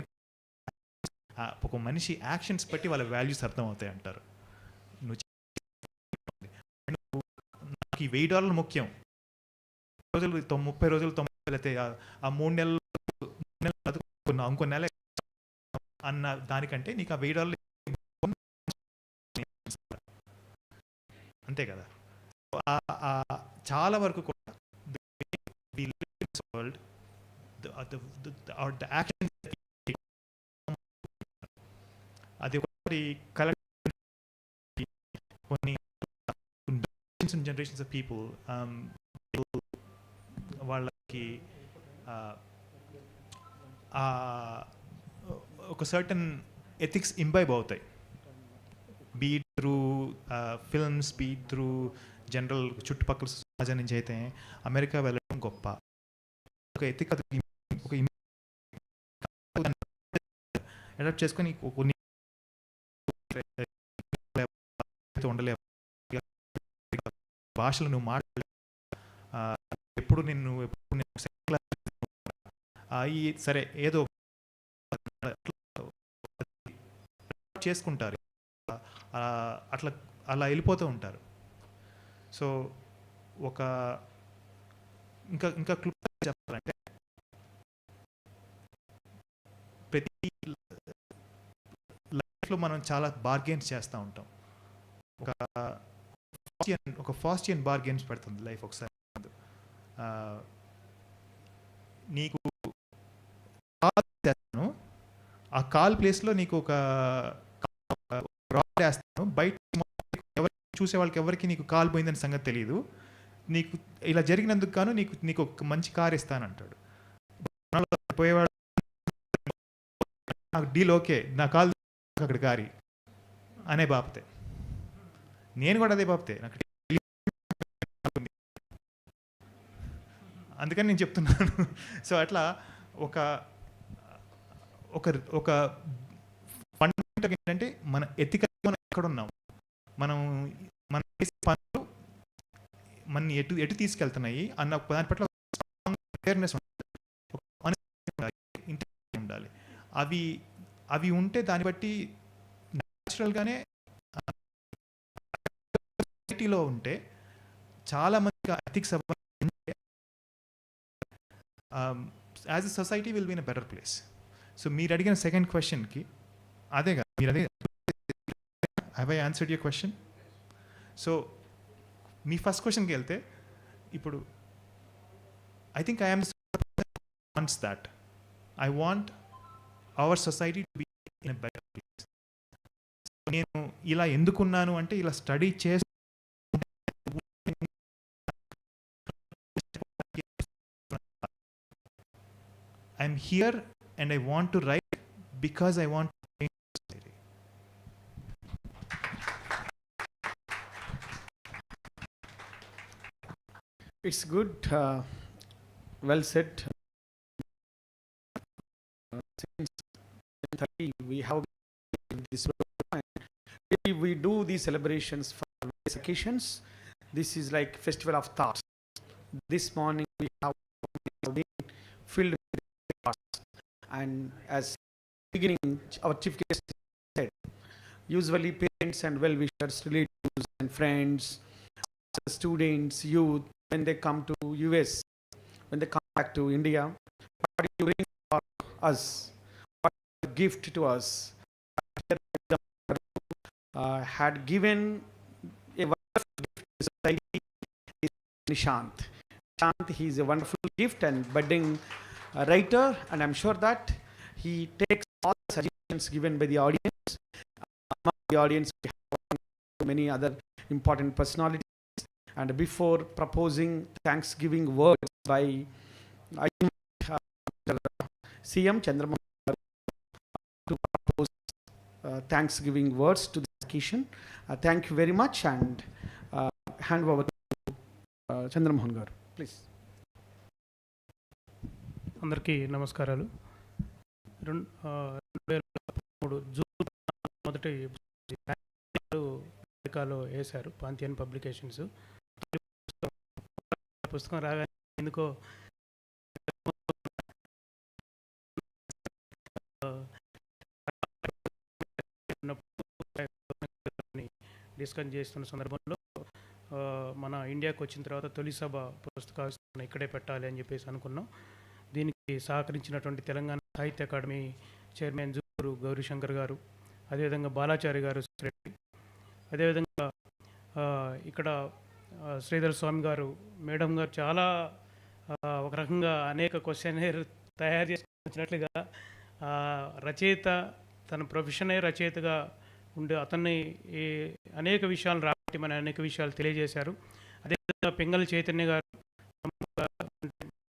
ఒక మనిషి యాక్షన్స్ బట్టి వాళ్ళ వాల్యూస్ అర్థం అవుతాయి అంటారు. నాకు ఈ $1000 ముఖ్యం, 30 రోజులు 90 అయితే ఆ 3 నెలలు ఇంకో నెల అన్న దానికంటే నీకు ఆ $1000 అంతే కదా. చాలా వరకు కూడా వరల్డ్ అది ఒకటి కొన్ని generations of people వాళ్ళకి ఒక సర్టన్ ఎథిక్స్ ఇంబైబ్ అవుతాయి. Beat through films, beat through general చుట్టుపక్కల సమాజం నుంచి అయితే అమెరికా వెళ్ళడం గొప్ప. ఒక ఎథిక్ ఒక అడాప్ట్ చేసుకొని కొన్ని ఉండలేవు, భాషలు నువ్వు మాట్లాడలేవు, ఎప్పుడు సరే ఏదో చేసుకుంటారు, అలా వెళ్ళిపోతూ ఉంటారు. సో ఇంకా క్లుప్తంగా చెప్పాలంటే ప్రతి లైఫ్లో మనం చాలా బార్గెన్స్ చేస్తూ ఉంటాం. ఒక ఫాస్టియన్ బార్గెన్స్ పెడుతుంది లైఫ్. ఒకసారి నీకు చేస్తాను, ఆ కాల్ ప్లేస్లో నీకు ఒక రాడ్ వేస్తాను, బయట చూసే వాళ్ళకి ఎవరికి నీకు కాల్ పోయిందని సంగతి తెలియదు. నీకు ఇలా జరిగినందుకు గాను నీకు ఒక మంచి కార్ ఇస్తానంటాడు. పోయేవాడు నాకు డీల్ ఓకే, నా కాల్ అక్కడ కారి అనే బాపతే. నేను కూడా అదే బాపతే, నాకు అందుకని నేను చెప్తున్నాను. సో అట్లా ఒక ఫండమెంటల్ ఏంటంటే మన ఎథికల్ మనం ఎక్కడ ఉన్నాం, మనం చేసే పనులు మన ఎటు తీసుకెళ్తున్నాయి అన్న దాని పట్ల అవేర్నెస్ ఉండాలి. అవి ఉంటే దాన్ని బట్టి న్యాచురల్గానే సొసైటీలో ఉంటే చాలా మంది ethics as a society will be in a better place. So మీరు అడిగిన సెకండ్ క్వశ్చన్కి అదే కదా, మీరు అదే have I answered your question? So మీ ఫస్ట్ క్వశ్చన్కి వెళ్తే, ఇప్పుడు I think I am the sort of person who wants that. I want our society to be in a better place. నేను ఇలా ఎందుకున్నాను అంటే ఇలా స్టడీ చేసి I'm here and I want to write because I want to change society. It's good, well said. Since 10:30 we have this program, and we do these celebrations for various occasions. This is like festival of thoughts. This morning we have been filled with thoughts, and as beginning our chief guest said, usually parents and well-wishers, relatives and friends, students, youth, when they come to US, when they come back to India, what do you bring for us? What is a gift to us? Had given a wonderful gift to society is Nishanth. Nishanth, he is a wonderful gift and budding writer, and I'm sure that he takes all the suggestions given by the audience. Among the audience, we have many other important personalities. And before proposing Thanksgiving words by CM Chandramohan to propose Thanksgiving words to this occasion, thank you very much, and hand over to Chandramohan garu, please. అందరికీ నమస్కారాలు. 2013 June మొదటి అమెరికాలో వేశారు పాంథియన్ publications. పుస్తకం రాగానే ఎందుకో discuss చేస్తున్న సందర్భంలో మన ఇండియాకి వచ్చిన తర్వాత తొలి సభ పుస్తకావిష్కరణ ఇక్కడే పెట్టాలి అని చెప్పేసి అనుకున్నాం. దీనికి సహకరించినటువంటి తెలంగాణ సాహిత్య అకాడమీ చైర్మన్ జూరు గౌరీశంకర్ గారు, అదేవిధంగా బాలాచారి గారు, అదేవిధంగా ఇక్కడ శ్రీధర్ స్వామి గారు, మేడం గారు చాలా ఒక రకంగా అనేక క్వశ్చనర్ తయారు చేసుకున్నట్లుగా రచయిత తన ప్రొఫెషనే రచయితగా ఉండి అతన్ని ఈ అనేక విషయాలు రాబట్టి మన అనేక విషయాలు తెలియజేశారు. అదేవిధంగా పింగళ చైతన్య గారు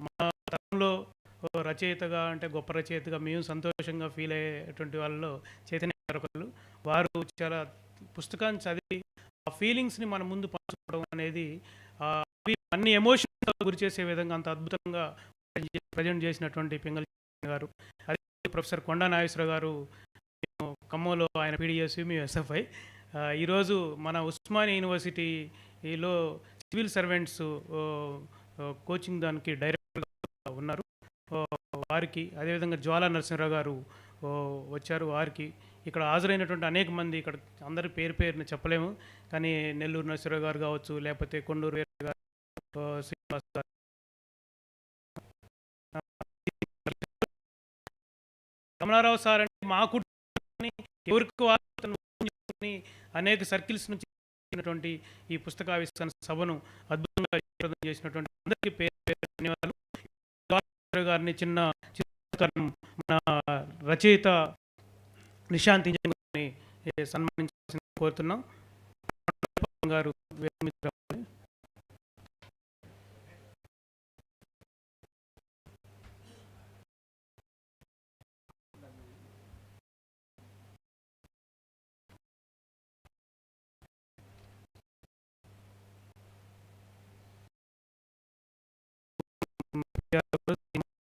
మన తరంలో రచయితగా అంటే గొప్ప రచయితగా మేము సంతోషంగా ఫీల్ అయ్యేటువంటి వాళ్ళలో చైతన్య గారు ఒకళ్ళు. వారు చాలా పుస్తకాన్ని చదివి ఆ ఫీలింగ్స్ని మన ముందు పంచుకోవడం అనేది అన్ని ఎమోషన్స్ గురి చేసే విధంగా అంత అద్భుతంగా ప్రజెంట్ చేసినటువంటి పింగళ గారు. అదే ప్రొఫెసర్ కొండా నాగేశ్వర గారు, ఖమ్మంలో ఆయన పీడిఎస్, మేము ఎస్ఎఫ్ఐ. ఈరోజు మన ఉస్మానియా యూనివర్సిటీలో సివిల్ సర్వెంట్స్ కోచింగ్ దానికి డైరెక్టర్గా ఉన్నారు వారికి, అదేవిధంగా జ్వాలా నరసింహరావు గారు వచ్చారు వారికి, ఇక్కడ హాజరైనటువంటి అనేక మంది, ఇక్కడ అందరి పేరుని చెప్పలేము కానీ నెల్లూరు నరసింహరావు గారు కావచ్చు, లేకపోతే కొండూరు వీరయ్య గారు, శ్రీనివాస్ గారు, రమణారావు సార్ అంటే మా కుటుంబాన్ని ఎవరికి వారిని అనేక సర్కిల్స్ నుంచి చేసినటువంటి ఈ పుస్తకావిష్కరణ సభను అద్భుతంగా చేసినటువంటి అందరికీ పేరు ధన్యవాదాలు. గారిని చిన్న చిత్రీకరణం మన రచయిత నిశాంత్ ఇంజం గారిని సన్మానించాల్సిన కోరుతున్నాం. గారు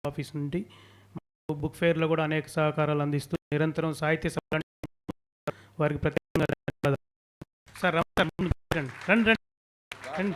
ఆఫీస్ నుండి బుక్ ఫేర్లో కూడా అనేక సహకారాలు అందిస్తూ నిరంతరం సాహిత్య సభ వారికి ప్రత్యేకంగా ధన్యవాదాలు. సార్ రండి.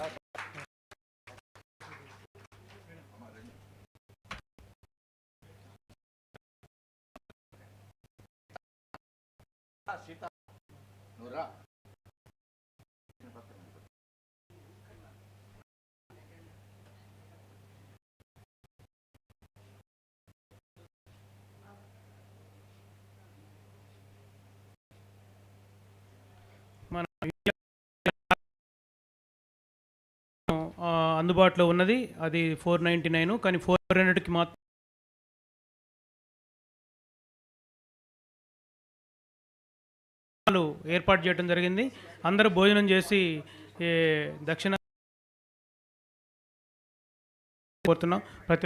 అందుబాటులో ఉన్నది. అది 499, కానీ 400కి మాత్రం ఏర్పాటు చేయడం జరిగింది. అందరూ భోజనం చేసి దక్షిణ కోరుతున్నాం. ప్రతి